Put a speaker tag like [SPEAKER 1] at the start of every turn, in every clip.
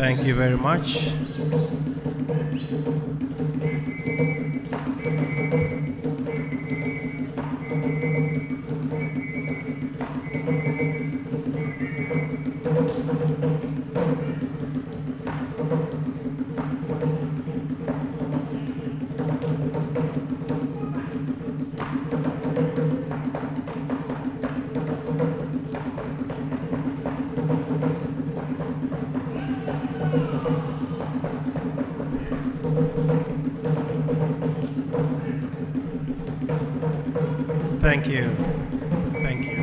[SPEAKER 1] Thank you very much. Thank you. Thank you.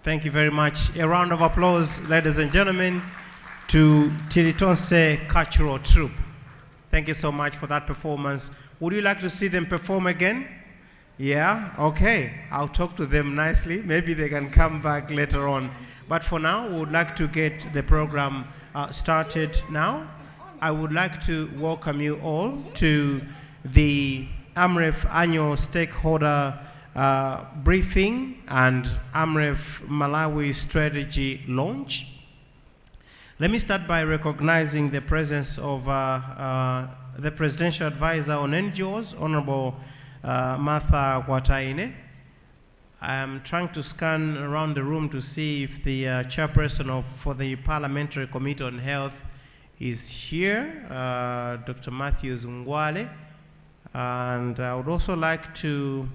[SPEAKER 1] Thank you very much. A round of applause, ladies and gentlemen, to Tiritonse Cultural Troupe. Thank you so much for that performance. Would you like to see them perform again? Yeah? Okay. I'll talk to them nicely. Maybe they can come back later on. But for now, we would like to get the program started now. I would like to welcome you all to the Amref Annual Stakeholder briefing and Amref Malawi strategy launch. Let me start by recognizing the presence of the Presidential Advisor on NGOs, Honorable Martha Wataine. I am trying to scan around the room to see if the chairperson for the Parliamentary Committee on Health is here, Dr. Matthews Ngwale. And I would also like to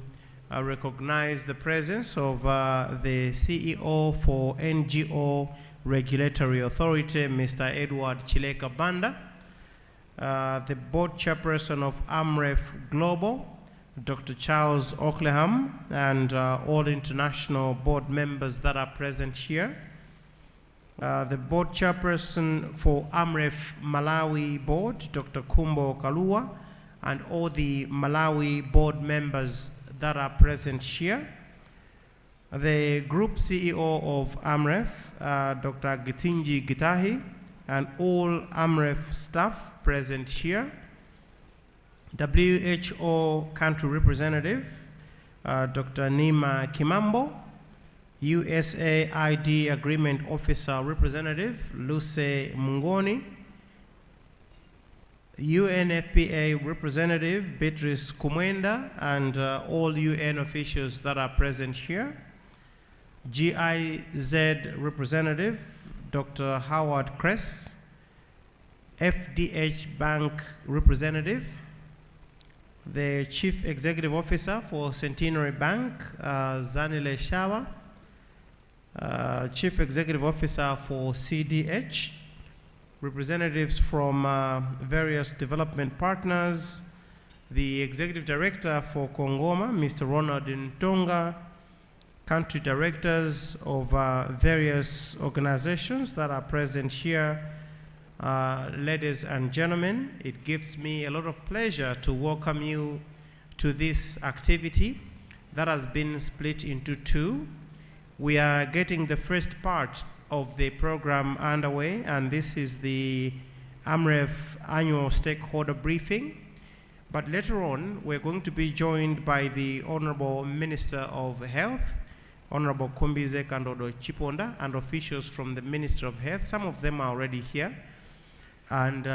[SPEAKER 1] recognize the presence of the CEO for NGO Regulatory Authority, Mr. Edward Chileka Banda, the board chairperson of Amref Global, Dr. Charles Oakleham, and all international board members that are present here. The board chairperson for Amref Malawi board, Dr. Kumbo Kalua, and all the Malawi board members that are present here. The group CEO of Amref, Dr. Gitinji Gitahi, and all Amref staff present here. WHO country representative, Dr. Nima Kimambo, USAID agreement officer representative, Luce Mungoni, UNFPA representative, Beatrice Kumwenda, and all UN officials that are present here. GIZ representative, Dr. Howard Kress, FDH Bank representative, the Chief Executive Officer for Centenary Bank, Zanile Shawa, Chief Executive Officer for CDH, representatives from various development partners, the Executive Director for Kongoma, Mr. Ronald Ntonga, country directors of various organizations that are present here. Ladies and gentlemen, it gives me a lot of pleasure to welcome you to this activity that has been split into two. We are getting the first part of the program underway, and this is the Amref annual stakeholder briefing. But later on, we're going to be joined by the Honorable Minister of Health, Honorable Kumbize Kandodo Chiponda, and officials from the Ministry of Health. Some of them are already here. And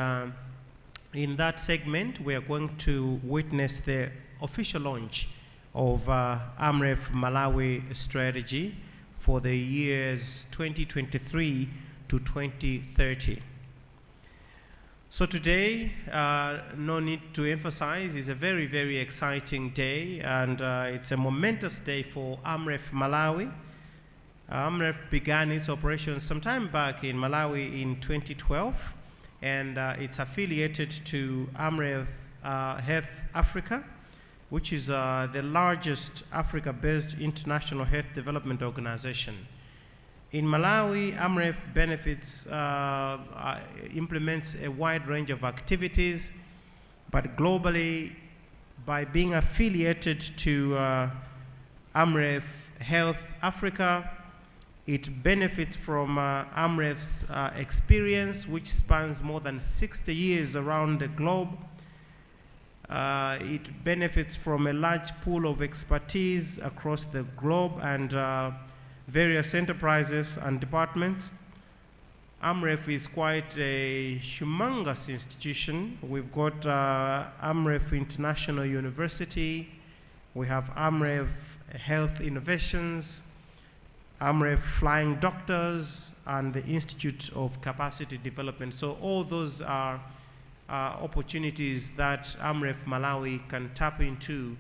[SPEAKER 1] in that segment, we are going to witness the official launch of Amref Malawi strategy for the years 2023 to 2030. So today, no need to emphasize, is a very, very exciting day, and it's a momentous day for Amref Malawi. Amref began its operations sometime back in Malawi in 2012, and it's affiliated to Amref Health Africa, which is the largest Africa-based international health development organization. In Malawi, Amref implements a wide range of activities, but globally, by being affiliated to Amref Health Africa, it benefits from Amref's experience, which spans more than 60 years around the globe. It benefits from a large pool of expertise across the globe and various enterprises and departments. Amref is quite a humongous institution. We've got Amref International University, we have Amref Health Innovations, Amref Flying Doctors, and the Institute of Capacity Development. So all those are opportunities that Amref Malawi can tap into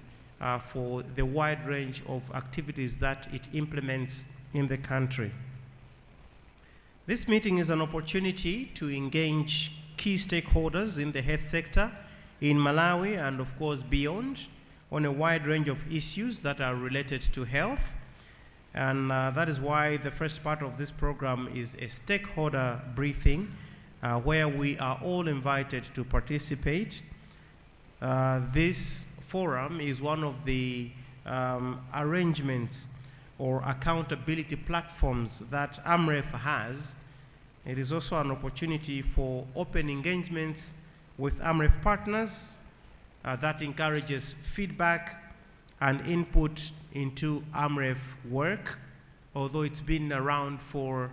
[SPEAKER 1] for the wide range of activities that it implements in the country. This meeting is an opportunity to engage key stakeholders in the health sector in Malawi and of course beyond on a wide range of issues that are related to health. And that is why the first part of this program is a stakeholder briefing where we are all invited to participate. This forum is one of the arrangements or accountability platforms that Amref has. It is also an opportunity for open engagements with Amref partners that encourages feedback and input into Amref work. Although it's been around for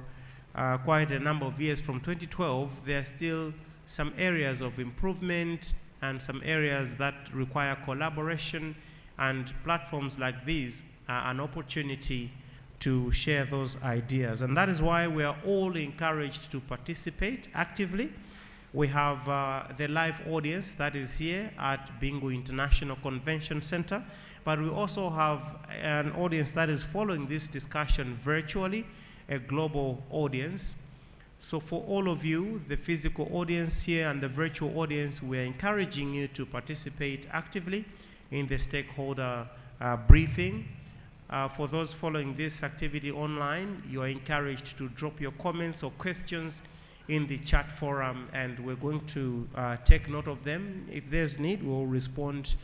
[SPEAKER 1] quite a number of years, from 2012, there are still some areas of improvement and some areas that require collaboration, and platforms like these are an opportunity to share those ideas. And that is why we are all encouraged to participate actively. We have the live audience that is here at Bingu International Convention Center, but we also have an audience that is following this discussion virtually, a global audience. So for all of you, the physical audience here and the virtual audience, we are encouraging you to participate actively in the stakeholder briefing. For those following this activity online, you are encouraged to drop your comments or questions in the chat forum, and we're going to take note of them. If there's need, we'll respond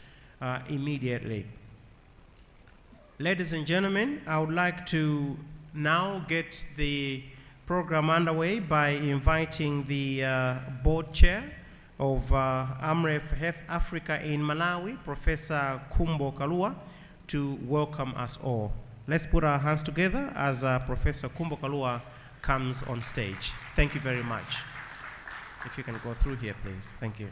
[SPEAKER 1] immediately. Ladies and gentlemen, I would like to now get the program underway by inviting the board chair of Amref Health Africa in Malawi, Professor Kumbo Kalua, to welcome us all. Let's put our hands together as Professor Kumbo Kalua comes on stage. Thank you very much. If you can go through here, please. Thank you.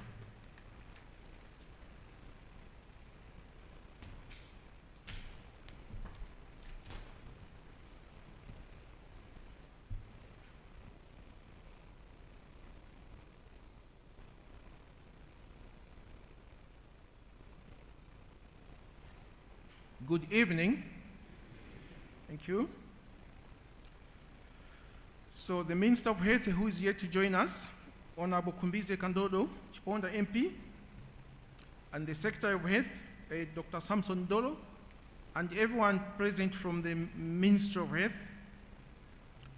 [SPEAKER 2] Good evening. Thank you. So the Minister of Health who is here to join us, Honorable Kumbize Kandodo, Chiponda MP, and the Secretary of Health, Dr. Samson Dolo, and everyone present from the Ministry of Health,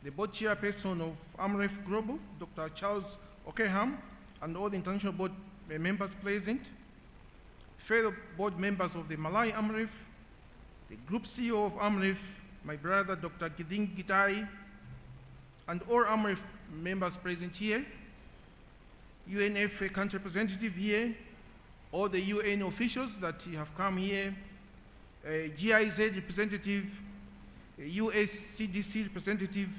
[SPEAKER 2] the board chairperson of Amref Global, Dr. Charles Okeham, and all the international board members present, fellow board members of the Malawi Amref, the Group CEO of Amref, my brother, Dr. Giding Gitai, and all Amref members present here, UNF country representative here, all the UN officials that have come here, GIZ representative, US CDC representative.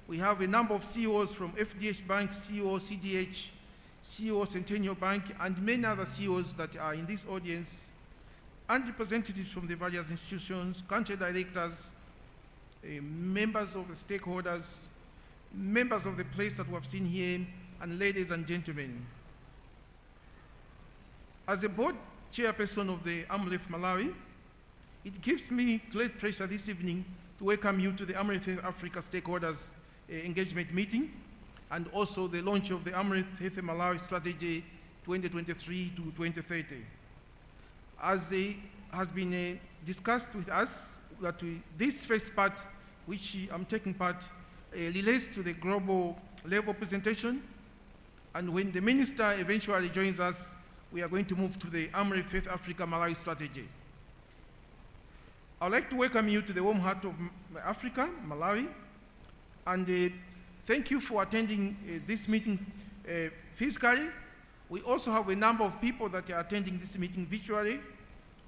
[SPEAKER 2] We have a number of CEOs from FDH Bank, CEO CDH, CEO Centennial Bank, and many other CEOs that are in this audience, and representatives from the various institutions, country directors, members of the stakeholders, members of the place that we have seen here, and ladies and gentlemen. As a board chairperson of the Amref Malawi, it gives me great pleasure this evening to welcome you to the Amref Africa Stakeholders Engagement Meeting, and also the launch of the Amref Malawi Strategy 2023 to 2030. as has been discussed with us, that this first part, which I'm taking part, relates to the global level presentation. And when the minister eventually joins us, we are going to move to the Amref Health Africa Malawi strategy. I'd like to welcome you to the warm heart of Africa, Malawi, and thank you for attending this meeting physically. We also have a number of people that are attending this meeting virtually,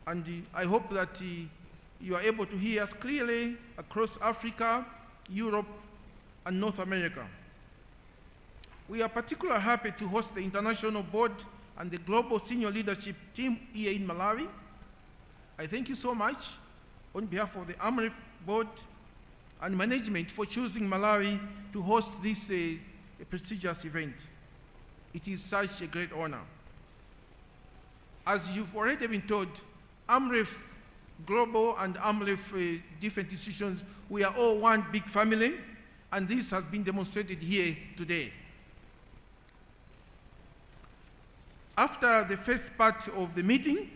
[SPEAKER 2] and I hope that you are able to hear us clearly across Africa, Europe, and North America. We are particularly happy to host the International Board and the Global Senior Leadership Team here in Malawi. I thank you so much on behalf of the Amref Board and management for choosing Malawi to host this prestigious event. It is such a great honor. As you've already been told, Amref Global and Amref different institutions, we are all one big family, and this has been demonstrated here today. After the first part of the meeting,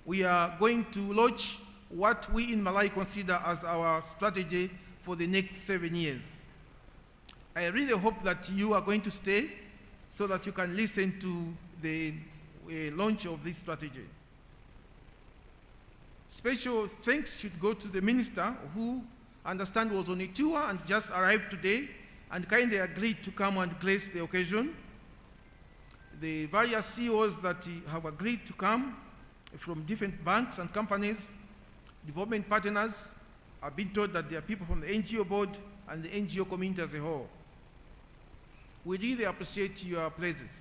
[SPEAKER 2] we are going to launch what we in Malawi consider as our strategy for the next 7 years. I really hope that you are going to stay so that you can listen to the launch of this strategy. Special thanks should go to the minister, who I understand was on a tour and just arrived today and kindly agreed to come and grace the occasion. The various CEOs that have agreed to come from different banks and companies, development partners, I've been told that there are people from the NGO board and the NGO community as a whole. We really appreciate your presence.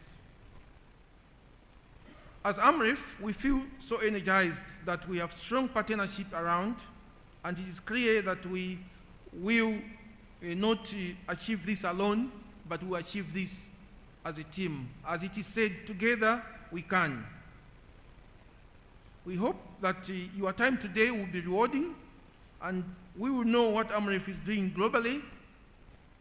[SPEAKER 2] As Amref, we feel so energized that we have strong partnership around, and it is clear that we will not achieve this alone, but we will achieve this as a team. As it is said, together we can. We hope that your time today will be rewarding, and we will know what Amref is doing globally,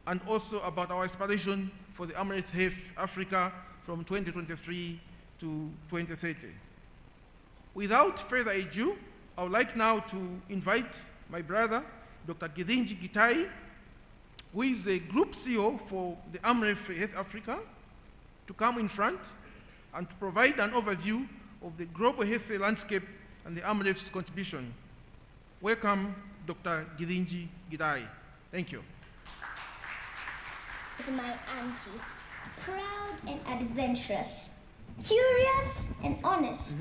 [SPEAKER 2] and also about our aspiration for the Amref Health Africa from 2023 to 2030. Without further ado, I would like now to invite my brother, Dr. Githinji Gitai, who is a group CEO for the Amref Health Africa, to come in front and to provide an overview of the global health landscape and the Amref's contribution. Welcome, Dr. Githinji Gitai. Thank you.
[SPEAKER 3] This is my auntie, proud and adventurous, curious and honest,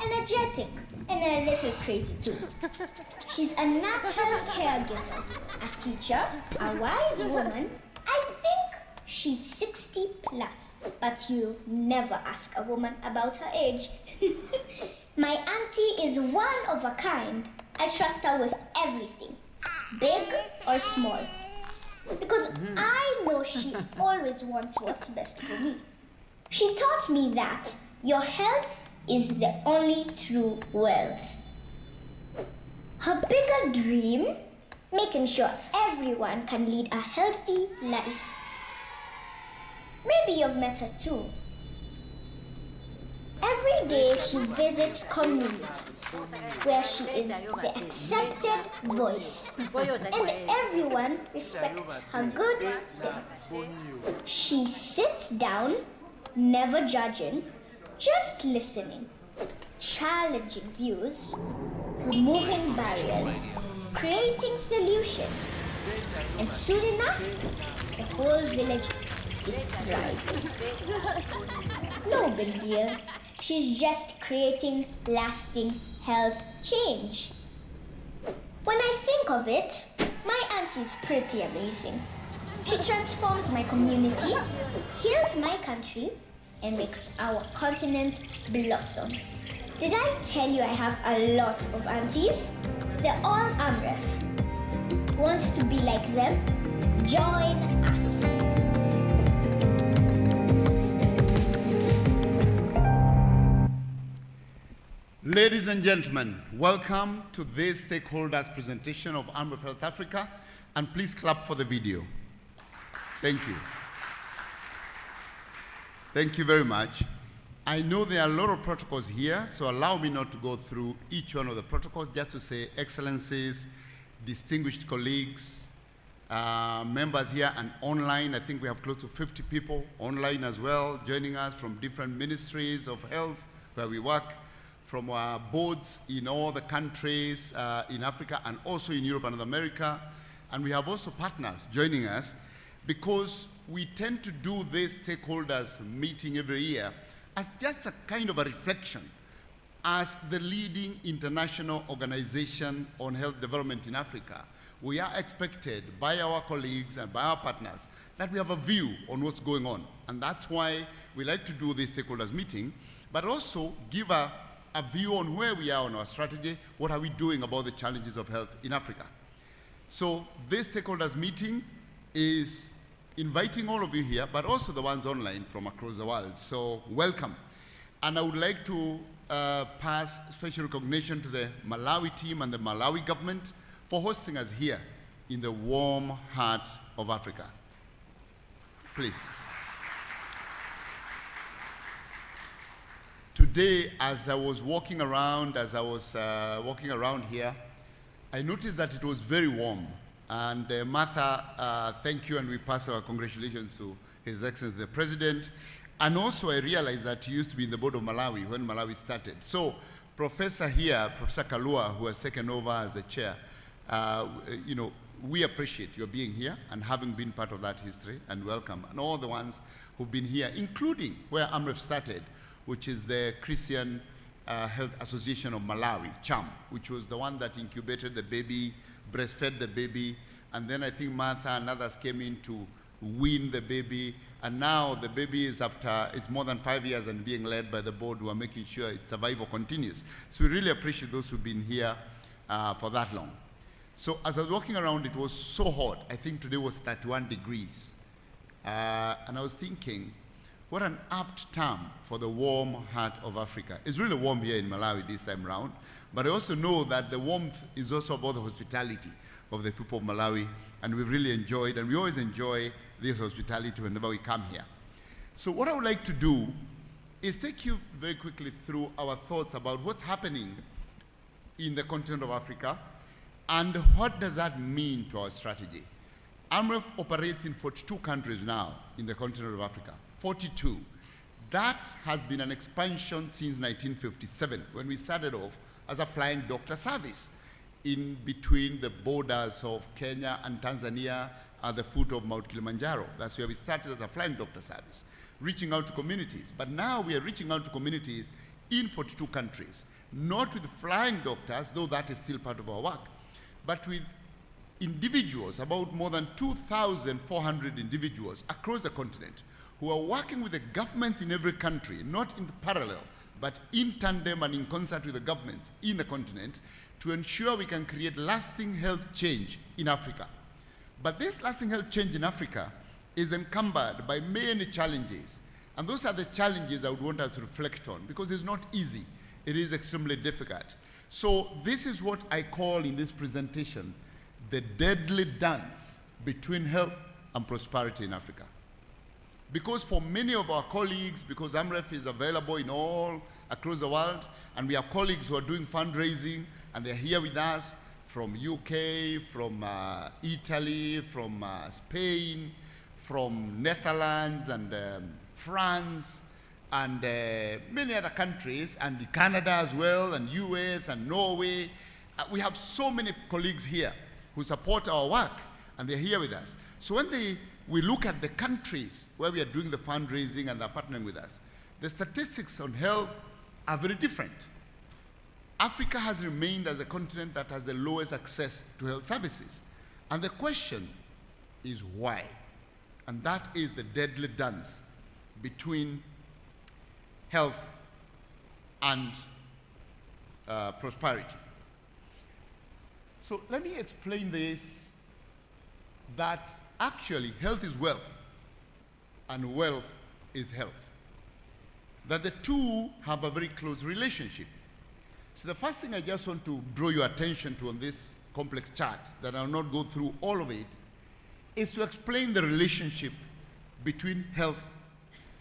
[SPEAKER 3] energetic and a little crazy too. She's a natural caregiver, a teacher, a wise woman. I think she's 60 plus, but you never ask a woman about her age. My auntie is one of a kind. I trust her with everything, big or small, because I know she always wants what's best for me. She taught me that your health is the only true wealth. Her bigger dream, making sure everyone can lead a healthy life. Maybe you've met her too. Every day she visits communities where she is the accepted voice, and everyone respects her good sense. She sits down, never judging, just listening, challenging views, removing barriers, creating solutions, and soon enough, the whole village is thriving. No big deal. She's just creating lasting health change. When I think of it, my auntie's pretty amazing. She transforms my community, heals my country, and makes our continent blossom. Did I tell you I have a lot of aunties? They're all Amref. Want to be like them? Join us.
[SPEAKER 4] Ladies and gentlemen, welcome to this stakeholders presentation of Amref Health Africa, and please clap for the video. Thank you. Thank you very much. I know there are a lot of protocols here, so allow me not to go through each one of the protocols, just to say, Excellencies, distinguished colleagues, members here and online. I think we have close to 50 people online as well, joining us from different ministries of health where we work, from our boards in all the countries in Africa and also in Europe and North America. And we have also partners joining us, because we tend to do this stakeholders meeting every year as just a kind of a reflection. As the leading international organization on health development in Africa, we are expected by our colleagues and by our partners that we have a view on what's going on. And that's why we like to do this stakeholders meeting, but also give a view on where we are on our strategy, what are we doing about the challenges of health in Africa. So this stakeholders meeting is inviting all of you here, but also the ones online from across the world. So welcome. And I would like to pass special recognition to the Malawi team and the Malawi government for hosting us here in the warm heart of Africa. Please. Today, as I was walking around here, I noticed that it was very warm. And Martha, thank you, and we pass our congratulations to His Excellency the President. And also I realized that you used to be in the board of Malawi when Malawi started. So Professor here, Professor Kalua, who has taken over as the chair, you know, we appreciate your being here and having been part of that history, and welcome. And all the ones who've been here, including where Amref started, which is the Christian Health Association of Malawi, CHAM, which was the one that incubated the baby, breastfed the baby, and then I think Martha and others came in to wean the baby, and now the baby is it's more than 5 years and being led by the board who are making sure its survival continues. So we really appreciate those who've been here for that long. So as I was walking around, it was so hot. I think today was 31 degrees. And I was thinking, what an apt term for the warm heart of Africa. It's really warm here in Malawi this time round, but I also know that the warmth is also about the hospitality of the people of Malawi, and we've really enjoyed, and we always enjoy this hospitality whenever we come here. So what I would like to do is take you very quickly through our thoughts about what's happening in the continent of Africa, and what does that mean to our strategy. Amref operates in 42 countries now in the continent of Africa. 42. That has been an expansion since 1957, when we started off as a flying doctor service in between the borders of Kenya and Tanzania at the foot of Mount Kilimanjaro. That's where we started as a flying doctor service, reaching out to communities. But now we are reaching out to communities in 42 countries, not with flying doctors, though that is still part of our work, but with individuals, about more than 2,400 individuals across the continent, who are working with the governments in every country, not in parallel, but in tandem and in concert with the governments in the continent, to ensure we can create lasting health change in Africa. But this lasting health change in Africa is encumbered by many challenges. And those are the challenges I would want us to reflect on, because it's not easy. It is extremely difficult. So this is what I call in this presentation the deadly dance between health and prosperity in Africa. Because for many of our colleagues, because Amref is available in all across the world, and we have colleagues who are doing fundraising, and they're here with us from UK, from Italy, from Spain, from Netherlands, and France, and many other countries, and Canada as well, and US, and Norway. We have so many colleagues here who support our work, and they're here with us. So when we look at the countries where we are doing the fundraising and they're partnering with us, the statistics on health are very different. Africa has remained as a continent that has the lowest access to health services. And the question is why? And that is the deadly dance between health and prosperity. So let me explain this, that actually health is wealth, and wealth is health. That the two have a very close relationship. So the first thing I just want to draw your attention to on this complex chart, that I'll not go through all of it, is to explain the relationship between health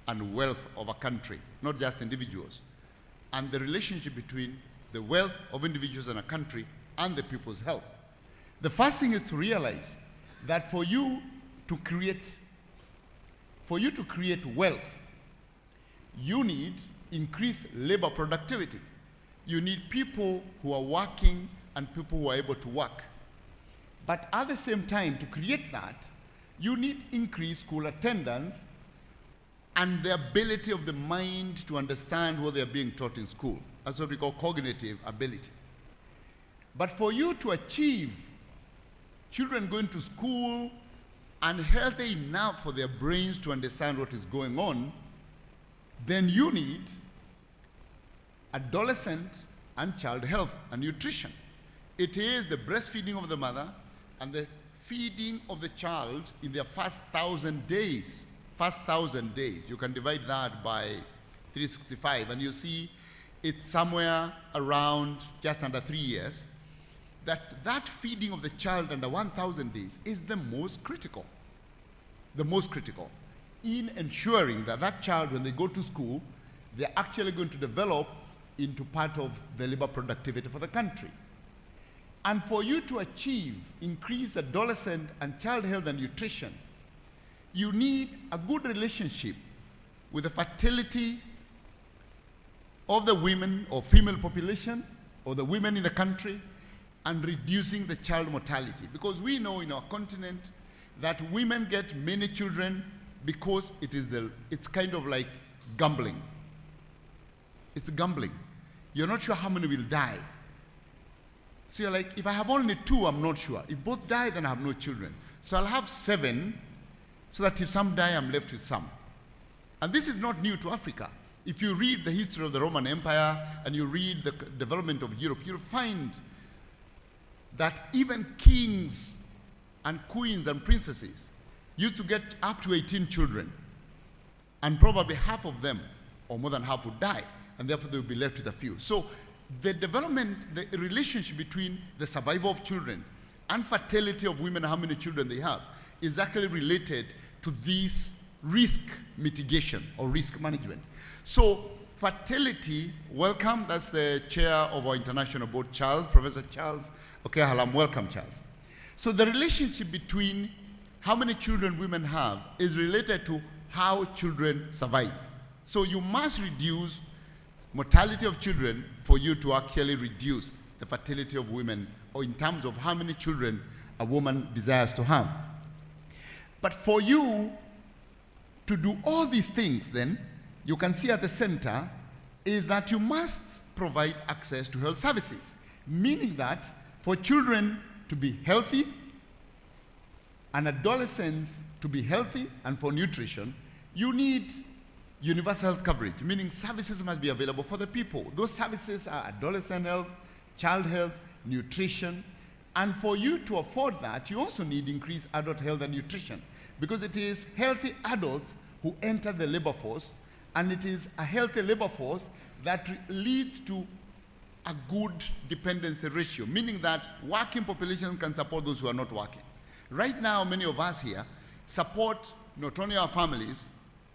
[SPEAKER 4] and wealth of a country, not just individuals, and the relationship between the wealth of individuals in a country and the people's health. The first thing is to realize that for you to create wealth, you need increased labor productivity. You need people who are working and people who are able to work. But at the same time, to create that, you need increased school attendance and the ability of the mind to understand what they are being taught in school. That's what we call cognitive ability. But for you to achieve children going to school and healthy enough for their brains to understand what is going on, then you need adolescent and child health and nutrition. It is the breastfeeding of the mother and the feeding of the child in their first 1,000 days. First 1,000 days. You can divide that by 365 and you see it's somewhere around just under 3 years. That feeding of the child under 1,000 days is the most critical. The most critical in ensuring that that child, when they go to school, they're actually going to develop into part of the labor productivity for the country. And for you to achieve increased adolescent and child health and nutrition, you need a good relationship with the fertility of the women or female population or the women in the country and reducing the child mortality. Because we know in our continent that women get many children because it's kind of like gambling. It's gambling. You're not sure how many will die. So you're like, if I have only 2, I'm not sure. If both die, then I have no children. So I'll have 7, so that if some die, I'm left with some. And this is not new to Africa. If you read the history of the Roman Empire and you read the development of Europe, you'll find that even kings and queens and princesses used to get up to 18 children. And probably half of them, or more than half, would die. And therefore, they would be left with a few. So the development, the relationship between the survival of children and fertility of women, how many children they have, is actually related to this risk mitigation or risk management. So fertility, welcome. That's the chair of our international board, Charles, Professor Charles. Okay, Halam, welcome, Charles. So the relationship between how many children women have is related to how children survive. So you must reduce mortality of children for you to actually reduce the fertility of women, or in terms of how many children a woman desires to have. But for you to do all these things, then, you can see at the center is that you must provide access to health services, meaning that for children to be healthy and adolescents to be healthy and for nutrition, you need universal health coverage, meaning services must be available for the people. Those services are adolescent health, child health, nutrition, and for you to afford that, you also need increased adult health and nutrition, because it is healthy adults who enter the labor force, and it is a healthy labor force that leads to a good dependency ratio, meaning that working population can support those who are not working. Right now, many of us here support not only our families,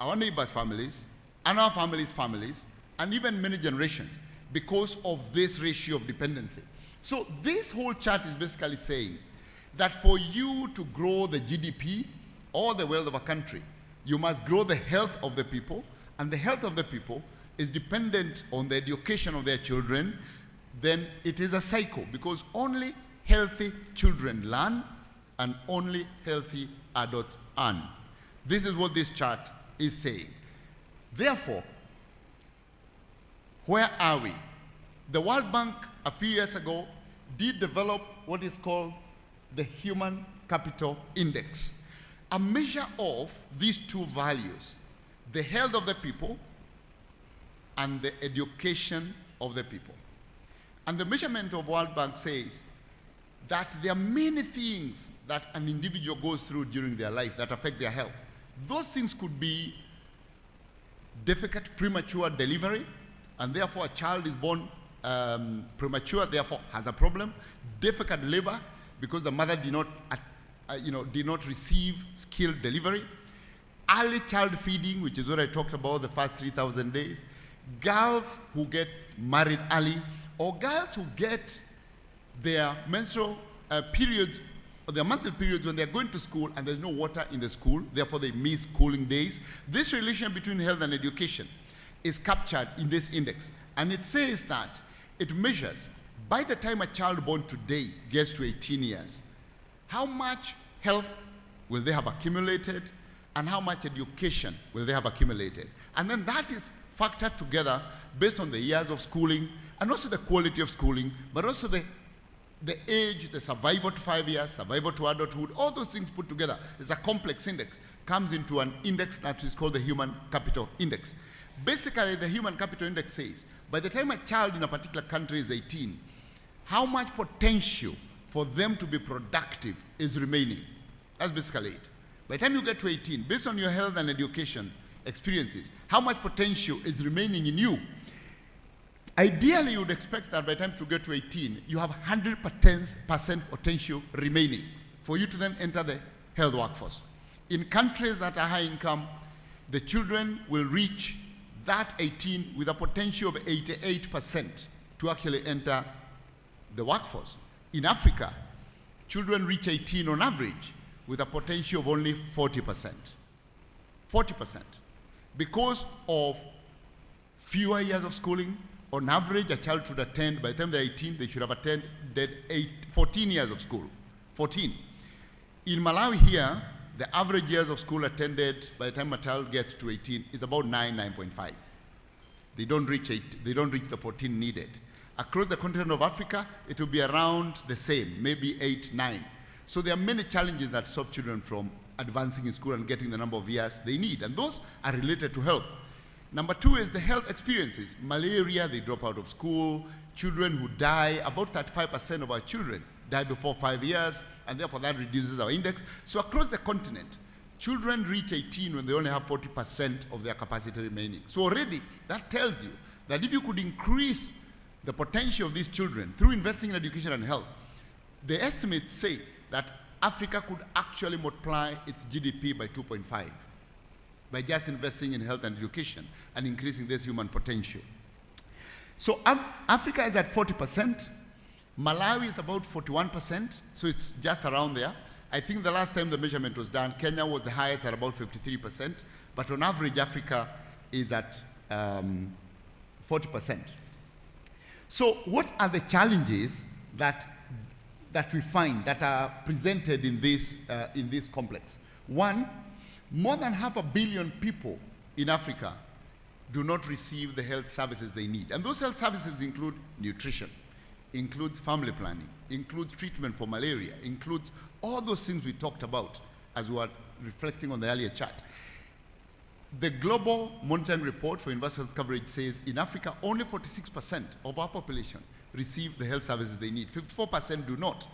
[SPEAKER 4] our neighbors' families, and our families' families, and even many generations, because of this ratio of dependency. So this whole chart is basically saying that for you to grow the GDP or the wealth of a country, you must grow the health of the people, and the health of the people is dependent on the education of their children. Then it is a cycle, because only healthy children learn and only healthy adults earn. This is what this chart is saying. Therefore, where are we? The World Bank a few years ago did develop what is called the Human Capital Index, a measure of these two values, the health of the people and the education of the people. And the measurement of World Bank says that there are many things that an individual goes through during their life that affect their health. Those things could be difficult premature delivery, and therefore a child is born premature, therefore has a problem. Difficult labor, because the mother did not receive skilled delivery. early child feeding, which is what I talked about, the first 3,000 days, girls who get married early, or girls who get their menstrual periods, or their monthly periods when they're going to school and there's no water in the school, therefore they miss schooling days. This relation between health and education is captured in this index. And it says that it measures, by the time a child born today gets to 18 years, how much health will they have accumulated and how much education will they have accumulated. And then that is factored together based on the years of schooling and also the quality of schooling, but also the age, the survival to 5 years, survival to adulthood, all those things put together. It's a complex index, comes into an index that is called the Human Capital Index. Basically, the Human Capital Index says, by the time a child in a particular country is 18, how much potential for them to be productive is remaining. That's basically it. By the time you get to 18, based on your health and education experiences, how much potential is remaining in you? Ideally, you would expect that by the time you get to 18, you have 100% potential remaining for you to then enter the health workforce. In countries that are high income, the children will reach that 18 with a potential of 88% to actually enter the workforce. In Africa, children reach 18 on average with a potential of only 40%. 40%. Because of fewer years of schooling, on average, a child should attend, by the time they're 18, they should have attended 14 years of school. 14. In Malawi here, the average years of school attended by the time a child gets to 18 is about 9.5. They don't reach the 14 needed. Across the continent of Africa, it will be around the same, maybe 8, 9. So there are many challenges that stop children from advancing in school and getting the number of years they need, and those are related to health. Number two is the health experiences. Malaria, they drop out of school. Children who die, about 35% of our children die before 5 years, and therefore that reduces our index. So across the continent, children reach 18 when they only have 40% of their capacity remaining. So already that tells you that if you could increase the potential of these children through investing in education and health, the estimates say that Africa could actually multiply its GDP by 2.5 by just investing in health and education and increasing this human potential. So Africa is at 40%. Malawi is about 41%, so it's just around there. I think the last time the measurement was done, Kenya was the highest at about 53%, but on average, Africa is at 40%. So what are the challenges that we find that are presented in this complex? One, more than 500 million people in Africa do not receive the health services they need. And those health services include nutrition, includes family planning, includes treatment for malaria, includes all those things we talked about as we were reflecting on the earlier chart. The Global Monitoring Report for Universal Health Coverage says in Africa, only 46% of our population receive the health services they need. 54% do not.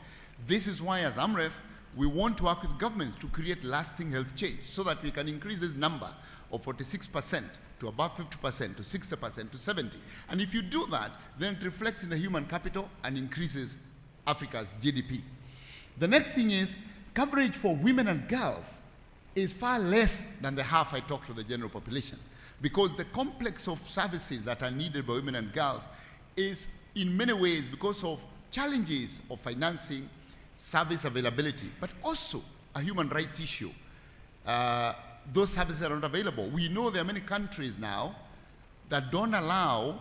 [SPEAKER 4] This is why, as Amref, we want to work with governments to create lasting health change so that we can increase this number of 46% to above 50%, to 60%, to 70%. And if you do that, then it reflects in the human capital and increases Africa's GDP. The next thing is coverage for women and girls is far less than the half I talked to the general population, because the complex of services that are needed by women and girls is in many ways because of challenges of financing, service availability, but also a human rights issue. Those services are not available. We know there are many countries now that don't allow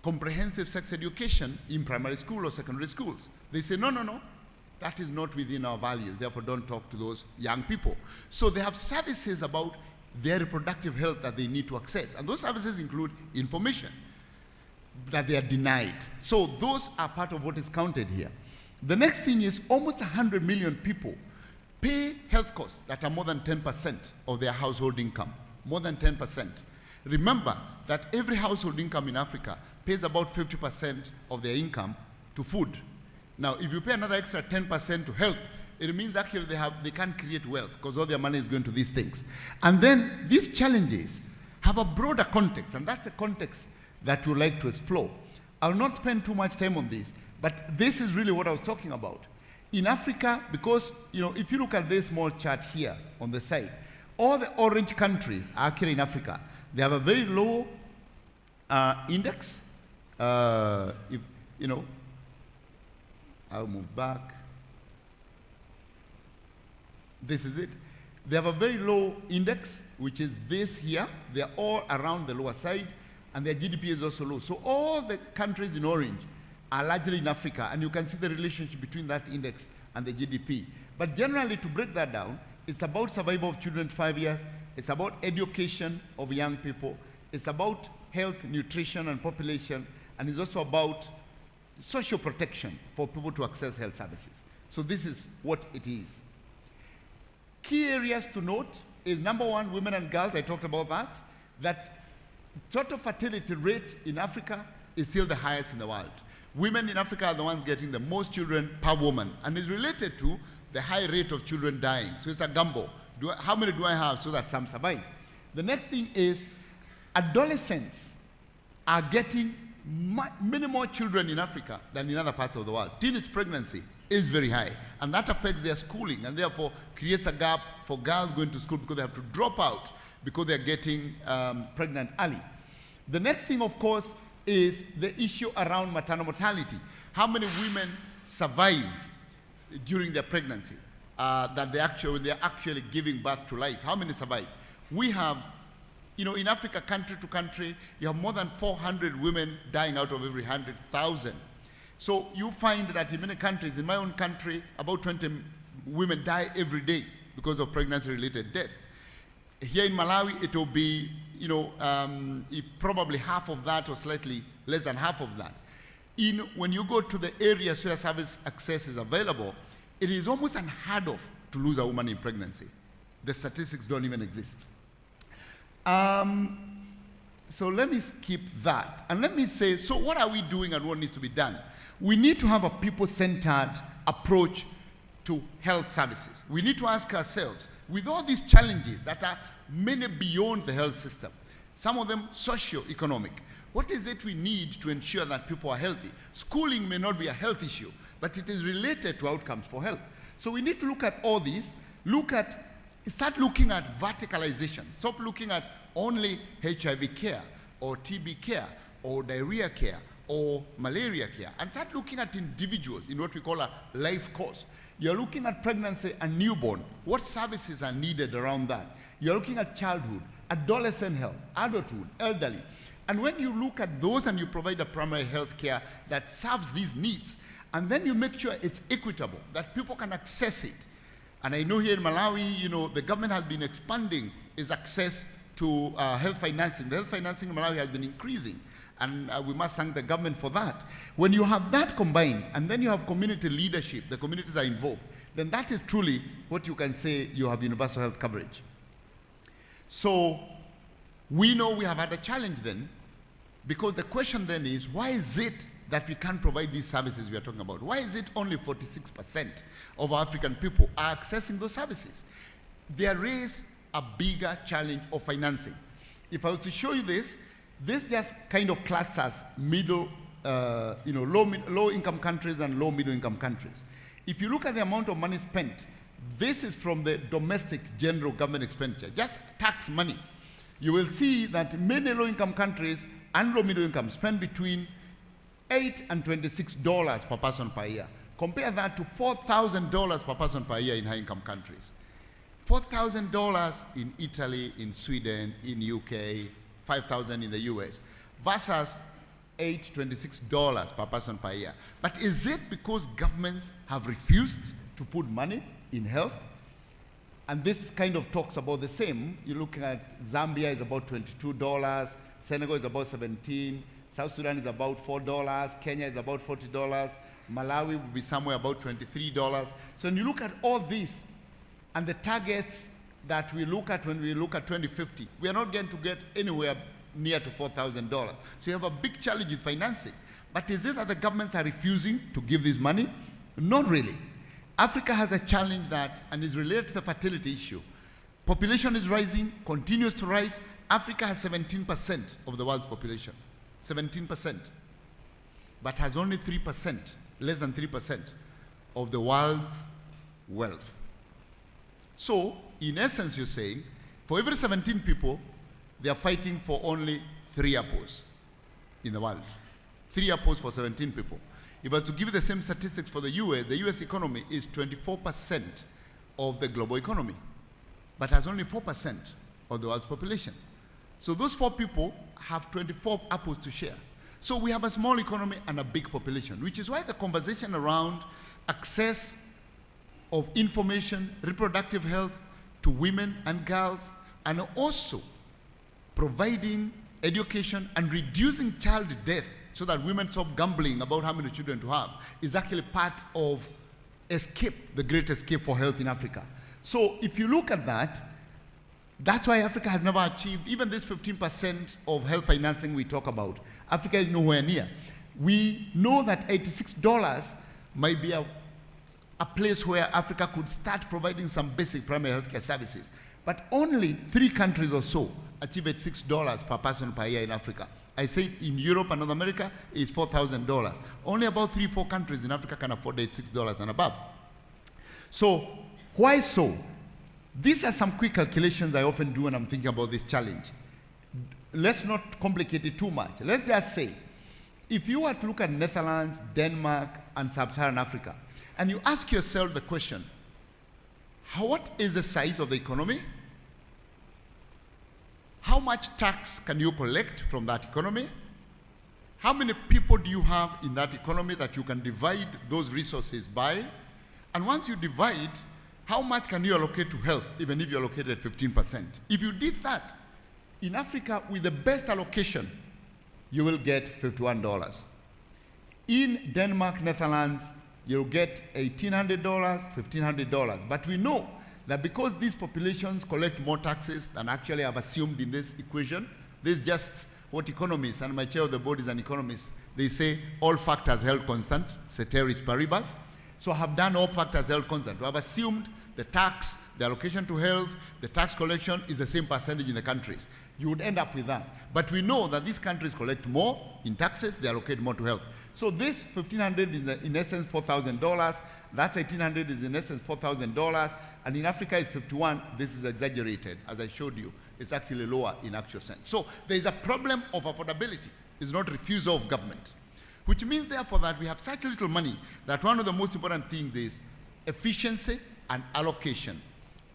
[SPEAKER 4] comprehensive sex education in primary school or secondary schools. They say, no, that is not within our values, therefore don't talk to those young people. So they have services about their reproductive health that they need to access. And those services include information that they are denied. So those are part of what is counted here. The next thing is almost 100 million people pay health costs that are more than 10% of their household income, more than 10%. Remember that every household income in Africa pays about 50% of their income to food. Now, if you pay another extra 10% to health, it means actually they can't create wealth because all their money is going to these things. And then these challenges have a broader context, and that's the context that we like to explore. I'll not spend too much time on this, but this is really what I was talking about. In Africa, because, if you look at this small chart here on the side, all the orange countries are actually in Africa. They have a very low index. I'll move back. This is it. They have a very low index, which is this here. They are all around the lower side, and their GDP is also low. So all the countries in orange are largely in Africa, and you can see the relationship between that index and the GDP. But generally, to break that down, it's about survival of children 5 years, it's about education of young people, it's about health, nutrition, and population, and it's also about social protection for people to access health services. So this is what it is. Key areas to note is, number one, women and girls. I talked about that. That total fertility rate in Africa is still the highest in the world. Women in Africa are the ones getting the most children per woman, and is related to the high rate of children dying. So it's a gamble. How many do I have so that some survive? The next thing is, adolescents are getting many more children in Africa than in other parts of the world. Teenage pregnancy is very high, and that affects their schooling, and therefore creates a gap for girls going to school because they have to drop out because they're getting pregnant early. The next thing, of course, is the issue around maternal mortality. How many women survive during their pregnancy, that they're actually giving birth to life? How many survive? We have, in Africa, country to country, you have more than 400 women dying out of every 100,000. So you find that in many countries, in my own country, about 20 women die every day because of pregnancy-related death. Here in Malawi, it will be, probably half of that or slightly less than half of that. When you go to the areas where service access is available, it is almost unheard of to lose a woman in pregnancy. The statistics don't even exist. So let me skip that. And let me say, so what are we doing and what needs to be done? We need to have a people-centered approach to health services. We need to ask ourselves, with all these challenges that are many beyond the health system, some of them socio-economic, what is it we need to ensure that people are healthy? Schooling may not be a health issue, but it is related to outcomes for health. So we need to look at all these, start looking at verticalization. Stop looking at only HIV care, or TB care, or diarrhea care, or malaria care, and start looking at individuals in what we call a life course. You're looking at pregnancy and newborn. What services are needed around that? You're looking at childhood, adolescent health, adulthood, elderly. And when you look at those and you provide a primary health care that serves these needs, and then you make sure it's equitable, that people can access it. And I know here in Malawi, the government has been expanding its access to health financing. The health financing in Malawi has been increasing, and we must thank the government for that. When you have that combined, and then you have community leadership, the communities are involved, then that is truly what you can say you have universal health coverage. So we know we have had a challenge then, because the question then is, why is it that we can't provide these services we are talking about? Why is it only 46% of African people are accessing those services? There is a bigger challenge of financing. If I was to show you this just kind of clusters low-income countries and low-middle-income countries. If you look at the amount of money spent, this is from the domestic general government expenditure, just tax money. You will see that many low-income countries and low-middle-income spend between $8 and $26 per person per year. Compare that to $4,000 per person per year in high-income countries. $4,000 in Italy, in Sweden, in UK, $5,000 in the US, versus $26 per person per year. But is it because governments have refused to put money in health? And this kind of talks about the same. You look at Zambia is about $22, Senegal is about $17, South Sudan is about $4, Kenya is about $40, Malawi will be somewhere about $23. So when you look at all this and the targets that we look at when we look at 2050, we are not going to get anywhere near to $4,000. So you have a big challenge with financing. But is it that the governments are refusing to give this money? Not really. Africa has a challenge and is related to the fertility issue. Population is rising, continues to rise. Africa has 17% of the world's population, 17%, but has only 3%, less than 3% of the world's wealth. So, in essence, you're saying, for every 17 people, they are fighting for only 3 apples in the world. 3 apples for 17 people. If I was to give you the same statistics for the US economy is 24% of the global economy, but has only 4% of the world's population. So those 4 people have 24 apples to share. So we have a small economy and a big population, which is why the conversation around access of information, reproductive health to women and girls, and also providing education and reducing child death so that women stop gambling about how many children to have is actually part of escape, the great escape for health in Africa. So if you look at that, that's why Africa has never achieved even this 15% of health financing we talk about. Africa is nowhere near. We know that $86 might be a place where Africa could start providing some basic primary healthcare services. But only 3 countries or so achieve $6 per person per year in Africa. I say in Europe and North America, it's $4,000. Only about 3-4 countries in Africa can afford $6 and above. So, why so? These are some quick calculations I often do when I'm thinking about this challenge. Let's not complicate it too much. Let's just say, if you were to look at Netherlands, Denmark, and Sub-Saharan Africa, and you ask yourself the question, what is the size of the economy? How much tax can you collect from that economy? How many people do you have in that economy that you can divide those resources by? And once you divide, how much can you allocate to health, even if you allocated 15%? If you did that, in Africa, with the best allocation, you will get $51. In Denmark, Netherlands, you'll get $1,800, $1,500. But we know that because these populations collect more taxes than actually have assumed in this equation, this is just what economists, and my chair of the board is an economist, they say all factors held constant, ceteris paribus. So have done all factors held constant. We have assumed the tax, the allocation to health, the tax collection is the same percentage in the countries. You would end up with that. But we know that these countries collect more in taxes, they allocate more to health. So this $1,500 is in essence $4,000. That's $1,800 is in essence $4,000. And in Africa it's 51. This is exaggerated. As I showed you, it's actually lower in actual sense. So there is a problem of affordability. It's not refusal of government. Which means therefore that we have such little money that one of the most important things is efficiency and allocation,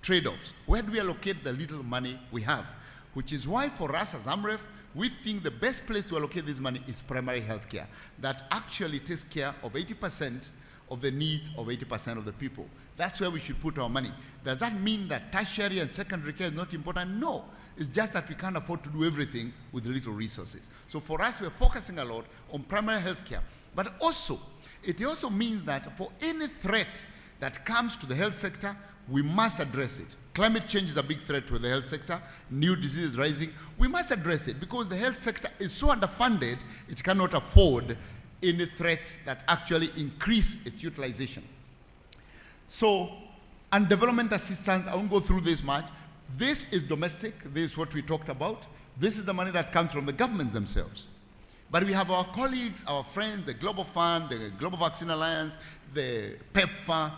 [SPEAKER 4] trade-offs. Where do we allocate the little money we have? Which is why for us as Amref, we think the best place to allocate this money is primary health care. That actually takes care of 80% of the needs of 80% of the people. That's where we should put our money. Does that mean that tertiary and secondary care is not important? No. It's just that we can't afford to do everything with little resources. So for us, we're focusing a lot on primary health care. But also, it also means that for any threat that comes to the health sector, we must address it. Climate change is a big threat to the health sector. New diseases rising. We must address it because the health sector is so underfunded, it cannot afford any threats that actually increase its utilization. So, and development assistance, I won't go through this much. This is domestic. This is what we talked about. This is the money that comes from the government themselves. But we have our colleagues, our friends, the Global Fund, the Global Vaccine Alliance, the PEPFAR,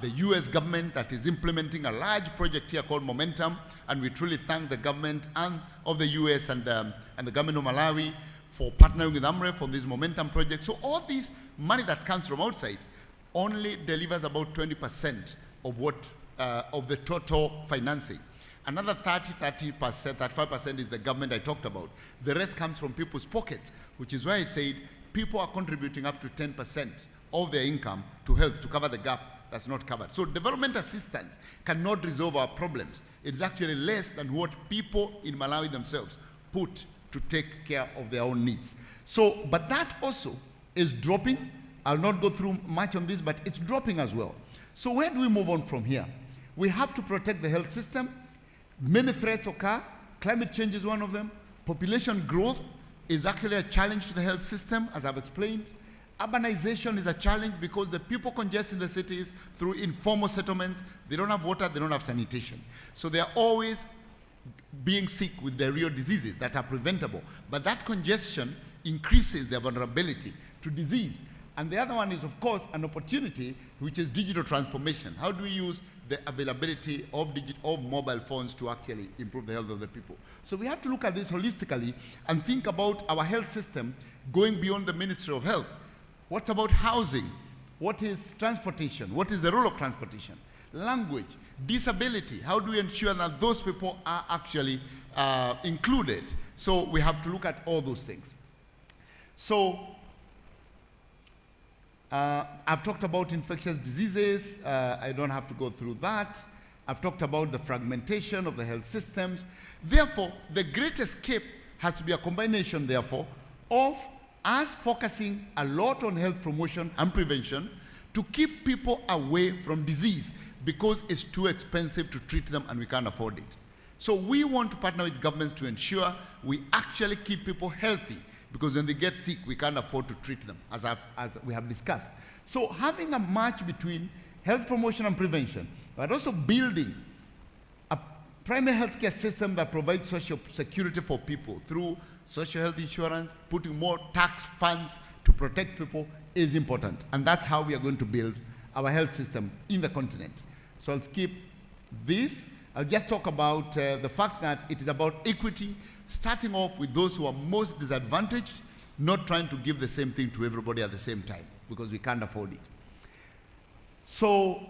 [SPEAKER 4] the US government that is implementing a large project here called Momentum, and we truly thank the government and of the US and the government of Malawi for partnering with Amref on this Momentum project. So all this money that comes from outside only delivers about 20% of what of the total financing. Another 35% is the government I talked about. The rest comes from people's pockets, which is why I said people are contributing up to 10% of their income to health to cover the gap that's not covered. So development assistance cannot resolve our problems. It's actually less than what people in Malawi themselves put to take care of their own needs. So, but that also is dropping. I'll not go through much on this, but it's dropping as well. So where do we move on from here? We have to protect the health system. Many threats occur. Climate change is one of them. Population growth is actually a challenge to the health system, as I've explained. Urbanization is a challenge because the people congest in the cities through informal settlements. They don't have water, they don't have sanitation. So they are always being sick with diarrheal diseases that are preventable. But that congestion increases their vulnerability to disease. And the other one is, of course, an opportunity, which is digital transformation. How do we use the availability of mobile phones to actually improve the health of the people? So we have to look at this holistically and think about our health system going beyond the Ministry of Health. What about housing? What is transportation? What is the role of transportation? Language, disability. How do we ensure that those people are actually included? So we have to look at all those things. So I've talked about infectious diseases. I don't have to go through that. I've talked about the fragmentation of the health systems. Therefore, the great escape has to be a combination, therefore, of us focusing a lot on health promotion and prevention to keep people away from disease because it's too expensive to treat them and we can't afford it. So we want to partner with governments to ensure we actually keep people healthy, because when they get sick, we can't afford to treat them, as we have discussed. So having a match between health promotion and prevention, but also building a primary healthcare system that provides social security for people through social health insurance, putting more tax funds to protect people is important. And that's how we are going to build our health system in the continent. So I'll skip this. I'll just talk about the fact that it is about equity, starting off with those who are most disadvantaged, not trying to give the same thing to everybody at the same time, because we can't afford it. So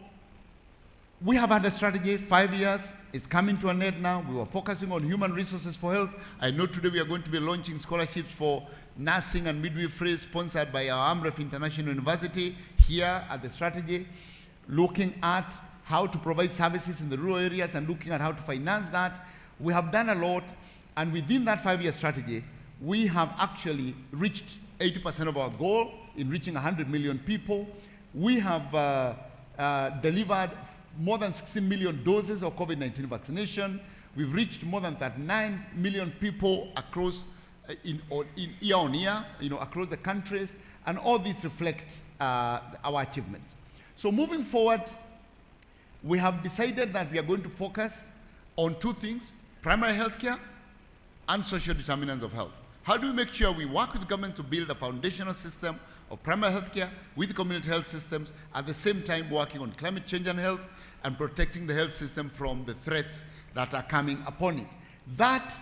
[SPEAKER 4] we have had a strategy, 5 years. It's coming to an end now. We were focusing on human resources for health. I know today we are going to be launching scholarships for nursing and midwifery, sponsored by our Amref International University here at the strategy, looking at how to provide services in the rural areas and looking at how to finance that. We have done a lot, and within that 5-year strategy, we have actually reached 80% of our goal in reaching 100 million people. We have delivered more than 16 million doses of COVID-19 vaccination. We've reached more than 39 million people across year on year, across the countries, and all these reflect our achievements. So moving forward, we have decided that we are going to focus on two things: primary healthcare and social determinants of health. How do we make sure we work with government to build a foundational system of primary healthcare with community health systems, at the same time working on climate change and health and protecting the health system from the threats that are coming upon it? That,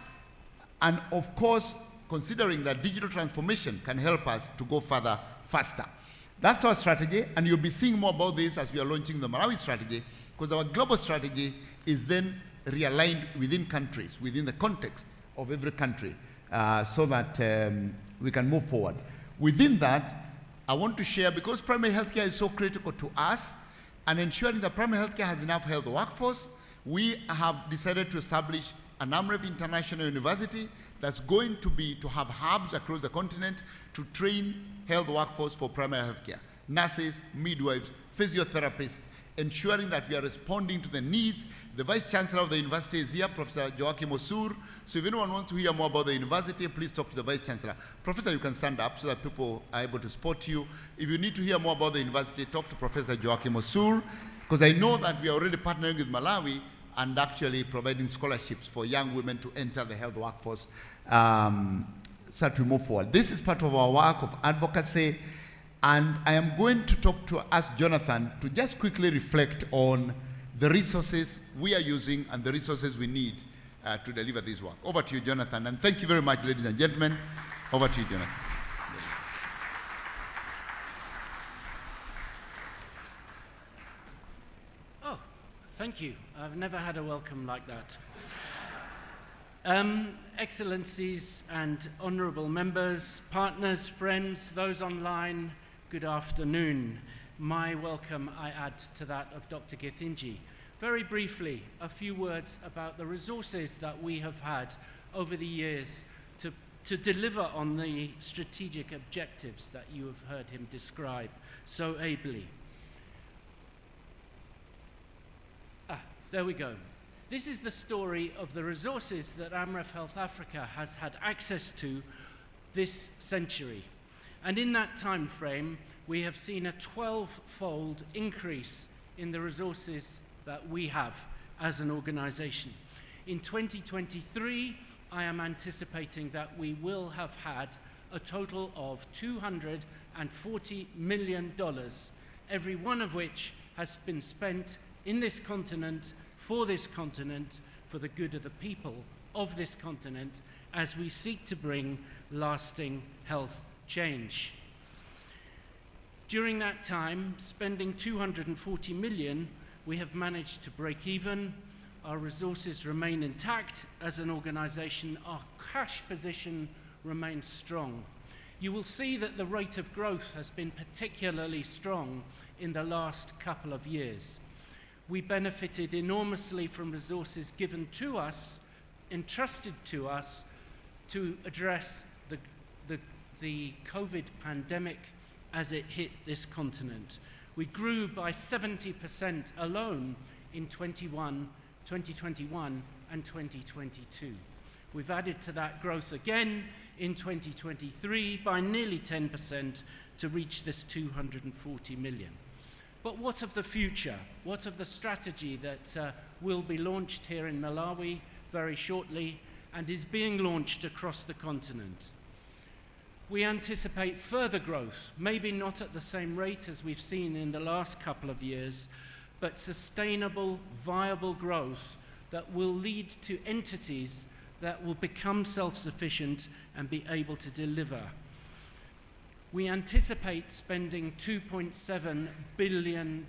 [SPEAKER 4] and of course, considering that digital transformation can help us to go further, faster. That's our strategy, and you'll be seeing more about this as we are launching the Malawi strategy, because our global strategy is then realigned within countries, within the context of every country, so that we can move forward. Within that, I want to share, because primary healthcare is so critical to us, and ensuring that primary healthcare has enough health workforce, we have decided to establish an Amref International University that's going to have hubs across the continent to train health workforce for primary healthcare: nurses, midwives, physiotherapists, ensuring that we are responding to the needs. The Vice Chancellor of the university is here, Professor Joachim Osur. So if anyone wants to hear more about the university, please talk to the Vice Chancellor. Professor, you can stand up so that people are able to spot you. If you need to hear more about the university, talk to Professor Joachim Osur, because I know that we are already partnering with Malawi and actually providing scholarships for young women to enter the health workforce, so that we move forward. This is part of our work of advocacy, and I am going to ask Jonathan to just quickly reflect on the resources we are using and the resources we need to deliver this work. Over to you, Jonathan, and thank you very much, ladies and gentlemen. Over to you, Jonathan.
[SPEAKER 5] Oh, thank you. I've never had a welcome like that. Excellencies and honourable members, partners, friends, those online, good afternoon. My welcome I add to that of Dr. Gethinji. Very briefly, a few words about the resources that we have had over the years to deliver on the strategic objectives that you have heard him describe so ably. There we go. This is the story of the resources that Amref Health Africa has had access to this century. And in that time frame, we have seen a 12-fold increase in the resources that we have as an organization. In 2023, I am anticipating that we will have had a total of $240 million, every one of which has been spent in this continent, for the good of the people of this continent, as we seek to bring lasting health change. During that time, spending $240 million, we have managed to break even. Our resources remain intact as an organization. Our cash position remains strong. You will see that the rate of growth has been particularly strong in the last couple of years. We benefited enormously from resources given to us, entrusted to us, to address the COVID pandemic as it hit this continent. We grew by 70% alone in 2021 and 2022. We've added to that growth again in 2023 by nearly 10% to reach this $240 million. But what of the future? What of the strategy that will be launched here in Malawi very shortly and is being launched across the continent? We anticipate further growth, maybe not at the same rate as we've seen in the last couple of years, but sustainable, viable growth that will lead to entities that will become self-sufficient and be able to deliver. We anticipate spending $2.7 billion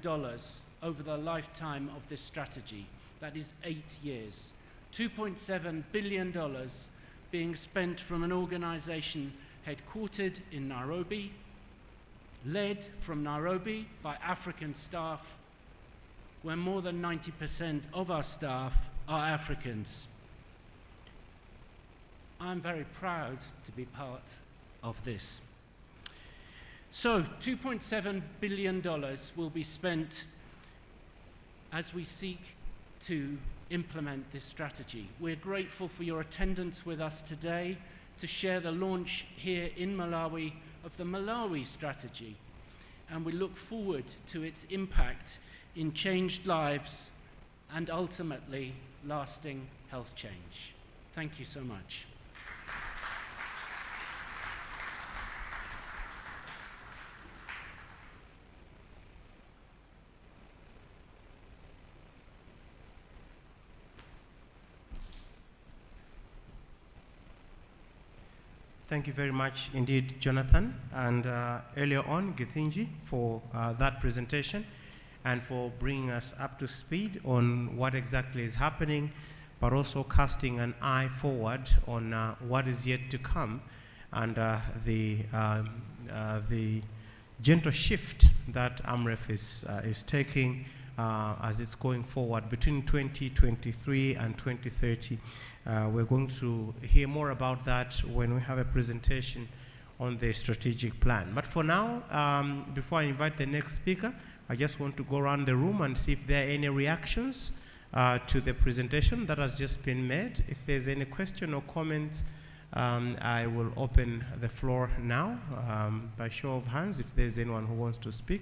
[SPEAKER 5] over the lifetime of this strategy. That is 8 years. $2.7 billion being spent from an organization headquartered in Nairobi, led from Nairobi by African staff, where more than 90% of our staff are Africans. I'm very proud to be part of this. So $2.7 billion will be spent as we seek to implement this strategy. We're grateful for your attendance with us today to share the launch here in Malawi of the Malawi strategy, and we look forward to its impact in changed lives and ultimately lasting health change. Thank you so much.
[SPEAKER 1] Thank you very much indeed, Jonathan, and earlier on, Githinji, for that presentation and for bringing us up to speed on what exactly is happening, but also casting an eye forward on what is yet to come and the gentle shift that Amref is taking as it's going forward between 2023 and 2030. We're going to hear more about that when we have a presentation on the strategic plan. But for now, before I invite the next speaker, I just want to go around the room and see if there are any reactions to the presentation that has just been made. If there's any question or comment, I will open the floor now by show of hands. If there's anyone who wants to speak,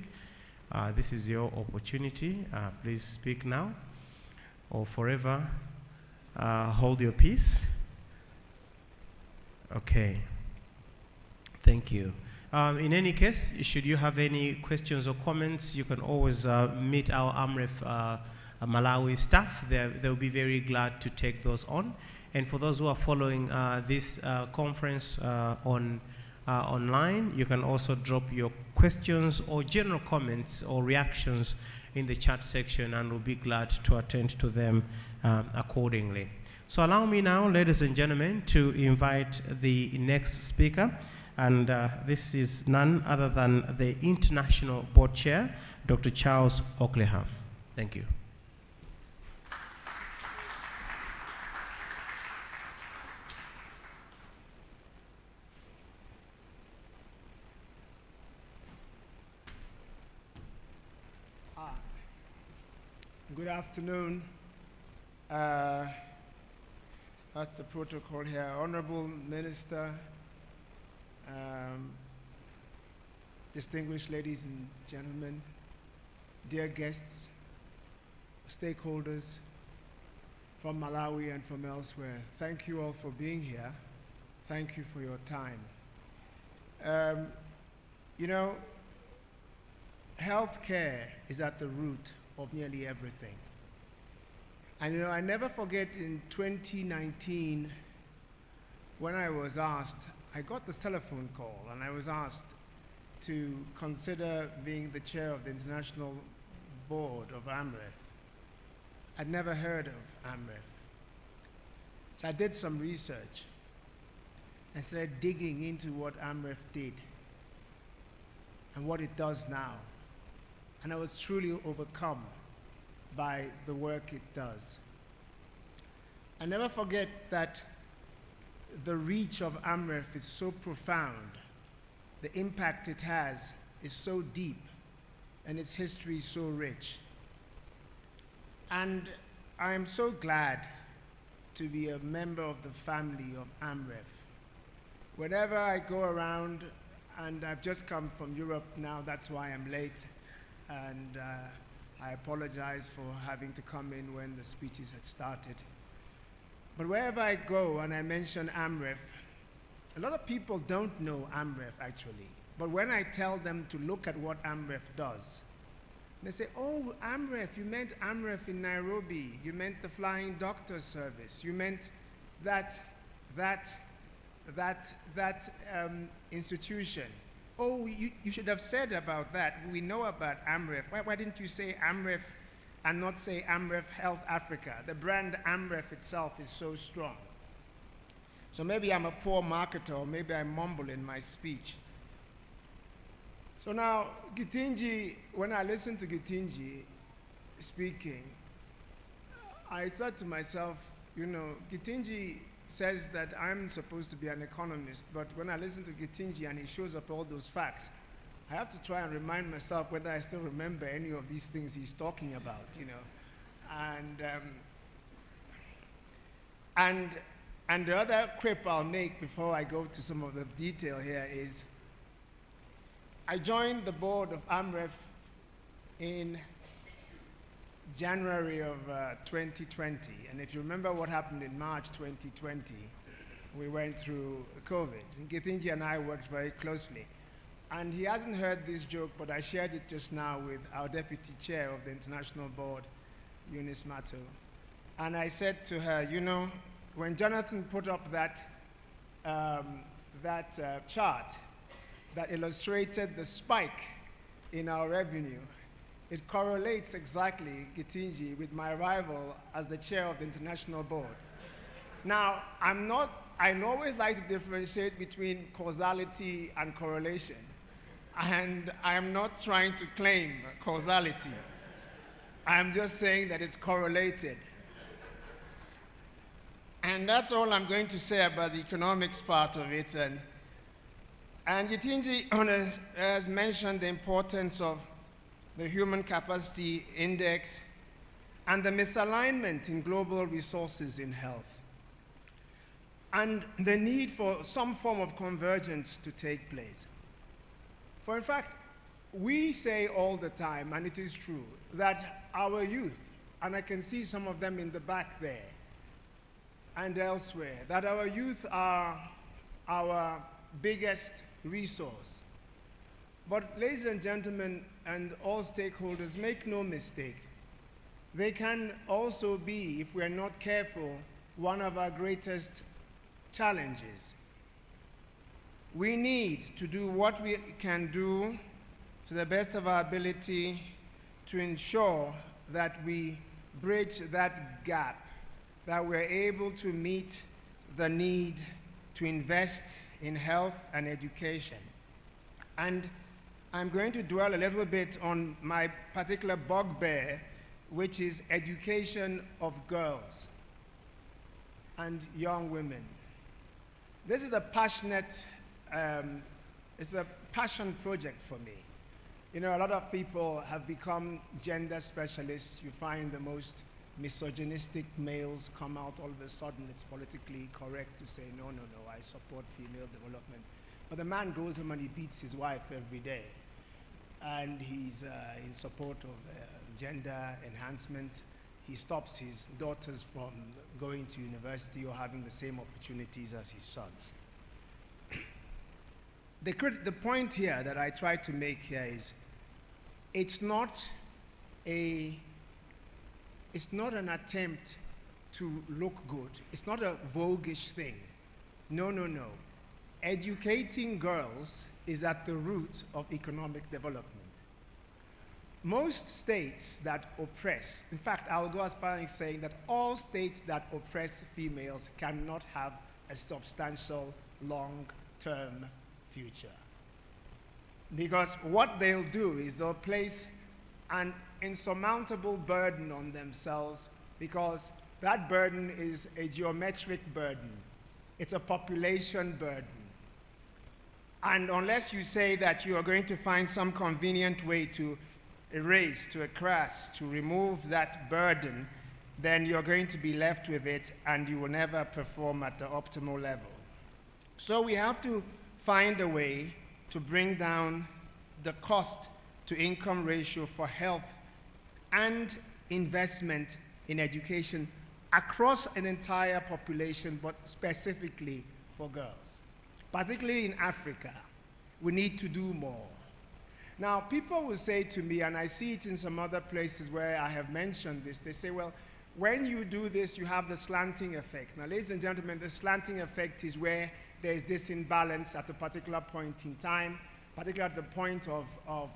[SPEAKER 1] this is your opportunity. Please speak now or forever hold your peace. Okay. Thank you. In any case, should you have any questions or comments, you can always meet our Amref Malawi staff. They'll be very glad to take those on. And for those who are following this conference online, you can also drop your questions or general comments or reactions in the chat section, and we'll be glad to attend to them accordingly. So allow me now, ladies and gentlemen, to invite the next speaker. And this is none other than the International Board Chair, Dr. Charles Oakleham. Thank you.
[SPEAKER 6] Good afternoon. That's the protocol here. Honorable Minister, distinguished ladies and gentlemen, dear guests, stakeholders from Malawi and from elsewhere, thank you all for being here. Thank you for your time. You know, healthcare is at the root of nearly everything. And you know, I never forget in 2019, when I was asked, I got this telephone call and I was asked to consider being the chair of the international board of Amref. I'd never heard of Amref. So I did some research and started digging into what Amref did and what it does now. And I was truly overcome by the work it does. I never forget that the reach of Amref is so profound, the impact it has is so deep, and its history is so rich. And I'm so glad to be a member of the family of Amref. Whenever I go around, and I've just come from Europe now, that's why I'm late, and I apologize for having to come in when the speeches had started. But wherever I go and I mention Amref, a lot of people don't know Amref actually. But when I tell them to look at what Amref does, they say, oh, Amref, you meant Amref in Nairobi. You meant the Flying Doctor Service. You meant that institution. Oh, you should have said about that. We know about Amref. Why didn't you say Amref and not say Amref Health Africa? The brand Amref itself is so strong. So maybe I'm a poor marketer, or maybe I mumble in my speech. So now, Githinji, when I listened to Githinji speaking, I thought to myself, you know, Githinji says that I'm supposed to be an economist, but when I listen to Githinji and he shows up all those facts, I have to try and remind myself whether I still remember any of these things he's talking about, you know. And the other quip I'll make before I go to some of the detail here is, I joined the board of Amref in January of 2020. And if you remember what happened in March 2020, we went through COVID. And Githinji and I worked very closely. And he hasn't heard this joke, but I shared it just now with our deputy chair of the international board, Eunice Mato. And I said to her, you know, when Jonathan put up that chart that illustrated the spike in our revenue, it correlates exactly, Githinji, with my arrival as the chair of the international board. Now, I always like to differentiate between causality and correlation. And I'm not trying to claim causality. I'm just saying that it's correlated. And that's all I'm going to say about the economics part of it. And Githinji has mentioned the importance of the Human Capacity Index and the misalignment in global resources in health, and the need for some form of convergence to take place. For in fact, we say all the time, and it is true, that our youth, and I can see some of them in the back there and elsewhere, that our youth are our biggest resource. But ladies and gentlemen, and all stakeholders, make no mistake, they can also be, if we're not careful, one of our greatest challenges. We need to do what we can do to the best of our ability to ensure that we bridge that gap, that we're able to meet the need to invest in health and education. And I'm going to dwell a little bit on my particular bugbear, which is education of girls and young women. This is a passionate, it's a passion project for me. You know, a lot of people have become gender specialists. You find the most misogynistic males come out all of a sudden. It's politically correct to say, no, no, no, I support female development. But the man goes home and he beats his wife every day. And he's in support of gender enhancement. He stops his daughters from going to university or having the same opportunities as his sons. the point here that I try to make here is, it's not an attempt to look good. It's not a voguish thing. No, no, no. Educating girls is at the root of economic development. Most states that oppress, in fact, I'll go as far as saying that all states that oppress females cannot have a substantial long-term future. Because what they'll do is they'll place an insurmountable burden on themselves, because that burden is a geometric burden. It's a population burden. And unless you say that you are going to find some convenient way to erase, to crash, to remove that burden, then you're going to be left with it and you will never perform at the optimal level. So we have to find a way to bring down the cost to income ratio for health and investment in education across an entire population, but specifically for girls. Particularly in Africa, we need to do more. Now, people will say to me, and I see it in some other places where I have mentioned this, they say, well, when you do this, you have the slanting effect. Now, ladies and gentlemen, the slanting effect is where there's this imbalance at a particular point in time, particularly at the point of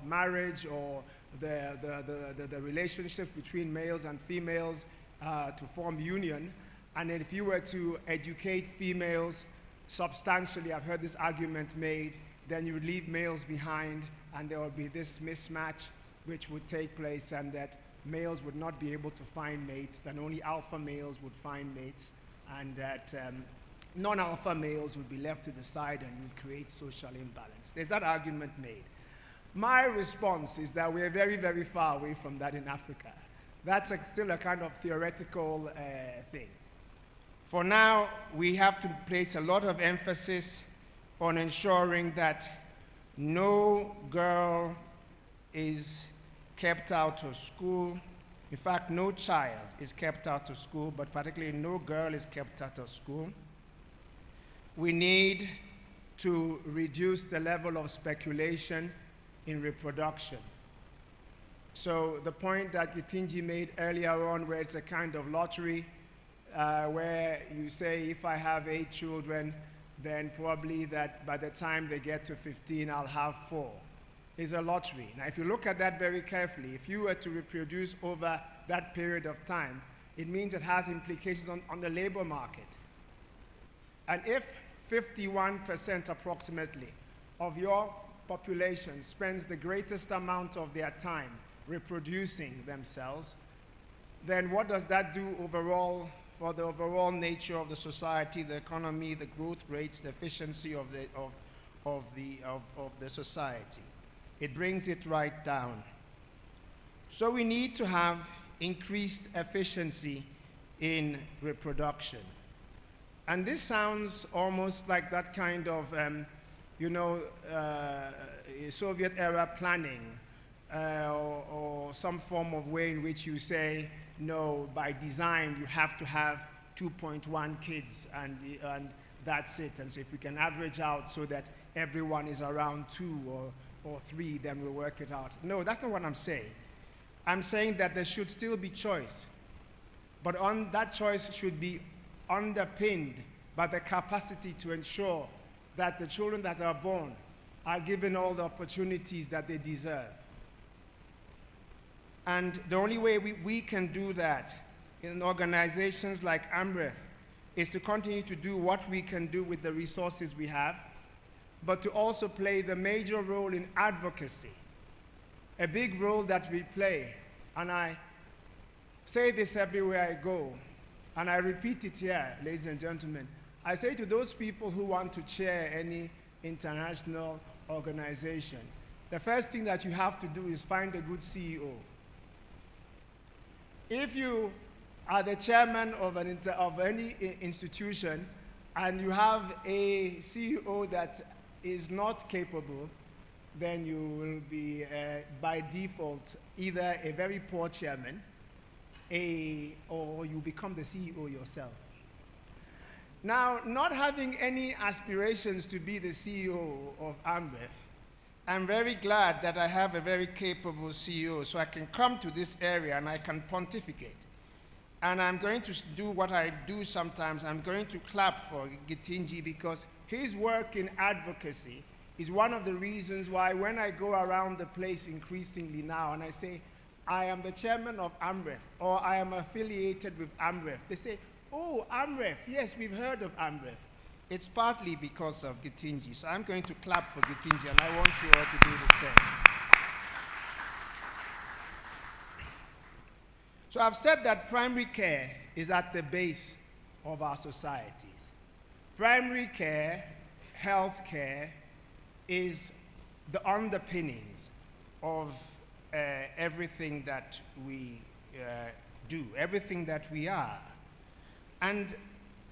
[SPEAKER 6] marriage or the relationship between males and females to form union. And then if you were to educate females substantially, I've heard this argument made, then you would leave males behind and there would be this mismatch which would take place, and that males would not be able to find mates, that only alpha males would find mates, and that non-alpha males would be left to the side and would create social imbalance. There's that argument made. My response is that we're very, very far away from that in Africa. That's still a kind of theoretical thing. For now, we have to place a lot of emphasis on ensuring that no girl is kept out of school. In fact, no child is kept out of school, but particularly no girl is kept out of school. We need to reduce the level of speculation in reproduction. So the point that Gitinji made earlier on, where it's a kind of lottery, where you say, if I have 8 children, then probably that by the time they get to 15, I'll have 4. It's a lottery. Now, if you look at that very carefully, if you were to reproduce over that period of time, it means it has implications on the labor market. And if 51% approximately of your population spends the greatest amount of their time reproducing themselves, then what does that do overall for the overall nature of the society, the economy, the growth rates, the efficiency of the society? It brings it right down. So we need to have increased efficiency in reproduction. And this sounds almost like that kind of, Soviet-era planning or some form of way in which you say, no, by design, you have to have 2.1 kids, and that's it. And so if we can average out so that everyone is around 2 or 3, then we'll work it out. No, that's not what I'm saying. I'm saying that there should still be choice. But that choice should be underpinned by the capacity to ensure that the children that are born are given all the opportunities that they deserve. And the only way we can do that in organizations like Amref is to continue to do what we can do with the resources we have, but to also play the major role in advocacy, a big role that we play. And I say this everywhere I go, and I repeat it here, ladies and gentlemen. I say to those people who want to chair any international organization, the first thing that you have to do is find a good CEO. If you are the chairman of any institution and you have a CEO that is not capable, then you will be, by default, either a very poor chairman or you become the CEO yourself. Now, not having any aspirations to be the CEO of Amref, I'm very glad that I have a very capable CEO, so I can come to this area and I can pontificate. And I'm going to do what I do sometimes. I'm going to clap for Gitinji because his work in advocacy is one of the reasons why when I go around the place increasingly now and I say, I am the chairman of Amref, or I am affiliated with Amref, they say, oh, Amref, yes, we've heard of Amref. It's partly because of Gitinji. So I'm going to clap for Gitinji, and I want you all to do the same. So I've said that primary care is at the base of our societies. Primary care, health care, is the underpinnings of everything that we do, everything that we are. And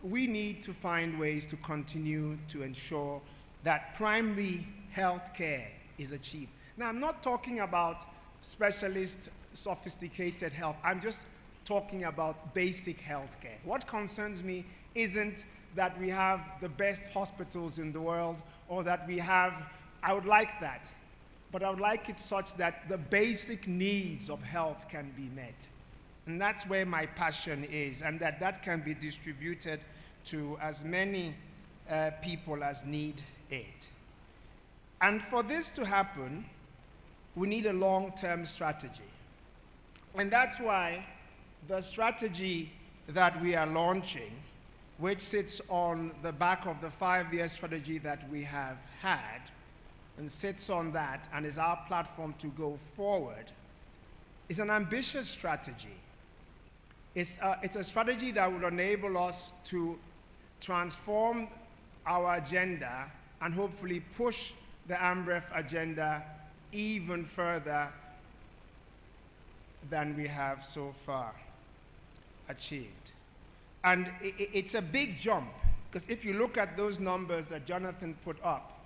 [SPEAKER 6] we need to find ways to continue to ensure that primary health care is achieved. Now, I'm not talking about specialist, sophisticated health. I'm just talking about basic health care. What concerns me isn't that we have the best hospitals in the world or that we have, I would like that, but I would like it such that the basic needs of health can be met. And that's where my passion is, and that can be distributed to as many people as need it. And for this to happen, we need a long-term strategy. And that's why the strategy that we are launching, which sits on the back of the 5-year strategy that we have had, and sits on that and is our platform to go forward, is an ambitious strategy. It's a strategy that will enable us to transform our agenda and hopefully push the Amref agenda even further than we have so far achieved. And it's a big jump, because if you look at those numbers that Jonathan put up,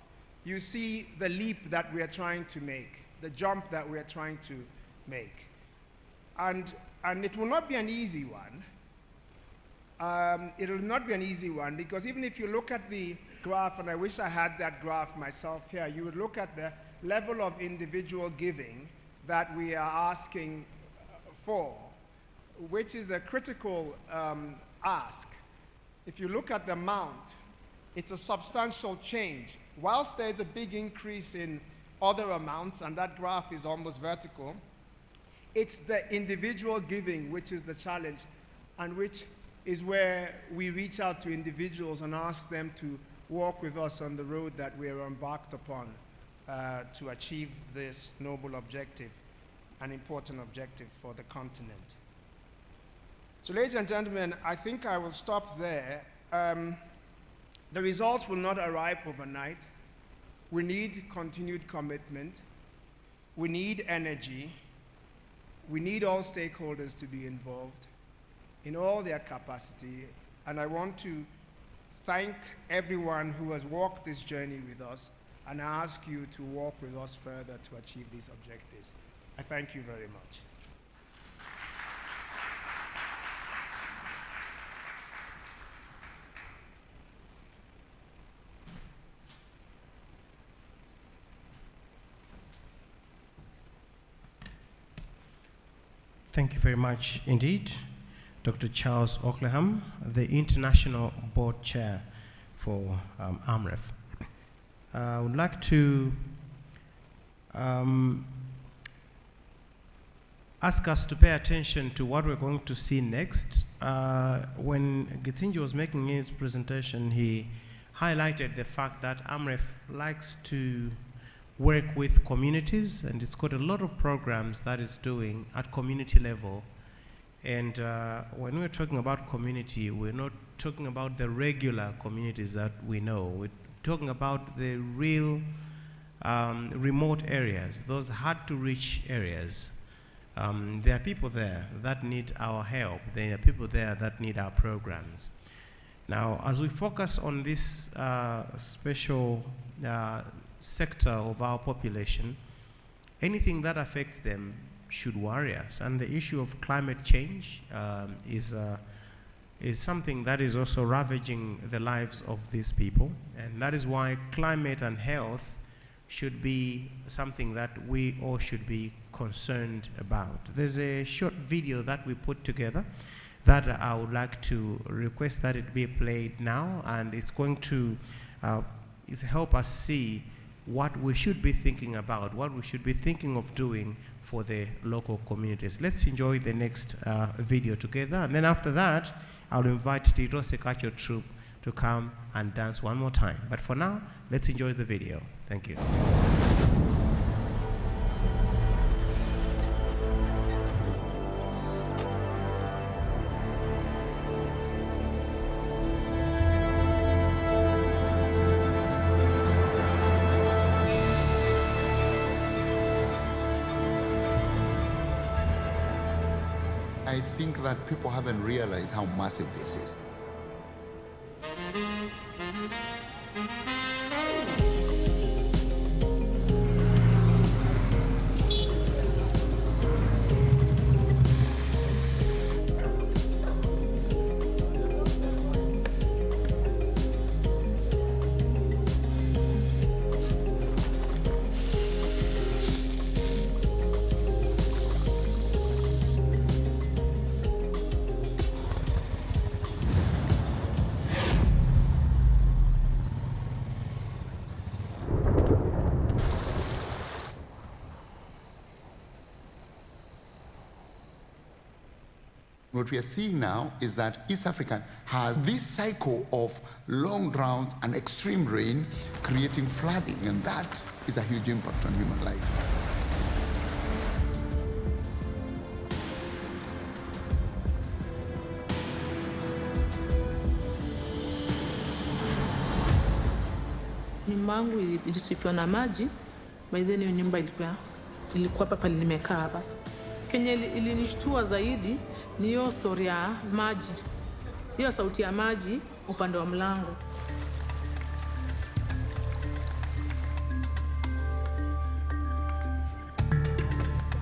[SPEAKER 6] you see the leap that we are trying to make, the jump that we are trying to make. And it will not be an easy one. It will not be an easy one, because even if you look at the graph, and I wish I had that graph myself here, you would look at the level of individual giving that we are asking for, which is a critical ask. If you look at the amount, it's a substantial change. Whilst there's a big increase in other amounts, and that graph is almost vertical, it's the individual giving which is the challenge, and which is where we reach out to individuals and ask them to walk with us on the road that we are embarked upon to achieve this noble objective, an important objective for the continent. So ladies and gentlemen, I think I will stop there. The results will not arrive overnight. We need continued commitment. We need energy. We need all stakeholders to be involved in all their capacity. And I want to thank everyone who has walked this journey with us and ask you to walk with us further to achieve these objectives. I thank you very much.
[SPEAKER 1] Thank you very much indeed, Dr. Charles Okleham, the International Board Chair for Amref. I would like to ask us to pay attention to what we're going to see next. When Gitinji was making his presentation, he highlighted the fact that Amref likes to work with communities, and it's got a lot of programs that it's doing at community level. And when we're talking about community, we're not talking about the regular communities that we know. We're talking about the real remote areas, those hard-to-reach areas. There are people there that need our help. There are people there that need our programs. Now, as we focus on this special sector of our population, anything that affects them should worry us. And the issue of climate change is is something that is also ravaging the lives of these people, and that is why climate and health should be something that we all should be concerned about. There's a short video that we put together that I would like to request that it be played now, and it's going to help us see what we should be thinking about, what we should be thinking of doing for the local communities. Let's enjoy the next video together, and then after that, I'll invite Tirose Cultural Troupe to come and dance one more time. But for now, let's enjoy the video. Thank you.
[SPEAKER 4] I think that people haven't realized how massive this is. What we are seeing now is that East Africa has this cycle of long droughts and extreme rain creating flooding, and that is a huge impact on human life.
[SPEAKER 7] Nyumba yangu ilisipiwa na maji, by then hiyo nyumba ilikuwa hapa nimekaa hapa. Kenye ilinishtua zaidi ni hiyo story ya maji. Hiyo sauti ya maji upande wa mlango.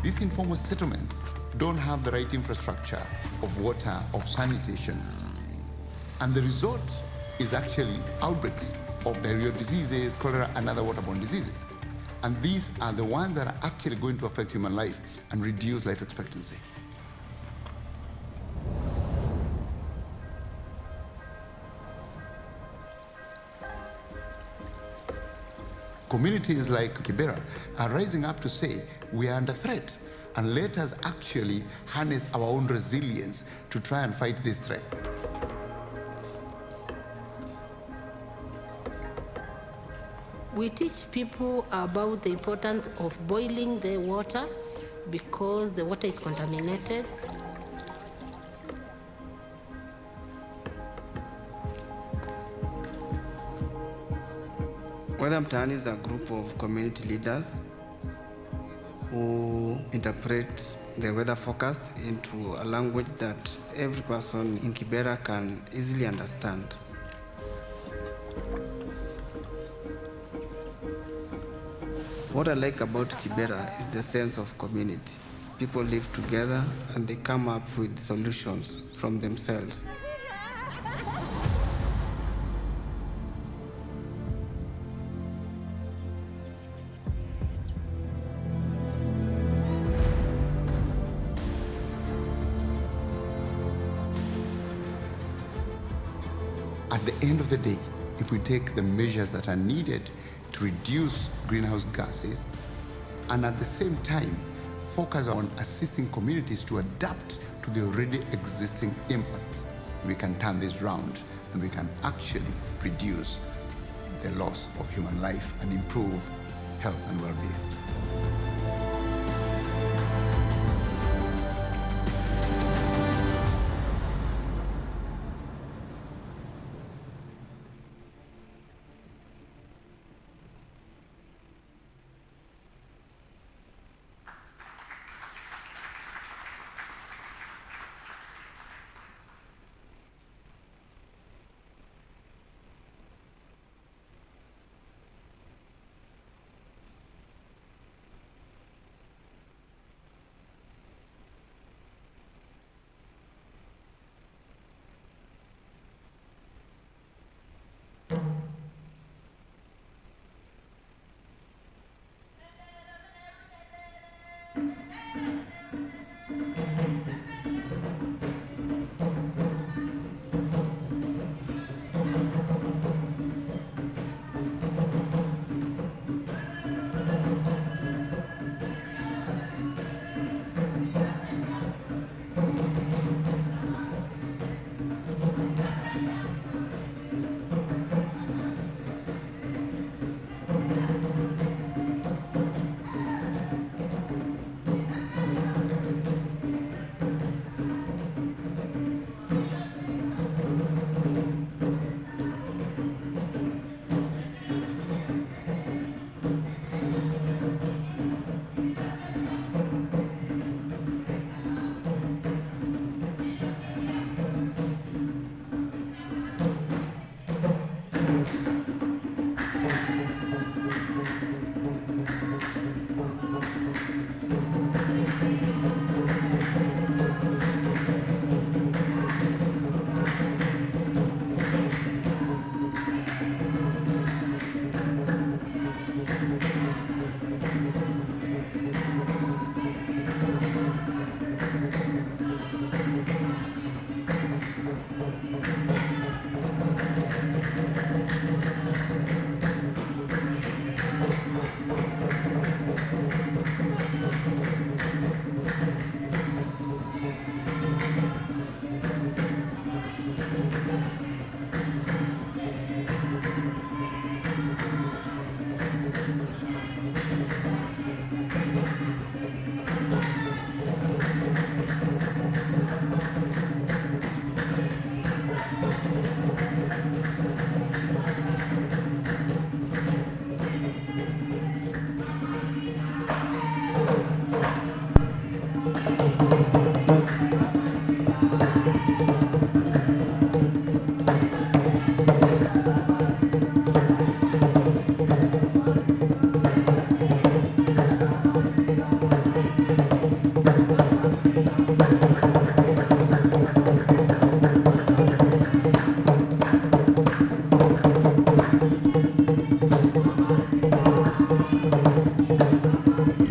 [SPEAKER 4] These informal settlements don't have the right infrastructure of water, of sanitation. And the result is actually outbreaks of diarrheal diseases, cholera, and other waterborne diseases. And these are the ones that are actually going to affect human life and reduce life expectancy. Communities like Kibera are rising up to say we are under threat, and let us actually harness our own resilience to try and fight this threat.
[SPEAKER 8] We teach people about the importance of boiling the water because the water is contaminated.
[SPEAKER 9] Weather Mtaani is a group of community leaders who interpret the weather forecast into a language that every person in Kibera can easily understand. What I like about Kibera is the sense of community. People live together and they come up with solutions from themselves.
[SPEAKER 4] At the end of the day, if we take the measures that are needed to reduce greenhouse gases, and at the same time focus on assisting communities to adapt to the already existing impacts, we can turn this round and we can actually reduce the loss of human life and improve health and well-being.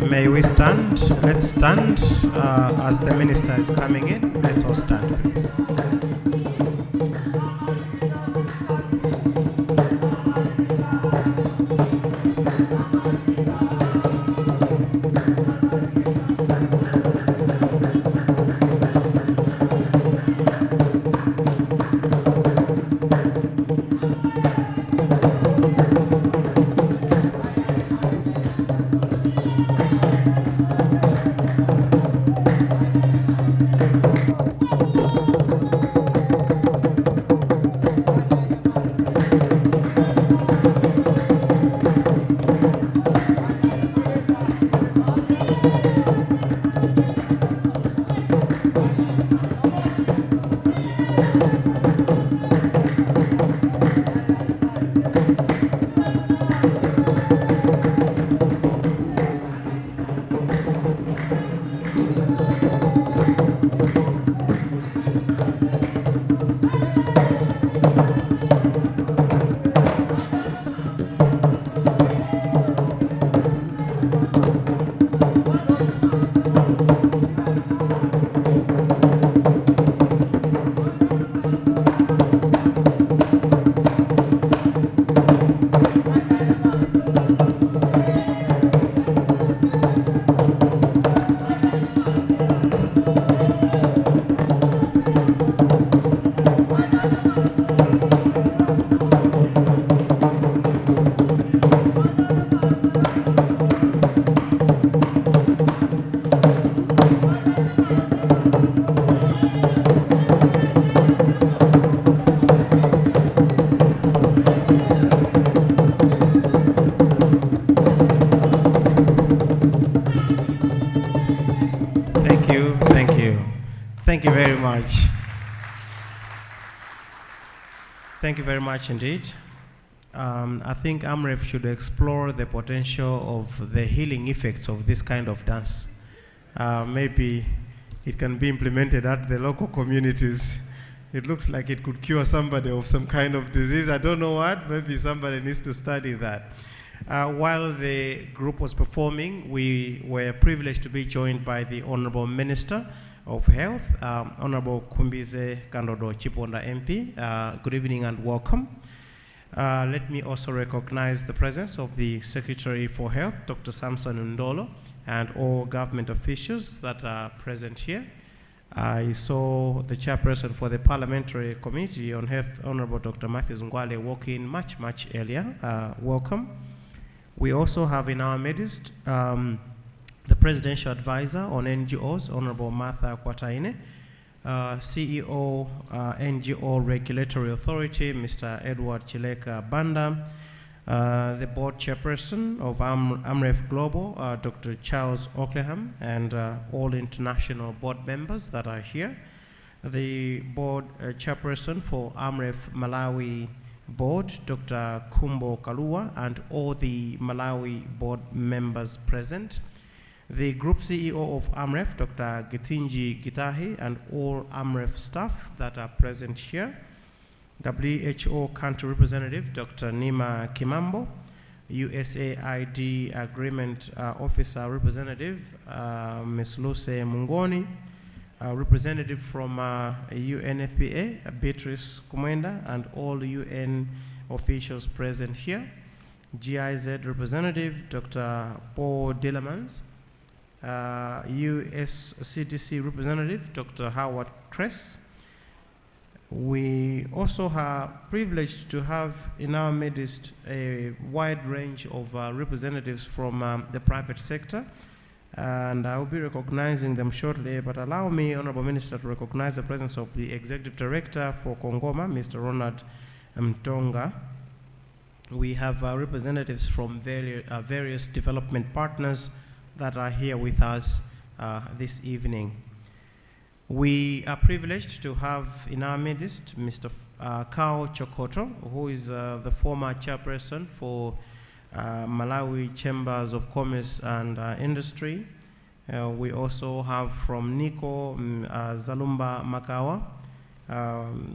[SPEAKER 1] May we stand? Let's stand as the minister is coming in. Let's all stand, please. Thank you very much. Thank you very much indeed. I think Amref should explore the potential of the healing effects of this kind of dance. Maybe it can be implemented at the local communities. It looks like it could cure somebody of some kind of disease. I don't know what, maybe somebody needs to study that. While the group was performing, we were privileged to be joined by the Honorable Minister of Health, Honorable Kumbize Kandodo Chiponda MP. Good evening and welcome. Let me also recognize the presence of the Secretary for Health, Dr. Samson Ndolo, and all government officials that are present here. I saw the chairperson for the Parliamentary Committee on Health, Honorable Dr. Matthews Ngwale, walk in much earlier. Welcome. We also have in our midst the Presidential Advisor on NGOs, Honorable Martha Kwataine, CEO, NGO Regulatory Authority, Mr. Edward Chileka Banda, the Board Chairperson of Amref Global, Dr. Charles Ockleham, and all international board members that are here. The Board Chairperson for Amref Malawi Board, Dr. Kumbo Kalua, and all the Malawi board members present. The Group CEO of Amref, Dr. Githinji Gitahi, and all Amref staff that are present here. WHO Country Representative, Dr. Nima Kimambo. USAID Agreement Officer Representative, Ms. Luce Mungoni. Representative from UNFPA, Beatrice Kumwenda, and all UN officials present here. GIZ Representative, Dr. Paul Dillemans. USCDC Representative, Dr. Howard Kress. We also are privileged to have in our midst a wide range of representatives from the private sector, and I will be recognizing them shortly, but allow me, Honorable Minister, to recognize the presence of the Executive Director for Kongoma, Mr. Ronald Mtonga. We have representatives from various development partners that are here with us this evening. We are privileged to have in our midst Mr. Kao Chokoto, who is the former chairperson for Malawi Chambers of Commerce and Industry. We also have from NICO, Zalumba Makawa,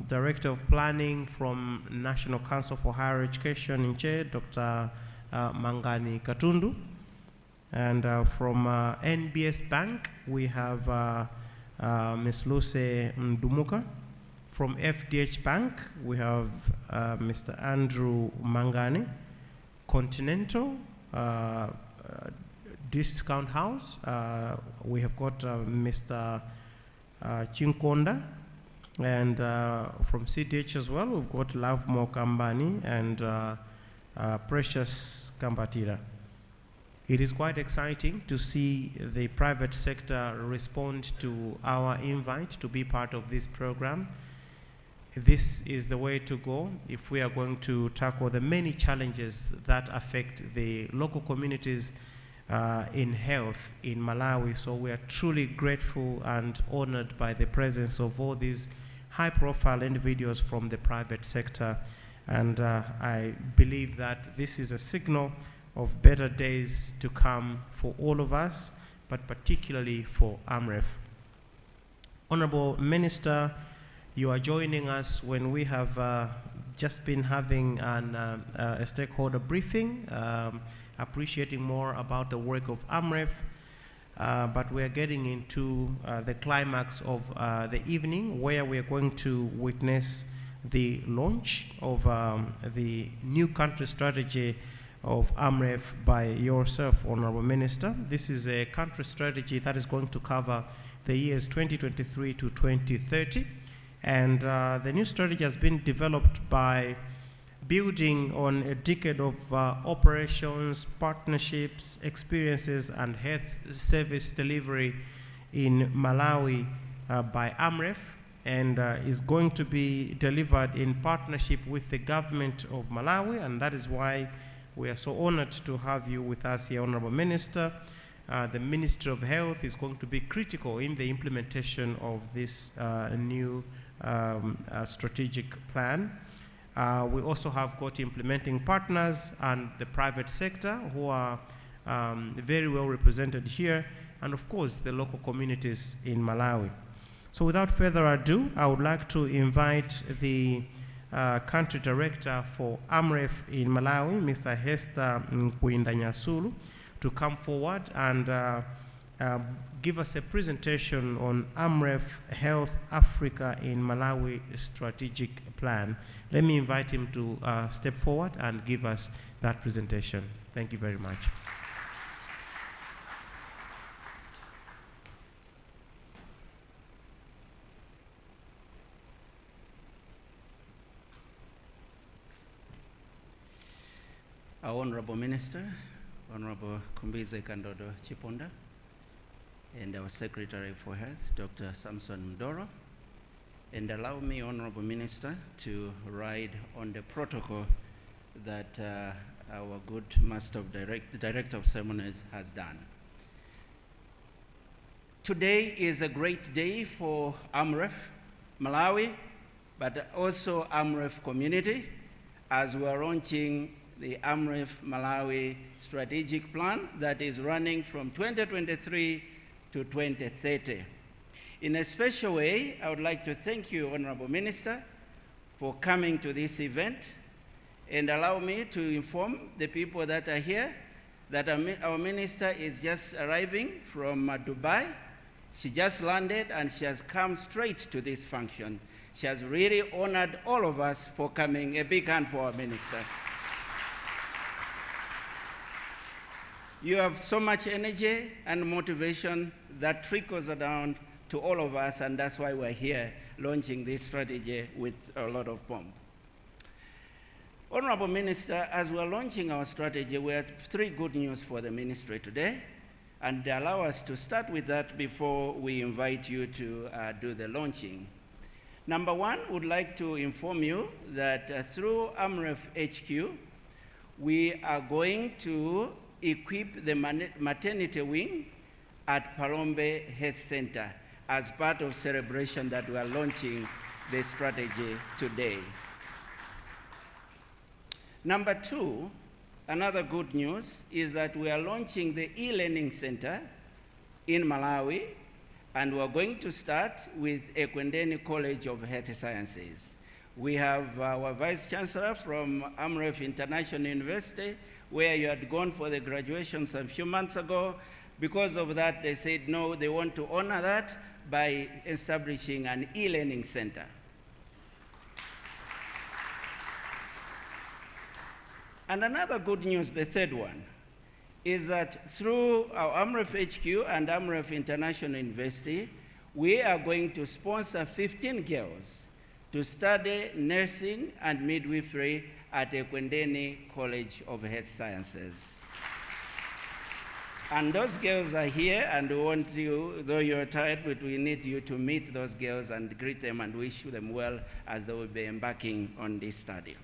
[SPEAKER 1] Director of Planning from National Council for Higher Education in Che, Dr. Mangani Katundu. And from NBS Bank, we have Ms. Luce Ndumuka. From FDH Bank, we have Mr. Andrew Mangani. Continental Discount House, we have got Mr. Chinkonda, and from CDH as well, we've got Lovemore Kambani and Precious Kambatira. It is quite exciting to see the private sector respond to our invite to be part of this program. This is the way to go if we are going to tackle the many challenges that affect the local communities in health in Malawi. So we are truly grateful and honored by the presence of all these high-profile individuals from the private sector. And I believe that this is a signal of better days to come for all of us, but particularly for Amref. Honorable Minister, you are joining us when we have just been having a stakeholder briefing, appreciating more about the work of Amref, but we are getting into the climax of the evening, where we are going to witness the launch of the new country strategy of Amref by yourself, Honorable Minister. This is a country strategy that is going to cover the years 2023 to 2030. And the new strategy has been developed by building on a decade of operations, partnerships, experiences, and health service delivery in Malawi by Amref, and is going to be delivered in partnership with the government of Malawi, and that is why we are so honored to have you with us here, Honorable Minister. The Ministry of Health is going to be critical in the implementation of this new strategic plan. We also have got implementing partners and the private sector who are very well represented here, and of course the local communities in Malawi. So without further ado, I would like to invite the Country Director for Amref in Malawi, Mr. Hester Nkwindanyasulu, to come forward and give us a presentation on Amref Health Africa in Malawi strategic plan. Let me invite him to step forward and give us that presentation. Thank you very much.
[SPEAKER 10] Our Honorable Minister, Honorable Kumbize Kandodo Chiponda, and our Secretary for Health, Dr. Samson Mdoro. And allow me, Honorable Minister, to ride on the protocol that our good Master of Director of Ceremonies has done. Today is a great day for Amref Malawi, but also Amref community, as we are launching the Amref Malawi strategic plan that is running from 2023 to 2030. In a special way, I would like to thank you, Honorable Minister, for coming to this event, and allow me to inform the people that are here that our minister is just arriving from Dubai. She just landed and she has come straight to this function. She has really honored all of us for coming. A big hand for our minister. You have so much energy and motivation that trickles down to all of us, and that's why we're here launching this strategy with a lot of pomp. Honorable Minister, as we're launching our strategy, we have 3 good news for the ministry today, and allow us to start with that before we invite you to do the launching. Number 1, would like to inform you that through Amref HQ, we are going to equip the maternity wing at Palombe Health Center as part of celebration that we are launching the strategy today. Number 2, another good news is that we are launching the e-learning center in Malawi, and we're going to start with Ekwendeni College of Health Sciences. We have our Vice Chancellor from Amref International University, where you had gone for the graduations a few months ago. Because of that, they said no, they want to honor that by establishing an e-learning center. And another good news, the third one, is that through our Amref HQ and Amref International University, we are going to sponsor 15 girls to study nursing and midwifery at Ekwendeni College of Health Sciences. And those girls are here, and we want you, though you're tired, but we need you to meet those girls and greet them and wish them well as they will be embarking on this study.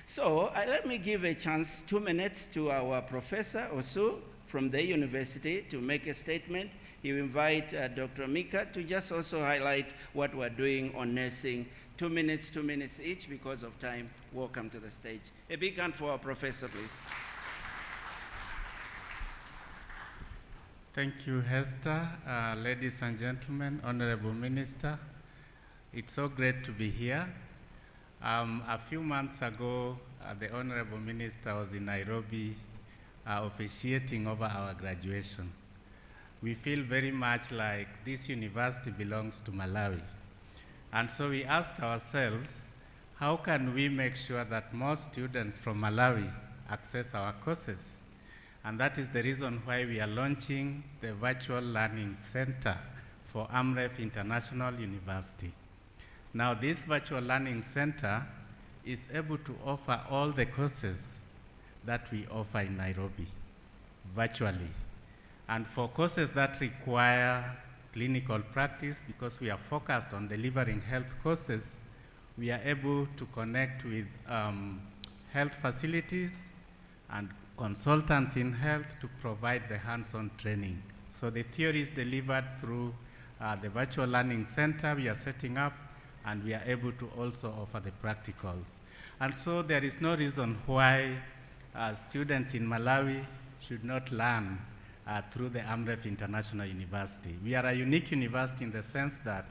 [SPEAKER 10] So let me give a chance, 2 minutes, to our Professor Osu from the university to make a statement. He will invite Dr. Mika to just also highlight what we're doing on nursing. 2 minutes each because of time. Welcome to the stage. A big hand for our professor, please.
[SPEAKER 11] Thank you, Hester. Ladies and gentlemen, Honorable Minister, it's so great to be here. A few months ago, the Honorable Minister was in Nairobi officiating over our graduation. We feel very much like this university belongs to Malawi. And so we asked ourselves, how can we make sure that more students from Malawi access our courses? And that is the reason why we are launching the Virtual Learning Center for Amref International University. Now, this Virtual Learning Center is able to offer all the courses that we offer in Nairobi virtually. And for courses that require clinical practice, because we are focused on delivering health courses, we are able to connect with health facilities and consultants in health to provide the hands-on training. So the theory is delivered through the Virtual Learning Center we are setting up, and we are able to also offer the practicals. And so there is no reason why students in Malawi should not learn through the Amref International University. We are a unique university in the sense that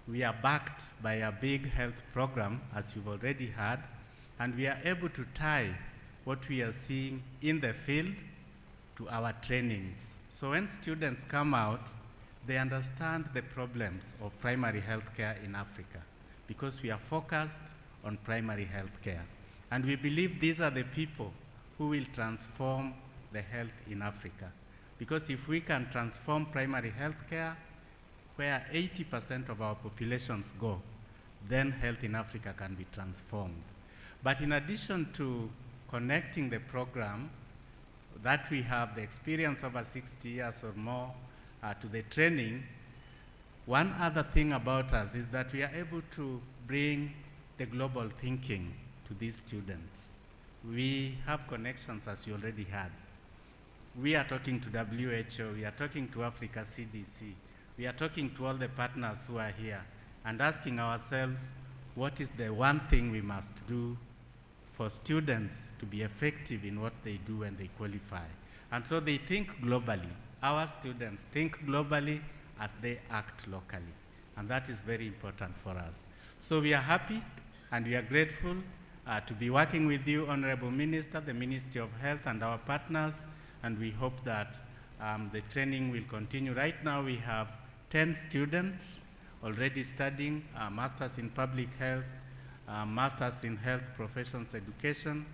[SPEAKER 11] we are backed by a big health program, as you've already heard, and we are able to tie what we are seeing in the field to our trainings. So when students come out, they understand the problems of primary health care in Africa, because we are focused on primary health care. And we believe these are the people who will transform the health in Africa. Because if we can transform primary health care, where 80% of our populations go, then health in Africa can be transformed. But in addition to connecting the program that we have the experience over 60 years or more to the training, one other thing about us is that we are able to bring the global thinking to these students. We have connections, as you already had. We are talking to WHO, we are talking to Africa CDC, we are talking to all the partners who are here and asking ourselves, what is the one thing we must do for students to be effective in what they do when they qualify. And so they think globally. Our students think globally as they act locally. And that is very important for us. So we are happy and we are grateful to be working with you, Honorable Minister, the Ministry of Health and our partners, and we hope that the training will continue. Right now we have 10 students already studying Masters in Public Health, Masters in Health Professions Education,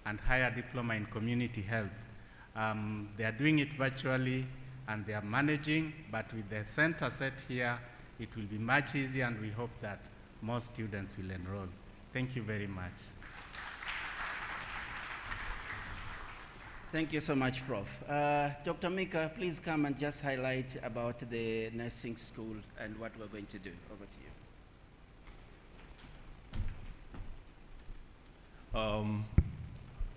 [SPEAKER 11] and Higher Diploma in Community Health. They are doing it virtually and they are managing, but with the center set here, it will be much easier and we hope that more students will enroll. Thank you very much.
[SPEAKER 10] Thank you so much, Prof. Dr. Mika, please come and just highlight about the nursing school and what we're going to do. Over to you.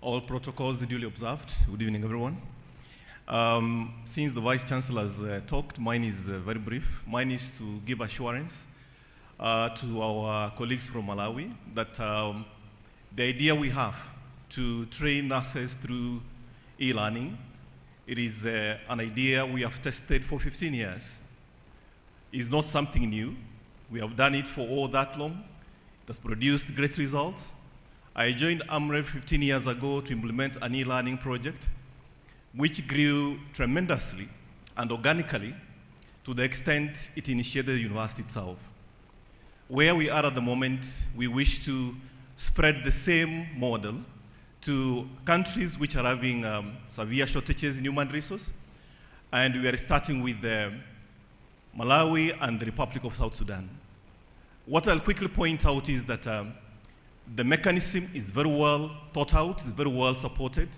[SPEAKER 12] All protocols duly observed. Good evening, everyone. Since the Vice Chancellor has talked, mine is very brief. Mine is to give assurance to our colleagues from Malawi that the idea we have to train nurses through e-learning, it is an idea we have tested for 15 years. It's not something new. We have done it for all that long. It has produced great results. I joined Amref 15 years ago to implement an e-learning project, which grew tremendously and organically to the extent it initiated the university itself. Where we are at the moment, we wish to spread the same model to countries which are having severe shortages in human resources. And we are starting with Malawi and the Republic of South Sudan. What I'll quickly point out is that the mechanism is very well thought out, is very well supported.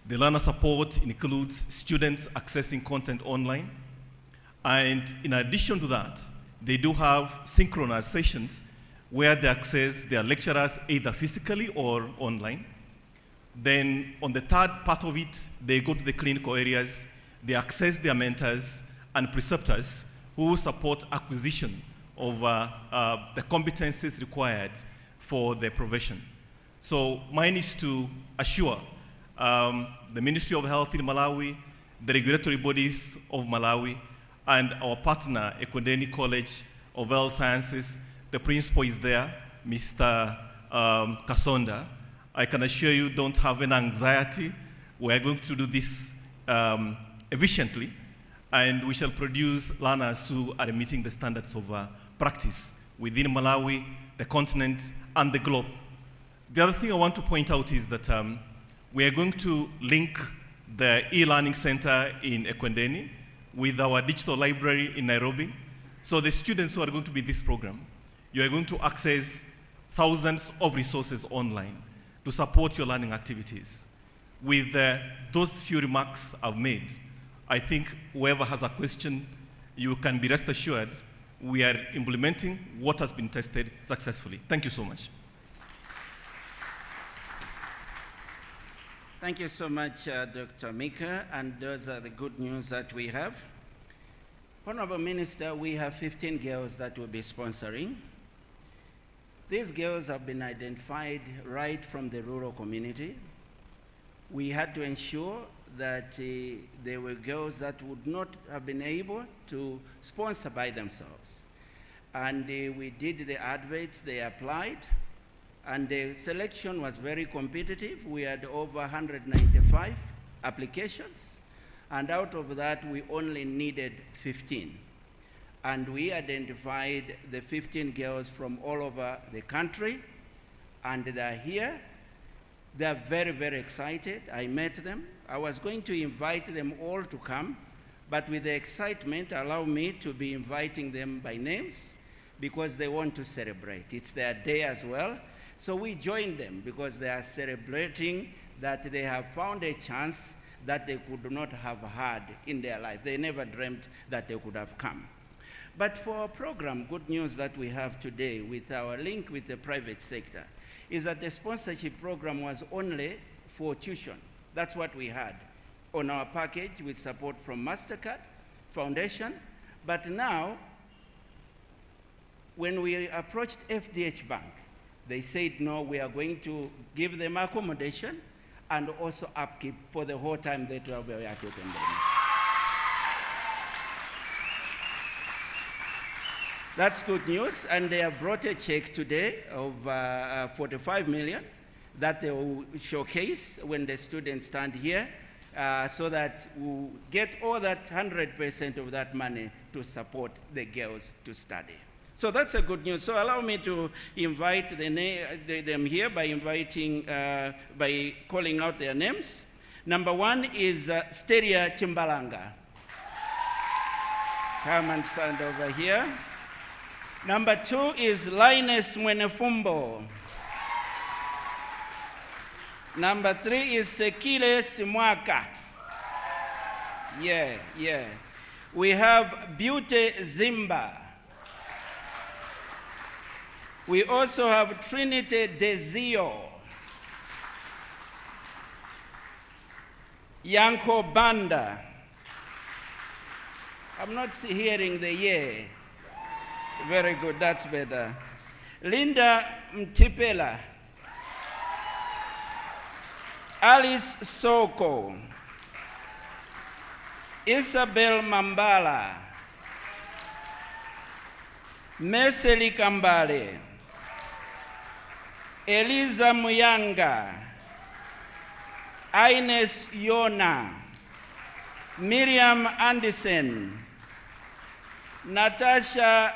[SPEAKER 12] The learner support includes students accessing content online. And in addition to that, they do have synchronized sessions where they access their lecturers either physically or online. Then on the third part of it, they go to the clinical areas, they access their mentors and preceptors who support acquisition of the competencies required for the profession. So mine is to assure the Ministry of Health in Malawi, the regulatory bodies of Malawi, and our partner, Ekondeni College of Health Sciences. The principal is there, Mr. Kasonda. I can assure you, don't have any anxiety. We are going to do this efficiently, and we shall produce learners who are meeting the standards of practice within Malawi, the continent, and the globe. The other thing I want to point out is that we are going to link the e-learning center in Ekondeni with our digital library in Nairobi. So the students who are going to be in this program, you are going to access thousands of resources online to support your learning activities. With those few remarks I've made, I think whoever has a question, you can be rest assured we are implementing what has been tested successfully. Thank you so much.
[SPEAKER 10] Thank you so much, Dr. Mika, and those are the good news that we have. Honorable Minister, we have 15 girls that will be sponsoring. These girls have been identified right from the rural community. We had to ensure that they were girls that would not have been able to sponsor by themselves. And we did the adverts, they applied, and the selection was very competitive. We had over 195 applications, and out of that, we only needed 15. And we identified the 15 girls from all over the country, and they're here. They're very, very excited. I met them. I was going to invite them all to come, but with the excitement, allow me to be inviting them by names because they want to celebrate. It's their day as well. So we joined them because they are celebrating that they have found a chance that they could not have had in their life. They never dreamt that they could have come. But for our program, good news that we have today with our link with the private sector is that the sponsorship program was only for tuition. That's what we had on our package with support from MasterCard Foundation. But now, when we approached FDH Bank, They said, no, we are going to give them accommodation and also upkeep for the whole time that we are taking them. That's good news, and they have brought a check today of 45 million that they will showcase when the students stand here, so that we'll get all that 100% of that money to support the girls to study. So that's a good news. So allow me to invite them here by calling out their names. Number one is Steria Chimbalanga. Come and stand over here. Number two is Linus Mwenefumbo. Number three is Sekile Simwaka. Yeah. We have Beauty Zimba. We also have Trinity Dezio. Yanko Banda. I'm not hearing the yeah. Very good, that's better. Linda Mtipela. Alice Soko. Isabel Mambala. Meseli Kambale. Eliza Muyanga. Ines Yona. Miriam Anderson. Natasha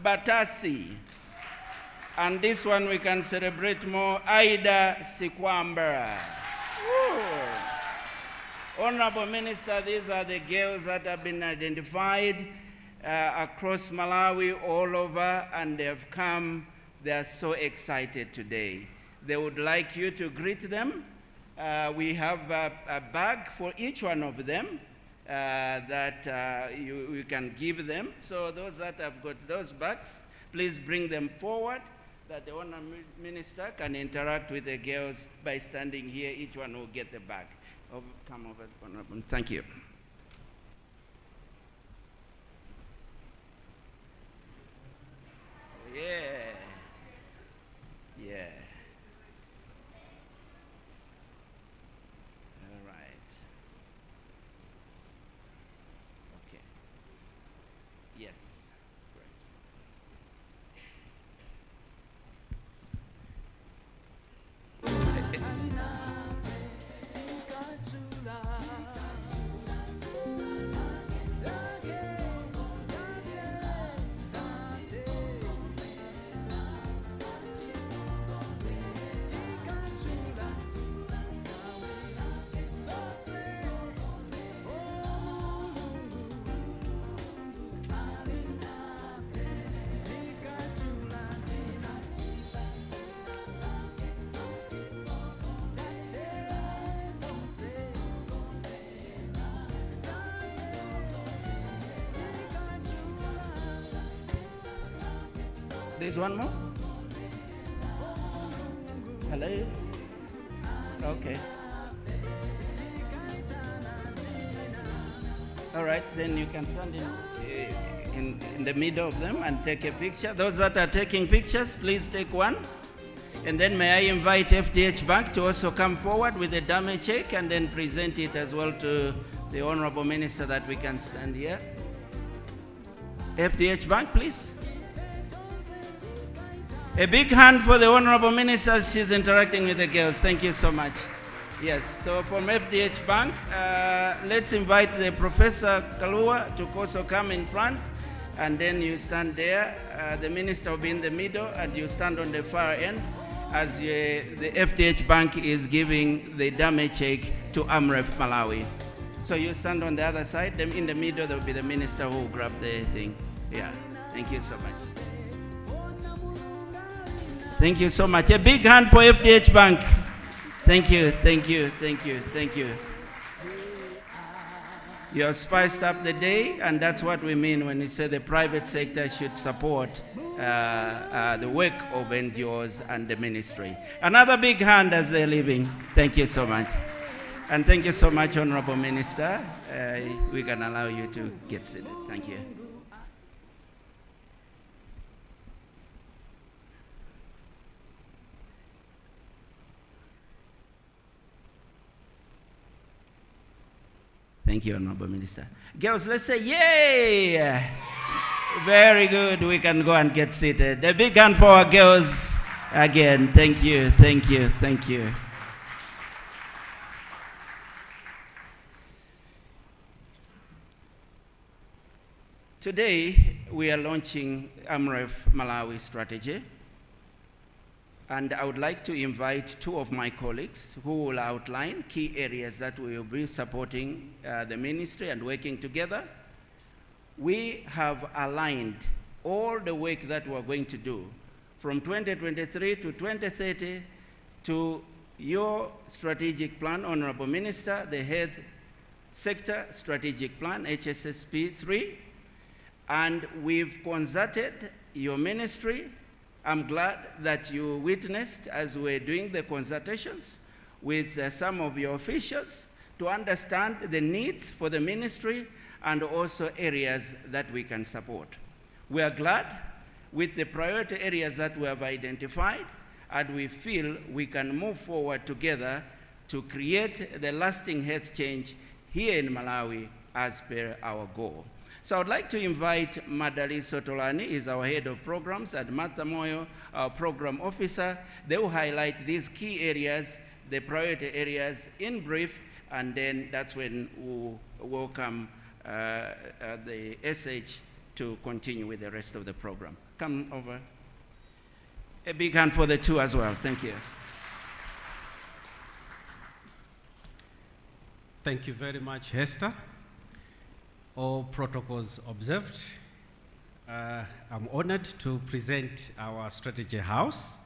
[SPEAKER 10] Batasi. And this one we can celebrate more, Aida Sikwambara. Honorable Minister, these are the girls that have been identified across Malawi, all over, and they have come. They are so excited today. They would like you to greet them. We have a bag for each one of them that you can give them. So those that have got those bags, please bring them forward, that the Honorable Minister can interact with the girls by standing here. Each one will get the bag. Come over, Honorable. Thank you. Yeah. All right. Okay. Yes. There's one more? Hello? Okay. All right, then you can stand in the middle of them and take a picture. Those that are taking pictures, please take one. And then may I invite FDH Bank to also come forward with a dummy check and then present it as well to the Honorable Minister that we can stand here. FDH Bank, please. A big hand for the Honorable Minister. She's interacting with the girls. Thank you so much. Yes, so from FDH Bank, let's invite the Professor Kalua to also come in front, and then you stand there. The Minister will be in the middle, and you stand on the far end as the FDH Bank is giving the dummy check to Amref Malawi. So you stand on the other side. Then in the middle, there will be the Minister who will grab the thing. Yeah, thank you so much. Thank you so much. A big hand for FDH Bank. Thank you, thank you, thank you, thank you. You have spiced up the day, and that's what we mean when we say the private sector should support the work of NGOs and the ministry. Another big hand as they're leaving. Thank you so much. And thank you so much, Honorable Minister. We can allow you to get seated. Thank you. Thank you, Honorable Minister. Girls, let's say yay! Very good. We can go and get seated. A big hand for our girls. Again, thank you, thank you, thank you. Today, we are launching Amref Malawi strategy. And I would like to invite two of my colleagues who will outline key areas that we will be supporting the ministry and working together. We have aligned all the work that we're going to do from 2023 to 2030 to your strategic plan, Honorable Minister, the Health Sector Strategic Plan, HSSP 3, and we've consulted your ministry. I'm glad that you witnessed as we're doing the consultations with some of your officials to understand the needs for the ministry and also areas that we can support. We are glad with the priority areas that we have identified, and we feel we can move forward together to create the lasting health change here in Malawi as per our goal. So I'd like to invite Madali Sotolani, is our head of programs, and Martha Moyo, our program officer. They will highlight these key areas, the priority areas in brief, and then that's when we'll welcome the SH to continue with the rest of the program. Come over. A big hand for the two as well. Thank you.
[SPEAKER 13] Thank you very much, Hester. All protocols observed. I'm honored to present our strategy house.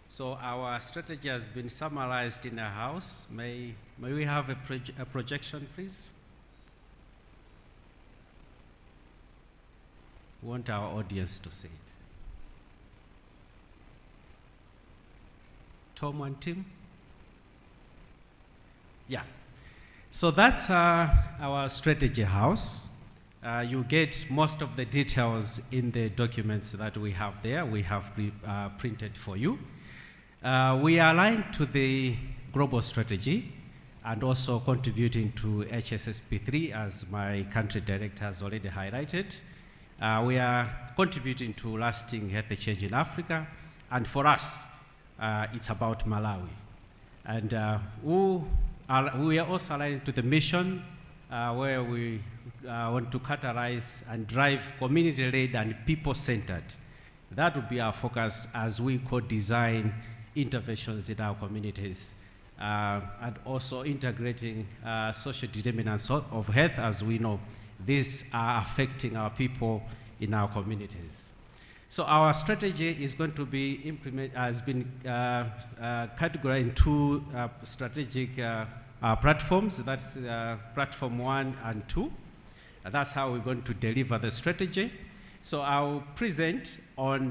[SPEAKER 13] So our strategy has been summarized in a house. May we have a projection, please? We want our audience to see it. Tom and Tim? Yeah. So that's our strategy house. You get most of the details in the documents that we have there. We have printed for you. We are aligned to the global strategy and also contributing to HSSP3, as my country director has already highlighted. We are contributing to lasting health change in Africa, and for us, it's about Malawi. And we are also aligned to the mission where we want to catalyze and drive community-led and people-centered. That would be our focus as we co-design interventions in our communities and also integrating social determinants of health. As we know, these are affecting our people in our communities. So our strategy is going to be has been categorized in two strategic platforms. That's platform 1 and 2. That's how we're going to deliver the strategy. So I'll present on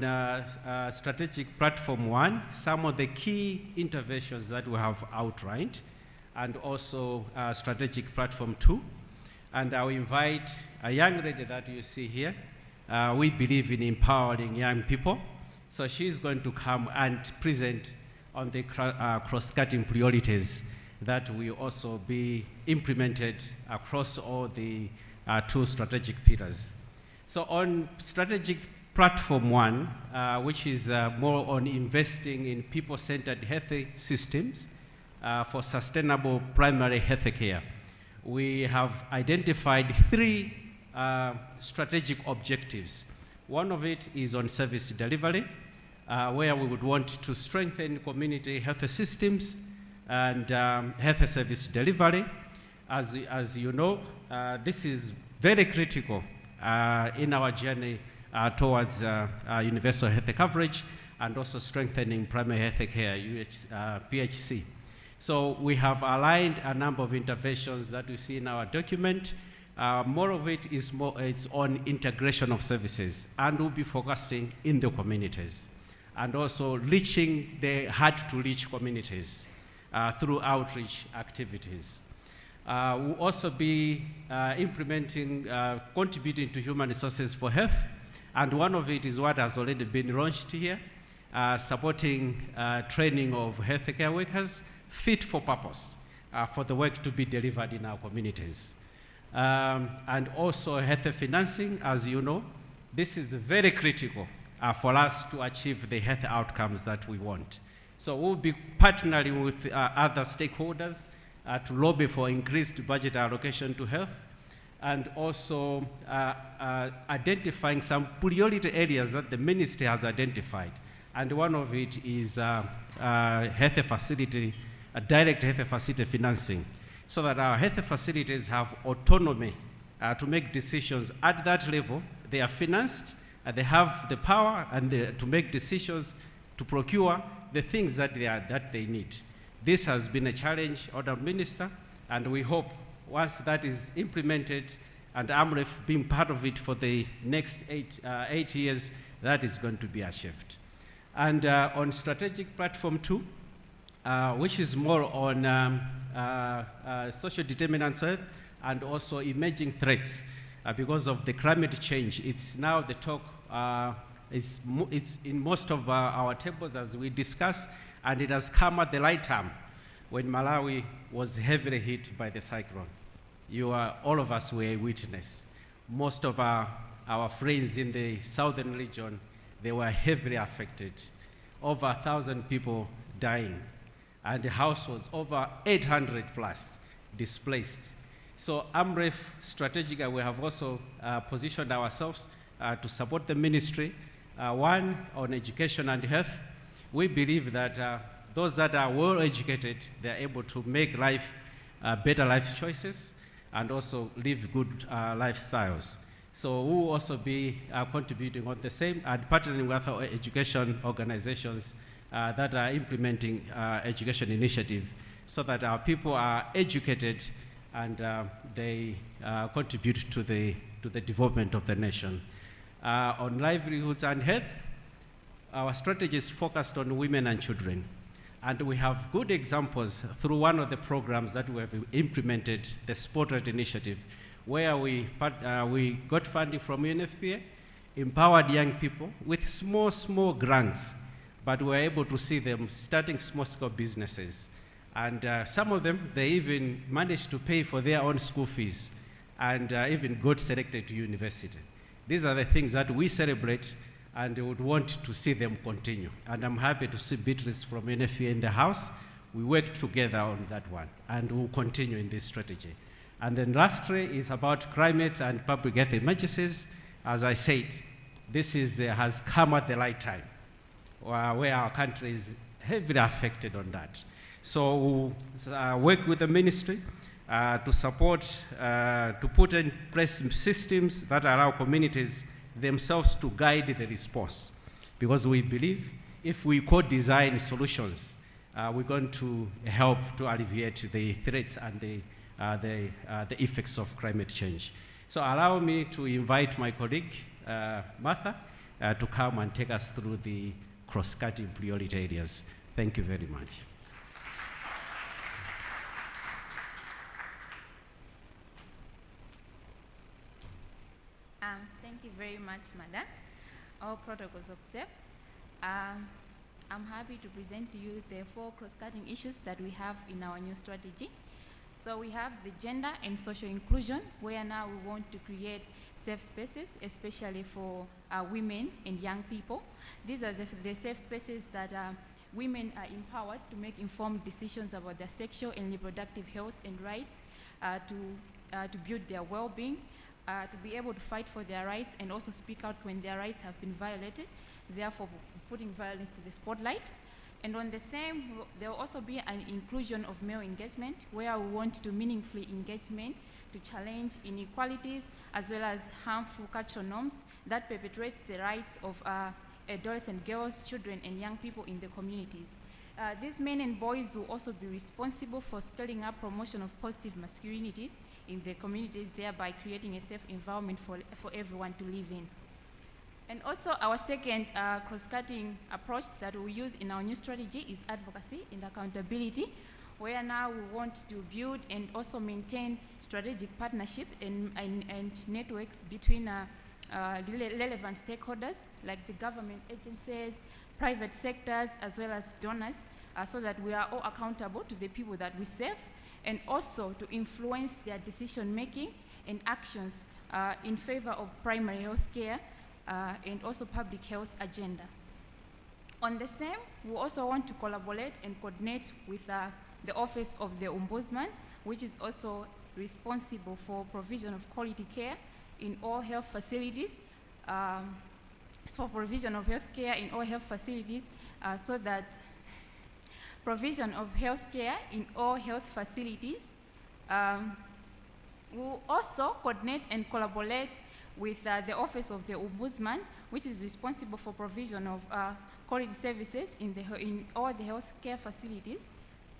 [SPEAKER 13] strategic platform 1 some of the key interventions that we have outlined, and also strategic platform 2. And I'll invite a young lady that you see here. We believe in empowering young people. So she's going to come and present on the cross-cutting priorities that will also be implemented across all the two strategic pillars. So on strategic platform 1, which is more on investing in people-centered health systems for sustainable primary health care, we have identified 3 strategic objectives. One of it is on service delivery, where we would want to strengthen community health systems and health service delivery. As you know, this is very critical in our journey towards universal health coverage and also strengthening primary health care, PHC. So we have aligned a number of interventions that we see in our document. More of it is it's on integration of services, and we'll be focusing in the communities and also reaching the hard-to-reach communities through outreach activities. We'll also be implementing, contributing to human resources for health, and one of it is what has already been launched here, supporting training of healthcare workers fit for purpose for the work to be delivered in our communities. and also health financing. As you know, this is very critical for us to achieve the health outcomes that we want. So we'll be partnering with other stakeholders to lobby for increased budget allocation to health, and also identifying some priority areas that the ministry has identified. And one of it is health facility, direct health facility financing, so that our health facilities have autonomy to make decisions at that level. They are financed, they have the power to make decisions to procure the things that they need. This has been a challenge, Honourable Minister, and we hope once that is implemented, and Amref being part of it for the next 8 years, that is going to be achieved. And on strategic platform 2, which is more on social determinants of health and also emerging threats because of the climate change. It's now the talk, it's in most of our tables as we discuss, and it has come at the right time when Malawi was heavily hit by the cyclone. All of us were a witness. Most of our friends in the southern region, they were heavily affected. Over 1,000 people dying, and the households over 800 plus displaced. So Amref strategically, we have also positioned ourselves to support the ministry. One, on education and health. We believe that those that are well educated, they're able to make life, better life choices, and also live good lifestyles. So we will also be contributing on the same and partnering with our education organizations that are implementing education initiative, so that our people are educated and they contribute to the development of the nation. On livelihoods and health, our strategy is focused on women and children. And we have good examples through one of the programs that we have implemented, the Spotlight Initiative, where we got funding from UNFPA, empowered young people with small grants, but we were able to see them starting small-scale businesses. And some of them, they even managed to pay for their own school fees and even got selected to university. These are the things that we celebrate and would want to see them continue. And I'm happy to see Beatrice from UNFPA in the house. We worked together on that one, and we'll continue in this strategy. And then lastly is about climate and public health emergencies. As I said, this has come at the right time, where our country is heavily affected on that. So we'll work with the ministry to support, to put in place systems that allow communities themselves to guide the response. Because we believe if we co-design solutions, we're going to help to alleviate the threats and the effects of climate change. So allow me to invite my colleague, Martha, to come and take us through the cross-cutting priority areas. Thank you very much.
[SPEAKER 14] Thank you very much, Madam. All protocols observed. I'm happy to present to you the 4 cross-cutting issues that we have in our new strategy. So we have the gender and social inclusion, where now we want to create safe spaces, especially for women and young people. These are the safe spaces that women are empowered to make informed decisions about their sexual and reproductive health and rights, to build their well-being, to be able to fight for their rights and also speak out when their rights have been violated, therefore putting violence to the spotlight. And on the same, there will also be an inclusion of male engagement, where we want to meaningfully engage men to challenge inequalities as well as harmful cultural norms that perpetuates the rights of adolescent girls, children, and young people in the communities. These men and boys will also be responsible for scaling up promotion of positive masculinities in the communities, thereby creating a safe environment for everyone to live in. And also our second cross-cutting approach that we use in our new strategy is advocacy and accountability, where now we want to build and also maintain strategic partnerships and networks between relevant stakeholders like the government agencies, private sectors, as well as donors, so that we are all accountable to the people that we serve, and also to influence their decision-making and actions in favor of primary health care and also public health agenda. On the same, we also want to collaborate and coordinate with the Office of the Ombudsman, which is also responsible for provision of quality care in all health facilities, so that provision of health care in all health facilities. We'll also coordinate and collaborate with the Office of the Ombudsman, which is responsible for provision of quality services in all the health care facilities.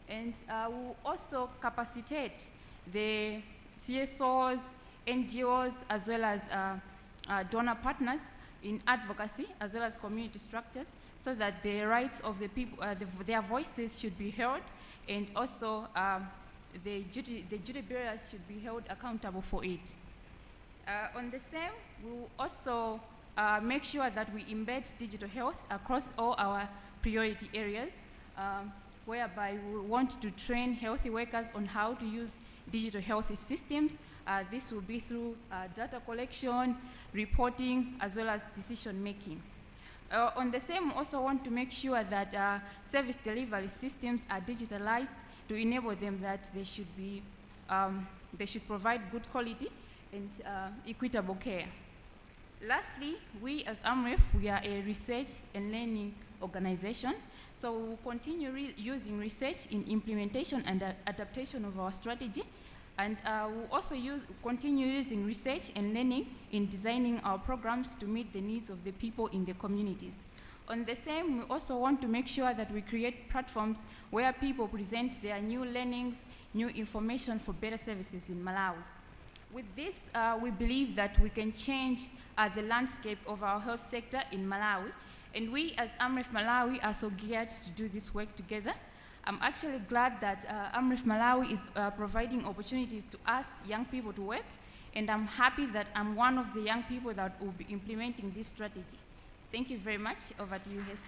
[SPEAKER 14] And we'll also capacitate the CSOs, NGOs, as well as donor partners in advocacy, as well as community structures, so that the rights of the people, their voices should be heard, and also the duty bearers should be held accountable for it. On the same, we will also make sure that we embed digital health across all our priority areas, whereby we want to train healthy workers on how to use digital health systems. This will be through data collection, reporting, as well as decision making. On the same, we also want to make sure that service delivery systems are digitalized to enable them that they should provide good quality and equitable care. Lastly, we as Amref, we are a research and learning organization, so we will continue using research in implementation and adaptation of our strategy, and we'll also continue using research and learning in designing our programs to meet the needs of the people in the communities. On the same, we also want to make sure that we create platforms where people present their new learnings, new information for better services in Malawi. With this, we believe that we can change the landscape of our health sector in Malawi, and we as Amref Malawi are so geared to do this work together. I'm actually glad that Amref Malawi is providing opportunities to us young people to work, and I'm happy that I'm one of the young people that will be implementing this strategy. Thank you very much. Over to you, Hester.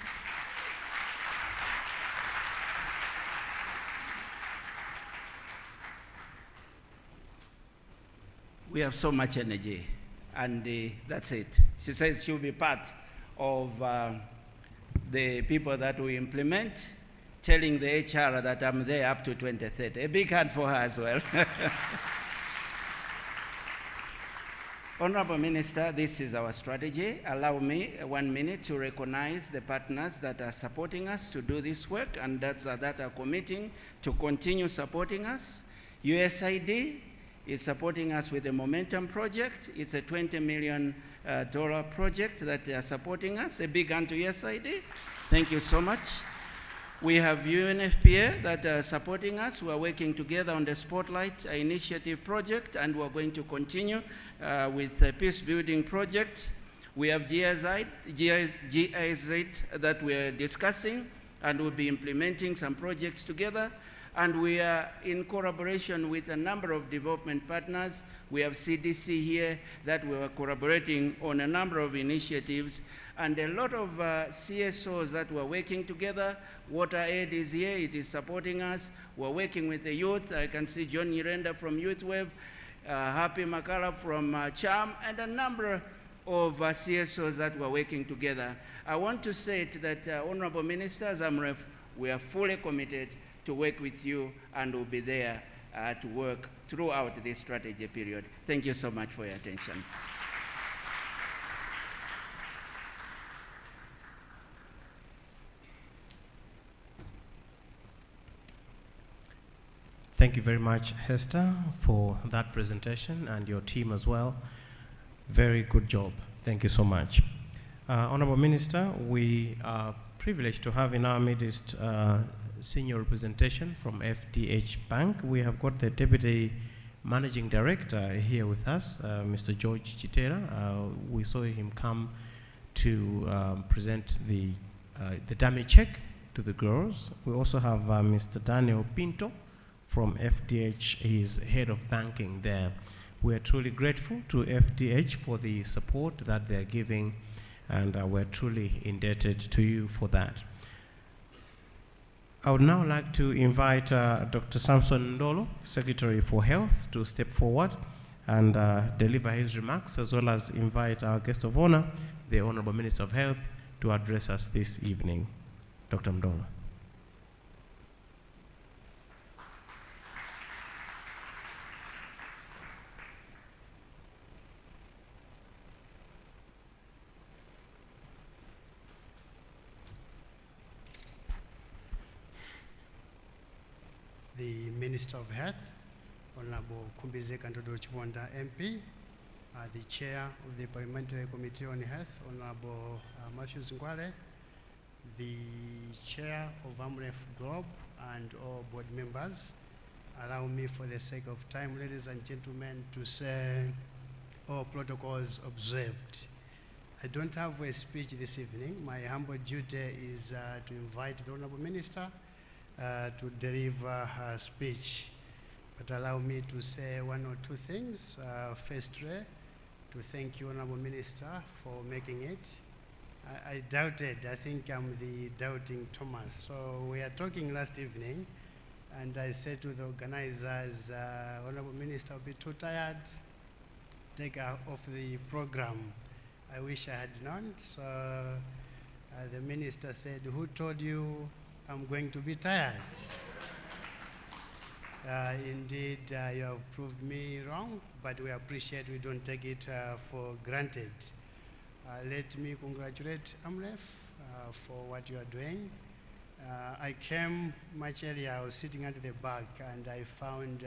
[SPEAKER 10] We have so much energy, and that's it. She says she'll be part of the people that we implement, telling the HR that I'm there up to 2030. A big hand for her as well. Honorable Minister, this is our strategy. Allow me 1 minute to recognize the partners that are supporting us to do this work and that are committing to continue supporting us. USAID is supporting us with the Momentum Project. It's a $20 million project that they are supporting us. A big hand to USAID. Thank you so much. We have UNFPA that are supporting us. We are working together on the Spotlight Initiative project, and we're going to continue with the peace building project. We have GIZ that we're discussing, and we'll be implementing some projects together. And we are in collaboration with a number of development partners. We have CDC here that we are collaborating on a number of initiatives, and a lot of CSOs that we're working together. WaterAid is here, it is supporting us. We're working with the youth. I can see John Nyirenda from YouthWave, Happy Makala from CHARM, and a number of CSOs that we're working together. I want to say that, Honorable Ministers, Amref, we are fully committed to work with you, and we'll be there to work throughout this strategy period. Thank you so much for your attention.
[SPEAKER 1] Thank you very much, Hester, for that presentation, and your team as well. Very good job. Thank you so much. Honorable Minister, we are privileged to have in our midst senior representation from FDH Bank. We have got the Deputy Managing Director here with us, Mr. George Chitera. We saw him come to present the dummy check to the girls. We also have Mr. Daniel Pinto from FDH. He is head of banking there. We are truly grateful to FDH for the support that they are giving, and we're truly indebted to you for that. I would now like to invite Dr. Samson Ndolo, Secretary for Health, to step forward and deliver his remarks, as well as invite our guest of honor, the Honorable Minister of Health, to address us this evening. Dr. Mdolo.
[SPEAKER 15] The Minister of Health, Honorable Kumbise Kandodo Chiponda MP, the Chair of the Parliamentary Committee on Health, Honorable Matthew Zingwale, the Chair of Amref Globe, and all board members. Allow me, for the sake of time, ladies and gentlemen, to say all protocols observed. I don't have a speech this evening. My humble duty is to invite the Honorable Minister to deliver her speech. But allow me to say one or two things. Firstly, to thank you, Honorable Minister, for making it. I doubted. I think I'm the doubting Thomas. So we are talking last evening, and I said to the organizers, Honorable Minister will be too tired, take her off the program. I wish I had known. So the minister said, who told you I'm going to be tired? Indeed, you have proved me wrong, but we appreciate, we don't take it for granted. Let me congratulate Amref for what you are doing. I came much earlier. I was sitting at the back, and I found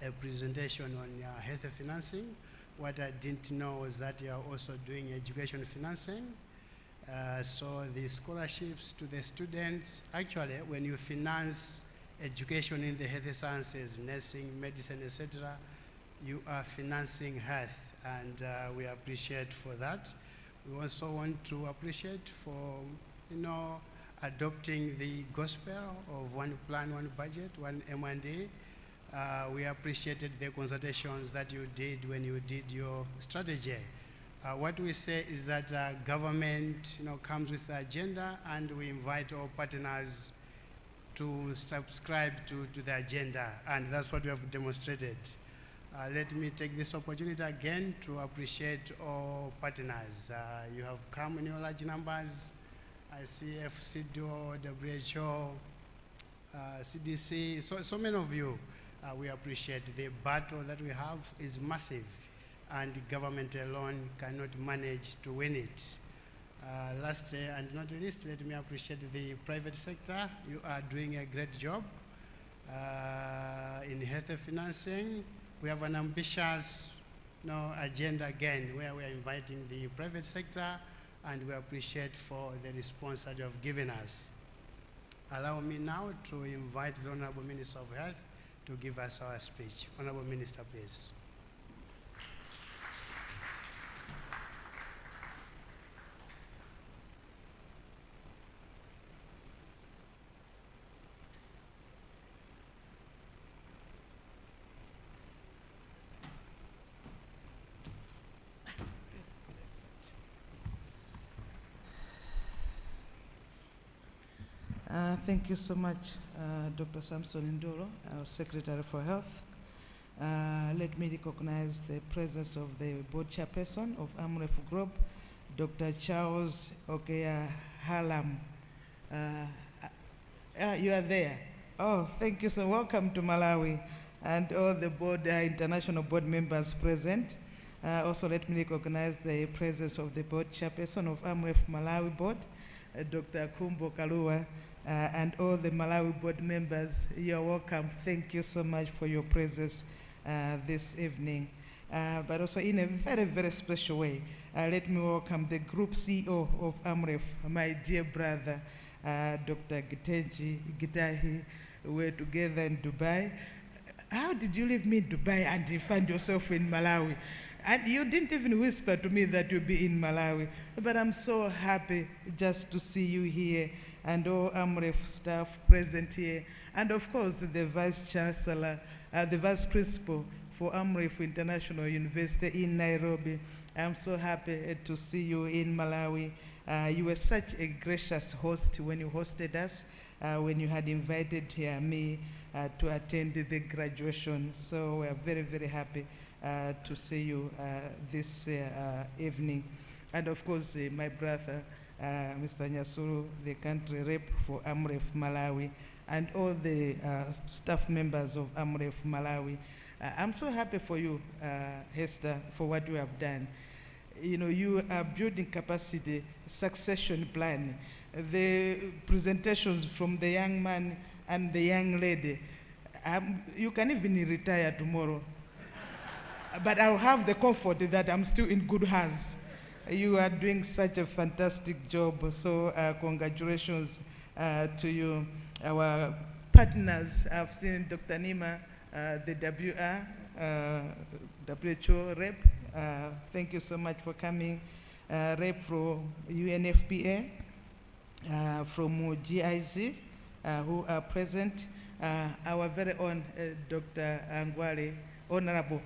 [SPEAKER 15] a presentation on health financing. What I didn't know was that you are also doing education financing. So the scholarships to the students, actually, when you finance education in the health sciences, nursing, medicine, etc., you are financing health, and we appreciate for that. We also want to appreciate for, adopting the gospel of one plan, one budget, one M&A. We appreciated the consultations that you did when you did your strategy. What we say is that government, comes with the agenda, and we invite all partners to subscribe to the agenda, and that's what we have demonstrated. Let me take this opportunity again to appreciate all partners. You have come in your large numbers. I see FCDO, WHO, CDC, so many of you. We appreciate the battle that we have is massive, and the government alone cannot manage to win it. Lastly, and not least, let me appreciate the private sector. You are doing a great job in health financing. We have an ambitious agenda again, where we are inviting the private sector, and we appreciate for the response that you have given us. Allow me now to invite the Honorable Minister of Health to give us our speech. Honorable Minister, please.
[SPEAKER 16] Thank you so much, Dr. Samson Ndolo, our Secretary for Health. Let me recognize the presence of the board chairperson of Amref Group, Dr. Charles Okeya Halam. You are there. Oh, thank you. So welcome to Malawi, and all the board, international board members present. Also, let me recognize the presence of the board chairperson of Amref Malawi board, Dr. Kumbo Kalua, and all the Malawi board members. You're welcome. Thank you so much for your presence this evening. But also in a very, very special way, let me welcome the group CEO of Amref, my dear brother, Dr. Gitahi. We're together in Dubai. How did you leave me in Dubai and you find yourself in Malawi? And you didn't even whisper to me that you'll be in Malawi. But I'm so happy just to see you here, and all Amref staff present here. And of course, the Vice Chancellor, the Vice Principal for Amref International University in Nairobi. I'm so happy to see you in Malawi. You were such a gracious host when you hosted us. when you had invited me to attend the graduation. So we are very, very happy to see you this evening. And of course, my brother, Mr. Nyasuru, the country rep for Amref Malawi, and all the staff members of Amref Malawi. I'm so happy for you, Hester, for what you have done. You know, you are building capacity, succession plan. The presentations from the young man and the young lady, you can even retire tomorrow. But I'll have the comfort that I'm still in good hands. You are doing such a fantastic job, so congratulations to you. Our partners, I've seen Dr. Nima, the WHO rep. Thank you so much for coming. Rep from UNFPA, from GIZ, who are present. Our very own Dr. Ngwale, Honorable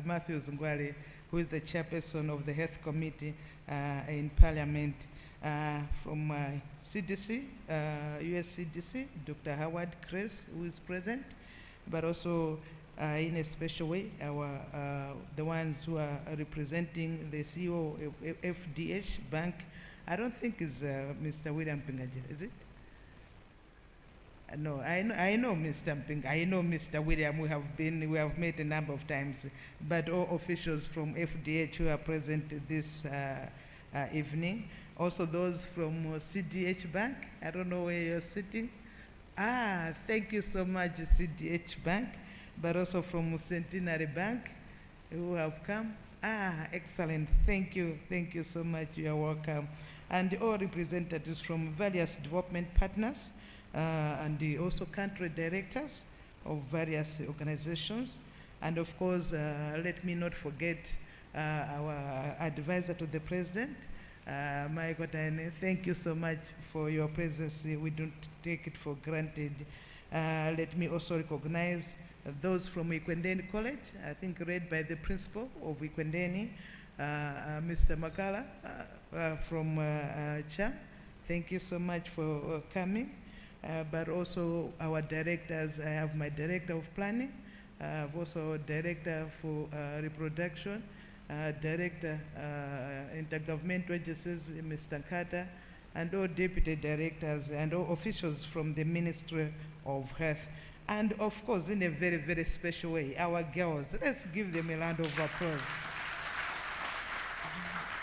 [SPEAKER 16] Matthews Ngwale, who is the chairperson of the Health Committee in Parliament. From CDC, US CDC, Dr. Howard Chris, who is present, but also in a special way, the ones who are representing the CEO of FDH Bank. I don't think it's Mr. William Pingaji, is it? No, I know Mr. Mping, I know Mr. William, we have met a number of times, but all officials from FDH who are present this evening. Also those from CDH Bank, I don't know where you're sitting. Thank you so much, CDH Bank, but also from Centenary Bank who have come. Excellent, thank you so much, you are welcome. And all representatives from various development partners, and also country directors of various organizations. And of course, let me not forget our advisor to the president, Michael Tane. Thank you so much for your presence. We don't take it for granted. Let me also recognize those from Ikwendeni College, I think read by the principal of Ikwendeni, Mr. Makala from CHA. Thank you so much for coming. But also our directors, I have my director of planning, also director for reproduction, director intergovernmental agencies, Mr. Carter, and all deputy directors and all officials from the Ministry of Health. And of course, in a very, very special way, our girls. Let's give them a round of applause.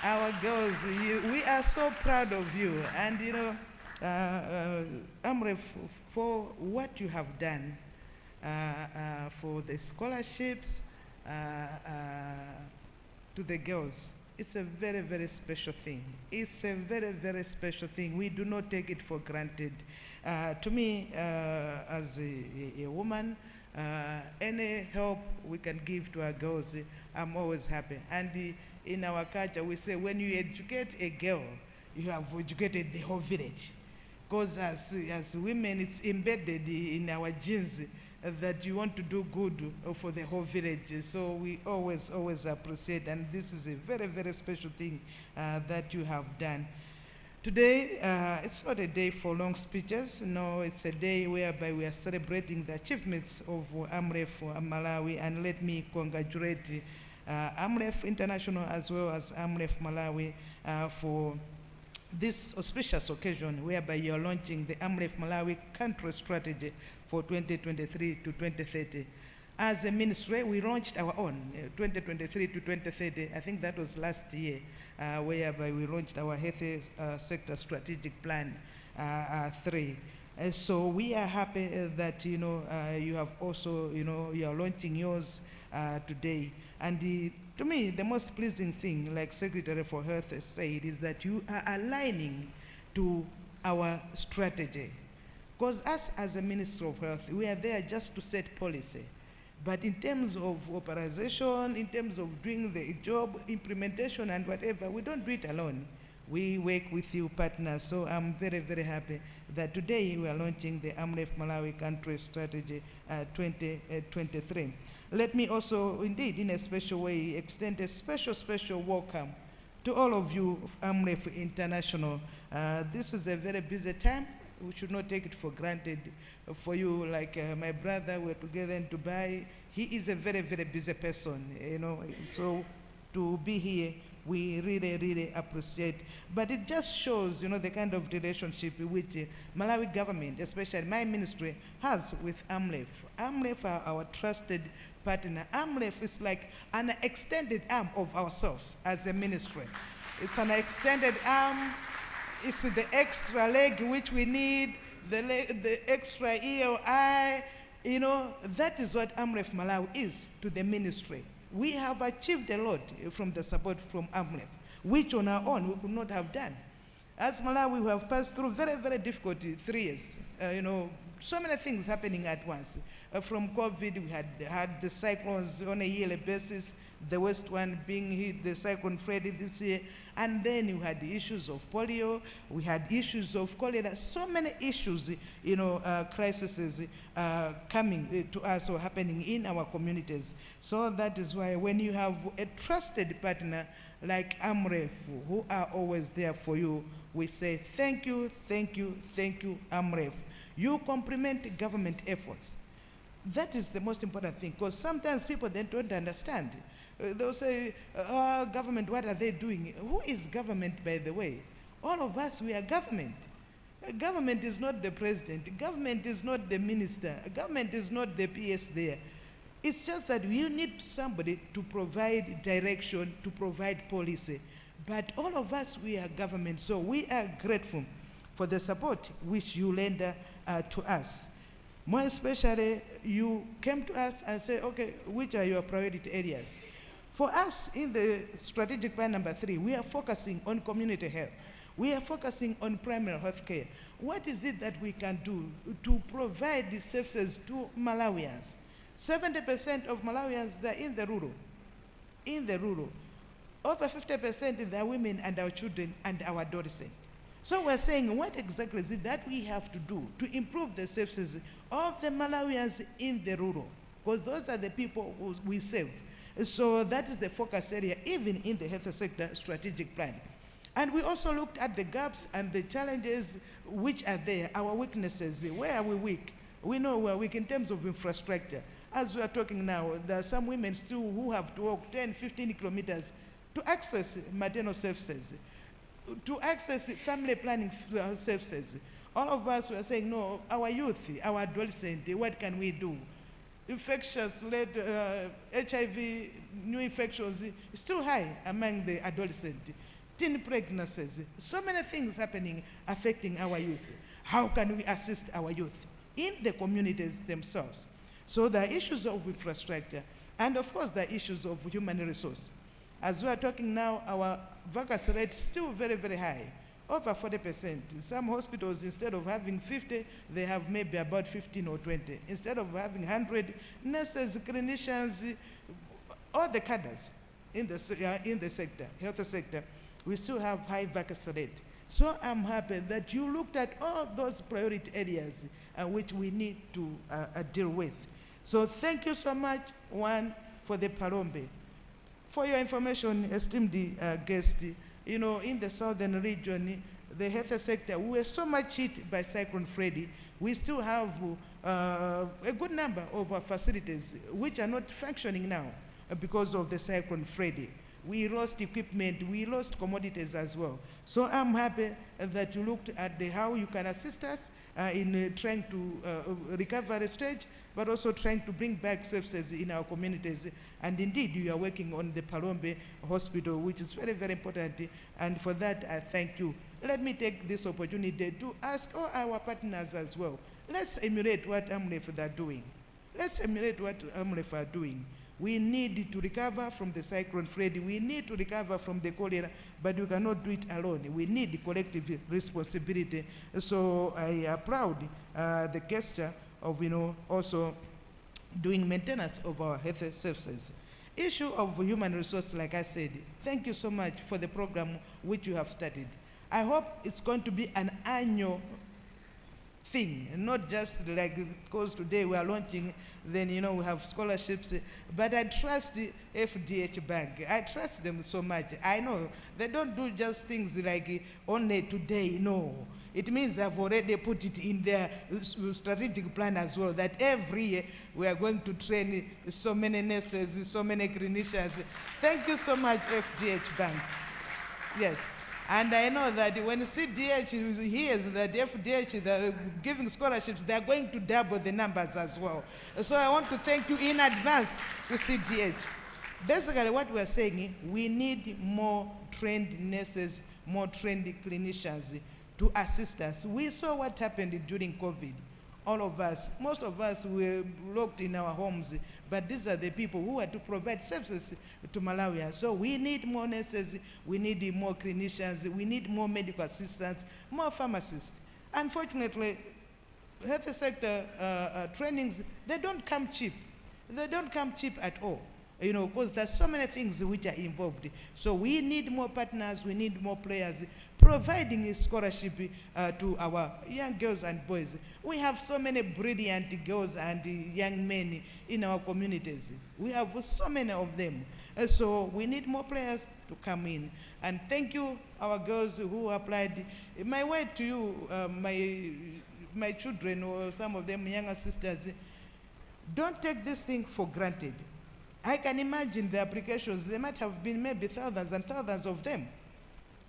[SPEAKER 16] Our girls, we are so proud of you. And you know, Amref, for what you have done for the scholarships to the girls, it's a very, very special thing. It's a very, very special thing. We do not take it for granted. To me, as a woman, any help we can give to our girls, I'm always happy. And in our culture, we say when you educate a girl, you have educated the whole village. Because as women, it's embedded in our genes that you want to do good for the whole village. So we always appreciate, and this is a very, very special thing that you have done. Today, it's not a day for long speeches. No, it's a day whereby we are celebrating the achievements of Amref Malawi, and let me congratulate Amref International as well as Amref Malawi for this auspicious occasion whereby you're launching the Amref Malawi country strategy for 2023 to 2030. As a ministry, we launched our own 2023 to 2030. I think that was last year, whereby we launched our health sector strategic plan 3. So we are happy that you have also you are launching yours today. And to me, the most pleasing thing, like Secretary for Health has said, is that you are aligning to our strategy. Because us as a Minister of Health, we are there just to set policy. But in terms of operation, in terms of doing the job, implementation and whatever, we don't do it alone. We work with you partners. So I'm very, very happy that today we are launching the Amref Malawi Country Strategy 2023. Let me also, indeed, in a special way, extend a special welcome to all of you of Amref International. This is a very busy time We should not take it for granted. For you, like my brother, we're together in Dubai. He is a very, very busy person, you know. So to be here, we really, really appreciate. But it just shows, you know, the kind of relationship which Malawi government, especially my ministry, has with Amref. Amref are our trusted partner. Amref is like an extended arm of ourselves as a ministry. It's an extended arm. It's the extra leg which we need, the extra ear or eye. You know, that is what Amref Malawi is to the ministry. We have achieved a lot from the support from Amref, which on our own we could not have done. As Malawi, we have passed through very, very difficult 3 years. You know, so many things happening at once. From COVID, we had the cyclones on a yearly basis, the worst one being hit, the cyclone Freddy this year, and then we had the issues of polio, we had issues of cholera, so many issues, you know, crises coming to us or happening in our communities. So that is why when you have a trusted partner like Amref, who are always there for you, we say thank you, thank you, thank you, Amref. You complement government efforts. That is the most important thing, because sometimes people then don't understand. They'll say, oh, government, what are they doing? Who is government, by the way? All of us, we are government. Government is not the president. Government is not the minister. Government is not the PS there. It's just that you need somebody to provide direction, to provide policy. But all of us, we are government, so we are grateful for the support which you lend to us. More especially, you came to us and said, okay, which are your priority areas? For us, in the strategic plan number 3, we are focusing on community health. We are focusing on primary health care. What is it that we can do to provide the services to Malawians? 70% of Malawians, they're in the rural. In the rural. Over 50% they are women and our children and our adolescents. So we're saying, what exactly is it that we have to do to improve the services of the Malawians in the rural? Because those are the people who we serve. So that is the focus area, even in the health sector strategic plan. And we also looked at the gaps and the challenges which are there, our weaknesses. Where are we weak? We know we're weak in terms of infrastructure. As we are talking now, there are some women still who have to walk 10, 15 kilometers to access maternal services, to access family planning services. All of us were saying, no, our youth, our adolescents, what can we do? Infectious-led HIV, new infections, still high among the adolescents. Teen pregnancies, so many things happening affecting our youth. How can we assist our youth in the communities themselves? So there are issues of infrastructure, and of course there are issues of human resource. As we are talking now, our vacancy rate is still very, very high, over 40%. Some hospitals, instead of having 50, they have maybe about 15 or 20. Instead of having 100 nurses, clinicians, all the cadres in the sector, health sector, we still have high vacancy rate. So I'm happy that you looked at all those priority areas which we need to deal with. So thank you so much, one, for the Palombe. For your information, esteemed guest, you know, in the southern region, the health sector, we were so much hit by Cyclone Freddy. We still have a good number of our facilities which are not functioning now because of the Cyclone Freddy. We lost equipment, we lost commodities as well. So I'm happy that you looked at how you can assist us in trying to recover the stage, but also trying to bring back services in our communities. And indeed, you are working on the Palombe Hospital, which is very, very important. And for that, I thank you. Let me take this opportunity to ask all our partners as well. Let's emulate what Amref are doing. Let's emulate what Amref are doing. We need to recover from the Cyclone Freddy. We need to recover from the cholera, but we cannot do it alone. We need collective responsibility. So I applaud the gesture of, you know, also doing maintenance of our health services. Issue of human resource, like I said, thank you so much for the program which you have started. I hope it's going to be an annual thing, not just like, because today we are launching, then, you know, we have scholarships, but I trust the FDH Bank. I trust them so much. I know they don't do just things like only today, no. It means they've already put it in their strategic plan as well, that every year we are going to train so many nurses, so many clinicians. Thank you so much, FDH Bank. Yes. And I know that when CDH hears that FDH they're giving scholarships, they're going to double the numbers as well. So I want to thank you in advance to CDH. Basically, what we're saying is we need more trained nurses, more trained clinicians to assist us. We saw what happened during COVID. All of us, most of us were locked in our homes, but these are the people who are to provide services to Malawians. So we need more nurses, we need more clinicians, we need more medical assistants, more pharmacists. Unfortunately, health sector trainings, they don't come cheap. They don't come cheap at all. You know, because there's so many things which are involved. So we need more partners, we need more players, providing a scholarship to our young girls and boys. We have so many brilliant girls and young men in our communities. We have so many of them. So we need more players to come in. And thank you, our girls who applied. My word to you, my children, or some of them younger sisters, don't take this thing for granted. I can imagine the applications, there might have been maybe thousands and thousands of them.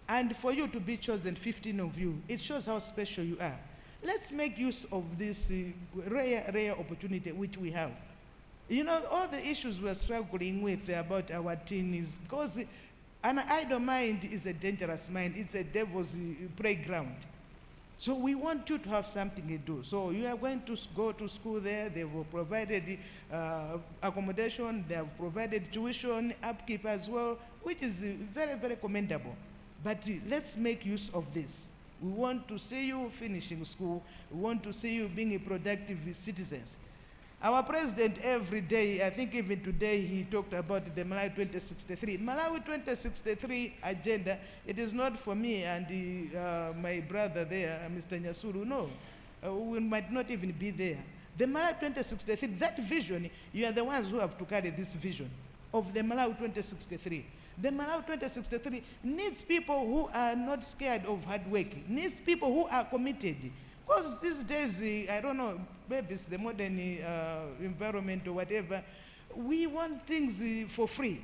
[SPEAKER 16] And for you to be chosen, 15 of you, it shows how special you are. Let's make use of this rare opportunity which we have. You know, all the issues we're struggling with about our teens, because an idle mind is a dangerous mind. It's a devil's playground. So we want you to have something to do. So you are going to go to school there. They've provided accommodation. They have provided tuition, upkeep as well, which is very, very commendable. But let's make use of this. We want to see you finishing school. We want to see you being a productive citizens. Our president every day, I think even today, he talked about the Malawi 2063. Malawi 2063 agenda, it is not for me and my brother there, Mr. Nyasuru, no. We might not even be there. The Malawi 2063, that vision, you are the ones who have to carry this vision of the Malawi 2063. The Malawi 2063 needs people who are not scared of hard work, needs people who are committed. Because these days, I don't know, maybe it's the modern environment or whatever, we want things for free.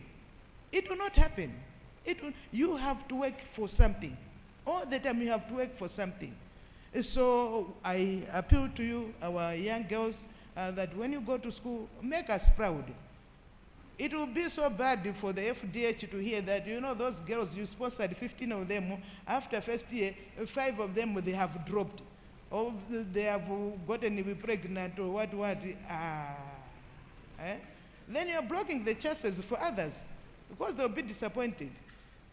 [SPEAKER 16] It will not happen. You have to work for something. All the time you have to work for something. So I appeal to you, our young girls, that when you go to school, make us proud. It will be so bad for the FDH to hear that, you know, those girls, you sponsored 15 of them, after first year, 5 of them, they have dropped. Or they have gotten pregnant or what. Then you're blocking the chances for others because they'll be disappointed.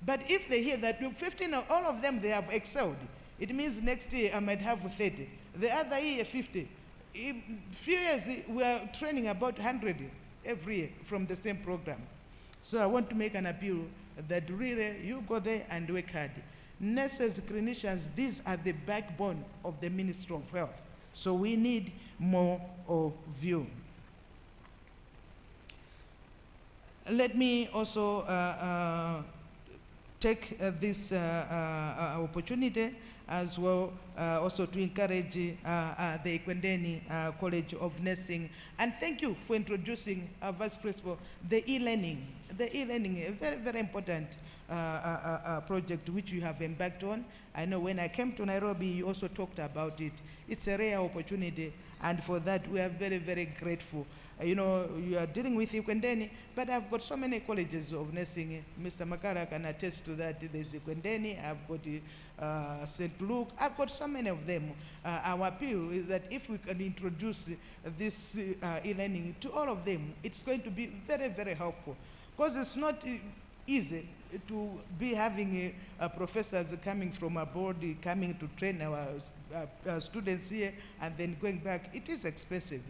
[SPEAKER 16] But if they hear that 15, all of them, they have excelled, it means next year I might have 30. The other year, 50. In few years, we are training about 100 every year from the same program. So I want to make an appeal that really you go there and work hard. Nurses, clinicians, these are the backbone of the Ministry of Health. So we need more of you. Let me also take this opportunity as well also to encourage the Ikwendeni College of Nursing. And thank you for introducing our Vice Principal, the e-learning. The e-learning, a very, very important project which you have embarked on. I know when I came to Nairobi, you also talked about it. It's a rare opportunity, and for that we are very, very grateful. You know, you are dealing with Ikwendeni, but I've got so many colleges of nursing. Mr. Makara can attest to that. There's Ikwendeni, I've got St. Luke, I've got so many of them. Our appeal is that if we can introduce this e-learning to all of them, it's going to be very, very helpful. Because it's not easy to be having professors coming from abroad, coming to train our students here, and then going back. It is expensive.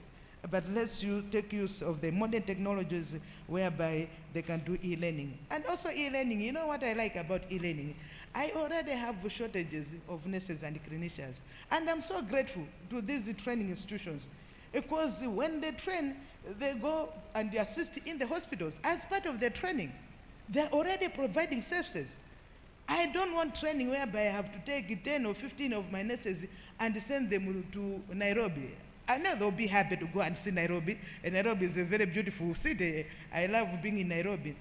[SPEAKER 16] But let's take use of the modern technologies whereby they can do e-learning. And also e-learning, you know what I like about e-learning? I already have shortages of nurses and clinicians. And I'm so grateful to these training institutions, because when they train, they go and assist in the hospitals as part of their training. They're already providing services. I don't want training whereby I have to take 10 or 15 of my nurses and send them to Nairobi. I know they'll be happy to go and see Nairobi. And Nairobi is a very beautiful city. I love being in Nairobi.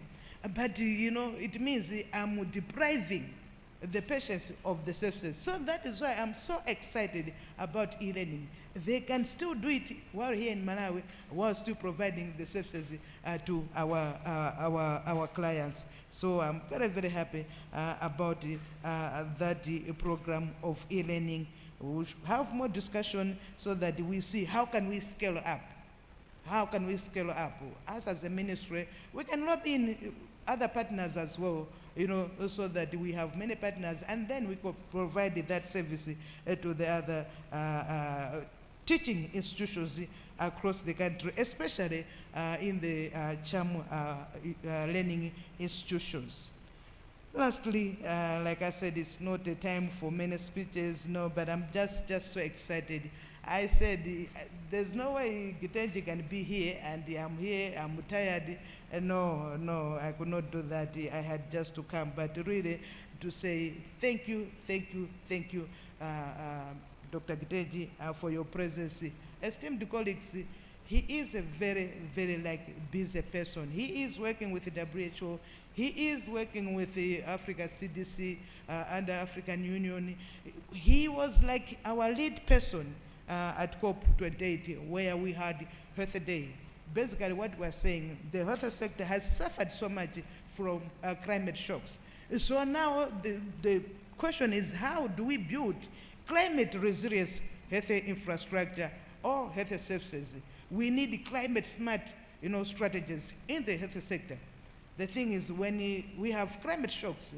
[SPEAKER 16] But, it means I'm depriving the patients of the services. So that is why I'm so excited about e-learning. They can still do it while here in Malawi, while still providing the services to our clients. So I'm very, very happy about that program of e-learning. We should have more discussion so that we see how can we scale up. How can we scale up? Us as a ministry, we can lobby in other partners as well, so that we have many partners, and then we could provide that service to the other teaching institutions across the country, especially in the CHAM learning institutions. Lastly, like I said, it's not a time for many speeches, no, but I'm just so excited. I said, there's no way Gitenji can be here, and I'm here, I'm tired. No, I could not do that. I had just to come, but really to say thank you, Dr. Gitenji, for your presence. Esteemed colleagues, he is a very, very busy person. He is working with the WHO. He is working with the Africa CDC and the African Union. He was like our lead person at COP28, where we had Health Day. Basically what we're saying, the health sector has suffered so much from climate shocks. So now the question is, how do we build climate resilience health infrastructure or health services? We need climate smart strategies in the health sector. The thing is, when we have climate shocks,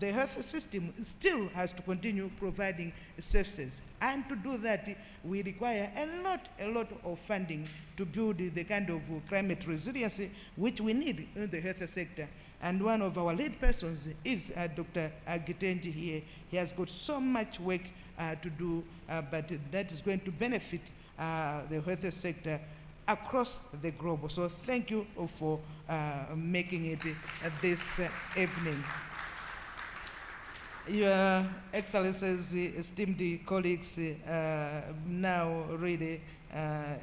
[SPEAKER 16] the health system still has to continue providing services. And to do that, we require a lot of funding to build the kind of climate resiliency which we need in the health sector. And one of our lead persons is Dr. Gitenji here. He has got so much work to do, but that is going to benefit the health sector across the globe. So thank you for making it this evening. Your Excellencies, esteemed colleagues, now really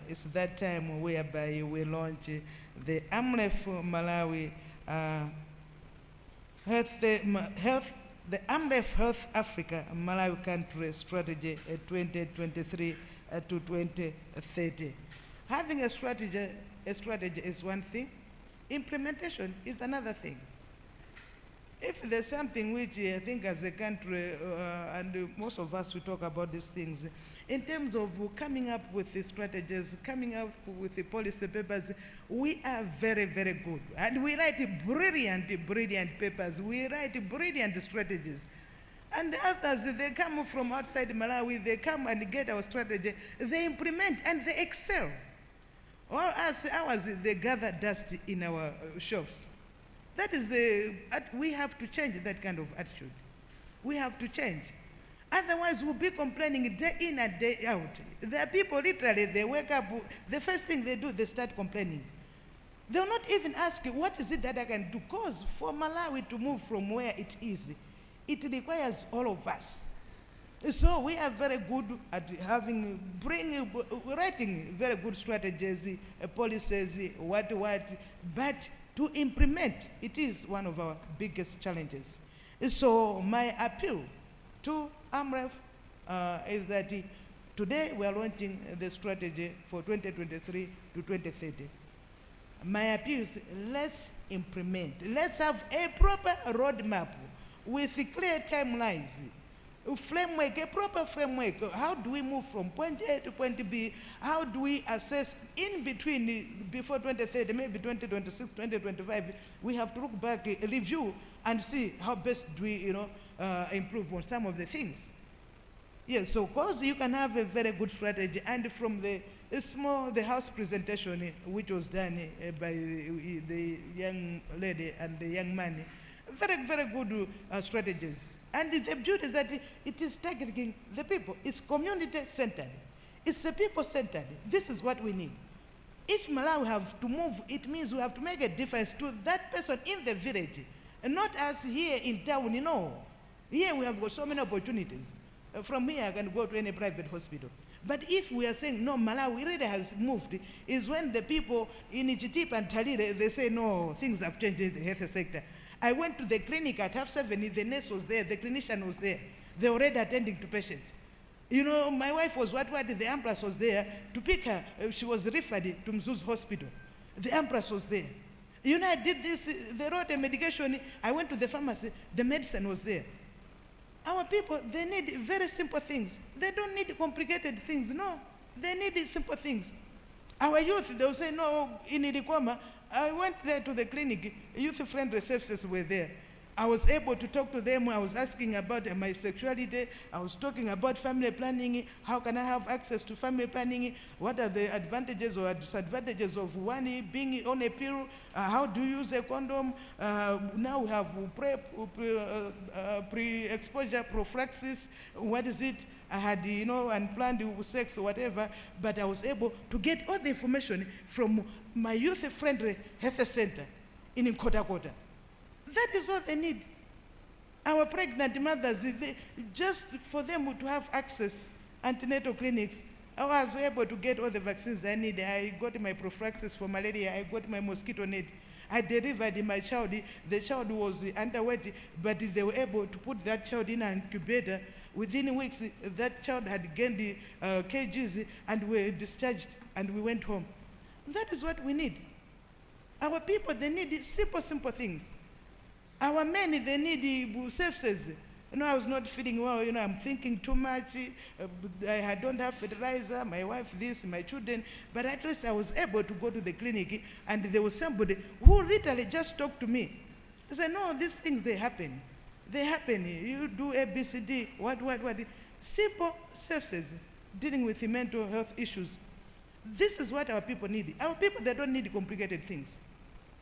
[SPEAKER 16] it's that time whereby we launch the Amref Malawi the Amref Health Africa Malawi Country Strategy 2023 to 2030. Having a strategy is one thing, implementation is another thing. If there's something which I think as a country, and most of us, we talk about these things, in terms of coming up with the strategies, coming up with the policy papers, we are very, very good. And we write brilliant papers. We write brilliant strategies. And others, they come from outside Malawi, they come and get our strategy, they implement and they excel. Or as ours, they gather dust in our shops. That is we have to change that kind of attitude. We have to change. Otherwise, we'll be complaining day in and day out. There are people, literally, they wake up, the first thing they do, they start complaining. They'll not even ask, what is it that I can do? Because for Malawi to move from where it is, it requires all of us. So we are very good at writing very good strategies, policies, what, but to implement, it is one of our biggest challenges. So my appeal to Amref is that today we are launching the strategy for 2023 to 2030. My appeal is, let's implement. Let's have a proper roadmap with clear timelines, a proper framework. How do we move from point A to point B? How do we assess in between, before 2030, maybe 2026, 2025, we have to look back, review, and see how best do we improve on some of the things. Yes, so of course you can have a very good strategy, and from the house presentation which was done by the young lady and the young man, very, very good strategies. And the beauty is that it is targeting the people. It's community-centered. It's the people-centered. This is what we need. If Malawi have to move, it means we have to make a difference to that person in the village, and not us here in town, Here we have got so many opportunities. From here I can go to any private hospital. But if we are saying, no, Malawi really has moved, is when the people in Ichitip and Talire, they say, no, things have changed in the health sector. I went to the clinic at 7:30, the nurse was there, the clinician was there. They were already attending to patients. You know, my wife was what, the ambulance was there to pick her. She was referred to Mzuzu Hospital. The ambulance was there. You know, I did this, they wrote a medication, I went to the pharmacy, the medicine was there. Our people, they need very simple things. They don't need complicated things, no. They need simple things. Our youth, they'll say, no, in Ilikoma, I went there to the clinic, youth-friendly services were there. I was able to talk to them. I was asking about my sexuality. I was talking about family planning. How can I have access to family planning? What are the advantages or disadvantages of one being on a pill? How do you use a condom? Now we have pre-exposure prophylaxis. What is it? I had, you know, unplanned sex or whatever, but I was able to get all the information from my youth-friendly health center in Nkota. That is what they need. Our pregnant mothers, just for them to have access, antenatal clinics. I was able to get all the vaccines I need. I got my prophylaxis for malaria. I got my mosquito net. I delivered my child. The child was underweight, but they were able to put that child in an incubator. Within weeks, that child had gained kgs and were discharged, and we went home. That is what we need. Our people, they need simple things. Our men, they need services. You know, I was not feeling well, you know, I'm thinking too much. I don't have fertilizer, my wife this, my children. But at least I was able to go to the clinic, and there was somebody who literally just talked to me. They said, no, these things, they happen. They happen. You do A, B, C, D, what. Simple services dealing with the mental health issues. This is what our people need. Our people, they don't need complicated things.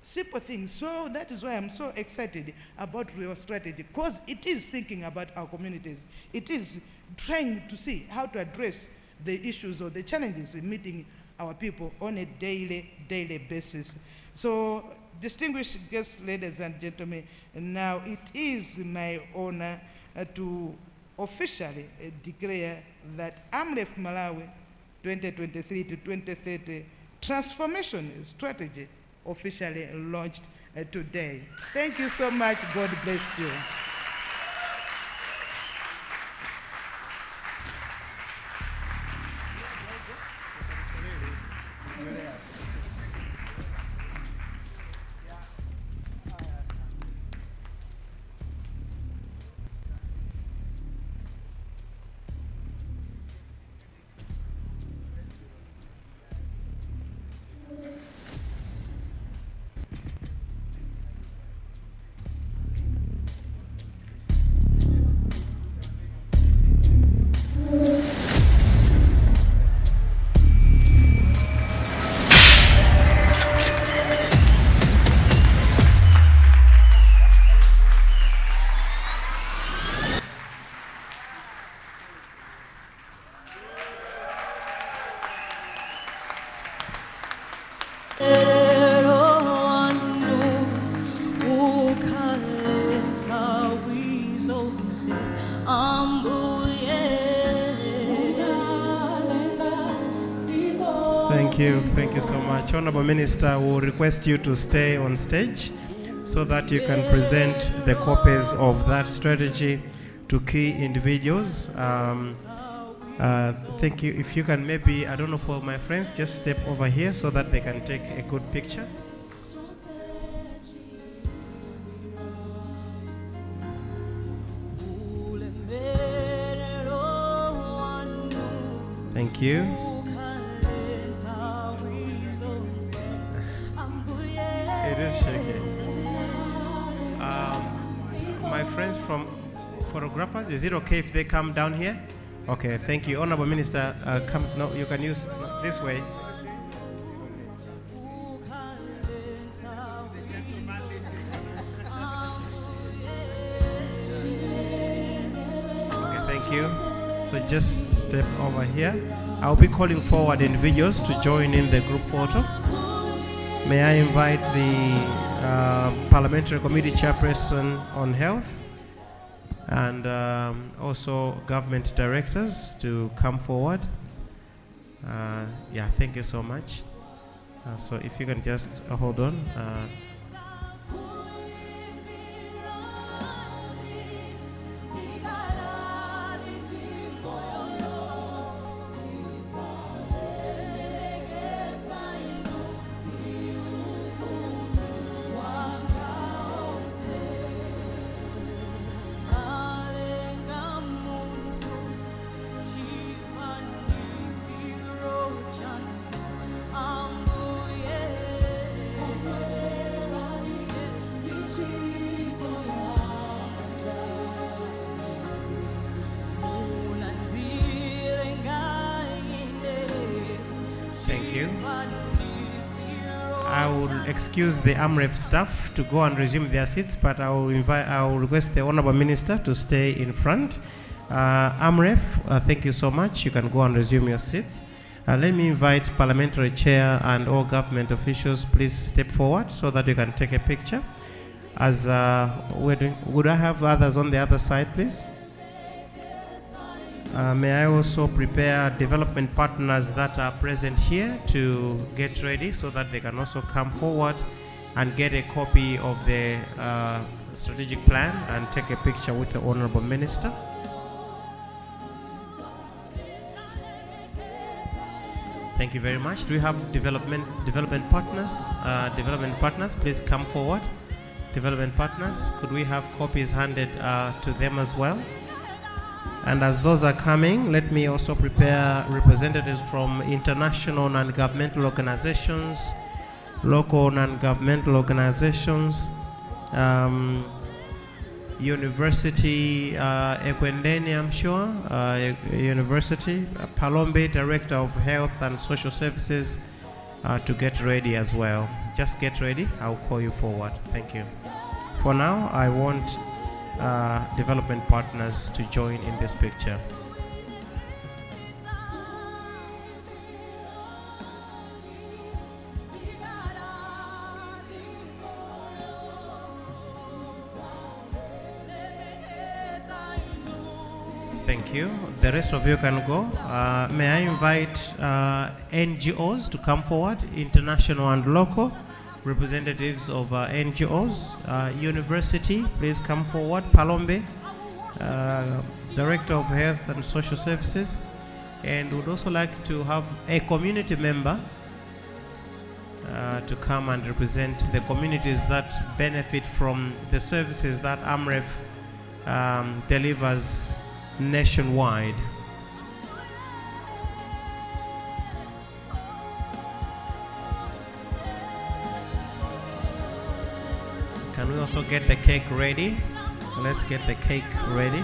[SPEAKER 16] Simple things. So that is why I'm so excited about your strategy, because it is thinking about our communities. It is trying to see how to address the issues or the challenges in meeting our people on a daily basis. So, distinguished guests, ladies and gentlemen, now it is my honor to officially declare that Amref Malawi 2023 to 2030 transformation strategy officially launched today. Thank you so much. God bless you.
[SPEAKER 1] Thank you so much. Honorable Minister, will request you to stay on stage so that you can present the copies of that strategy to key individuals. Thank you. If you can maybe, I don't know, for my friends, just step over here so that they can take a good picture. Thank you. It is shaking. My friends from photographers, is it okay if they come down here? Okay, thank you. Honorable Minister, come. No, you can use this way. Okay, thank you. So just step over here. I'll be calling forward individuals to join in the group photo. May I invite the Parliamentary Committee Chairperson on Health, and also government directors to come forward. Yeah, thank you so much. So if you can just hold on. Thank you. I will excuse the Amref staff to go and resume their seats, but I will request the Honorable Minister to stay in front. Amref, thank you so much. You can go and resume your seats. Let me invite Parliamentary Chair and all government officials, please step forward so that you can take a picture. As we're doing, would I have others on the other side, please? May I also prepare development partners that are present here to get ready so that they can also come forward and get a copy of the strategic plan and take a picture with the Honorable Minister. Thank you very much. Do we have development partners? Development partners, please come forward. Development partners, could we have copies handed to them as well? And as those are coming, let me also prepare representatives from international non-governmental organizations, local non-governmental organizations, university, Ekwendeni, I'm sure, university, Palombe, Director of Health and Social Services, to get ready as well. Just get ready, I'll call you forward. Thank you. For now, I want development partners to join in this picture. Thank you. The rest of you can go. May I invite NGOs to come forward, international and local, representatives of NGOs. University, please come forward. Palombe, Director of Health and Social Services. And would also like to have a community member to come and represent the communities that benefit from the services that Amref delivers nationwide. Can we also get the cake ready? Let's get the cake ready.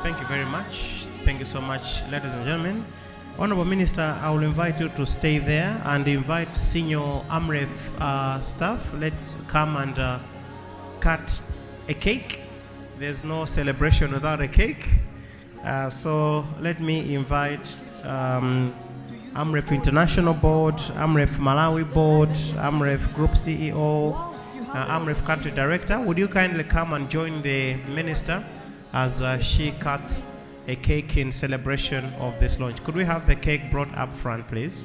[SPEAKER 1] Thank you very much. Thank you so much, ladies and gentlemen. Honorable Minister, I will invite you to stay there and invite senior Amref staff. Let's come and cut a cake. There's no celebration without a cake. So let me invite Amref International Board, Amref Malawi Board, Amref Group CEO, Amref Country Director. Would you kindly come and join the Minister as she cuts a cake in celebration of this launch? Could we have the cake brought up front, please?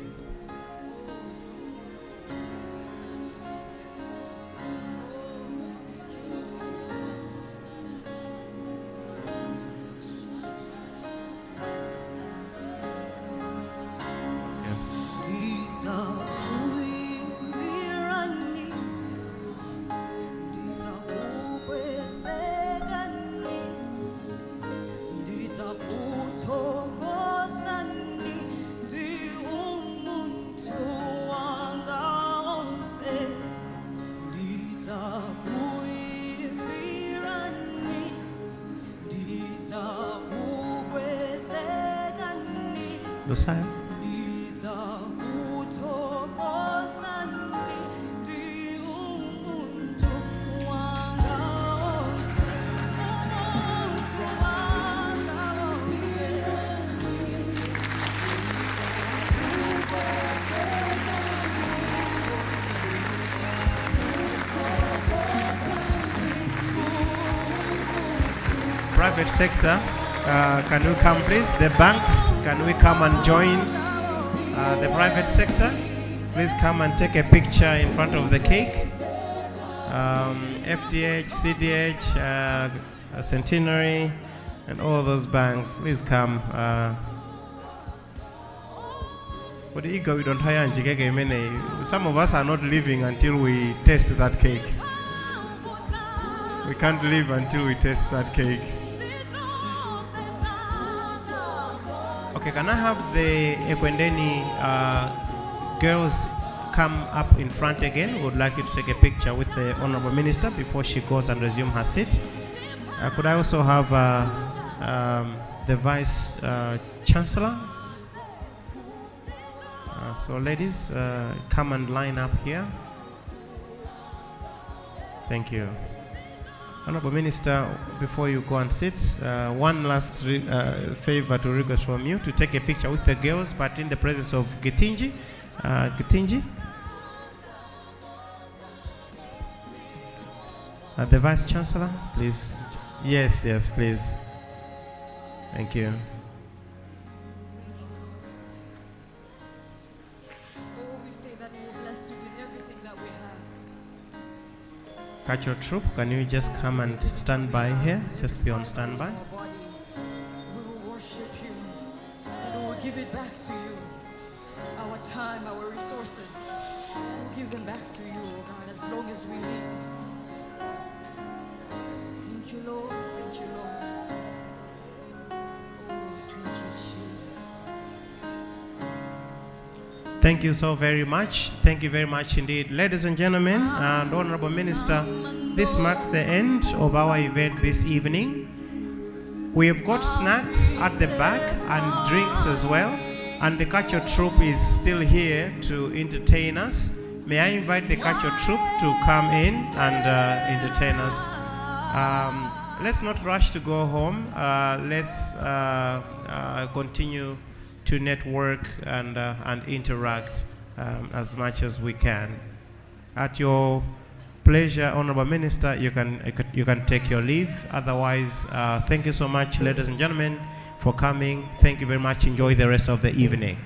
[SPEAKER 1] Lucia? private sector, can you come please? The banks, can we come and join the private sector? Please come and take a picture in front of the cake. FDH, CDH, Centenary, and all those banks, please come. Some of us are not leaving until we taste that cake. We can't leave until we taste that cake. Okay, can I have the Ekwendeni girls come up in front again? We would like you to take a picture with the Honorable Minister before she goes and resume her seat. Could I also have the Vice Chancellor? So ladies, come and line up here. Thank you. Honorable Minister, before you go and sit, one last favor to request from you to take a picture with the girls, but in the presence of Gitinji. Gitinji. The Vice Chancellor, please. Yes, yes, please. Thank you. Catch your troop, can you just come and stand by here? Just be on standby.
[SPEAKER 17] We will worship you and we will give it back to you. Our time, our resources, we'll give them back to you, oh God, as long as we live. Thank you, Lord. Thank you, Lord. Oh, thank you, Jesus.
[SPEAKER 1] Thank you so very much. Thank you very much indeed. Ladies and gentlemen, and Honorable Minister, this marks the end of our event this evening. We have got snacks at the back and drinks as well, and the Culture Troop is still here to entertain us. May I invite the Culture Troop to come in and entertain us. Let's not rush to go home. Let's continue to network and interact as much as we can. At your pleasure, Honorable Minister, you can take your leave. Otherwise, thank you so much, ladies and gentlemen, for coming. Thank you very much. Enjoy the rest of the evening.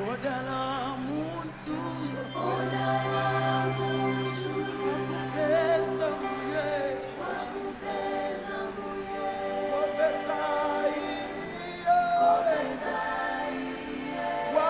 [SPEAKER 17] Odala muntu, odala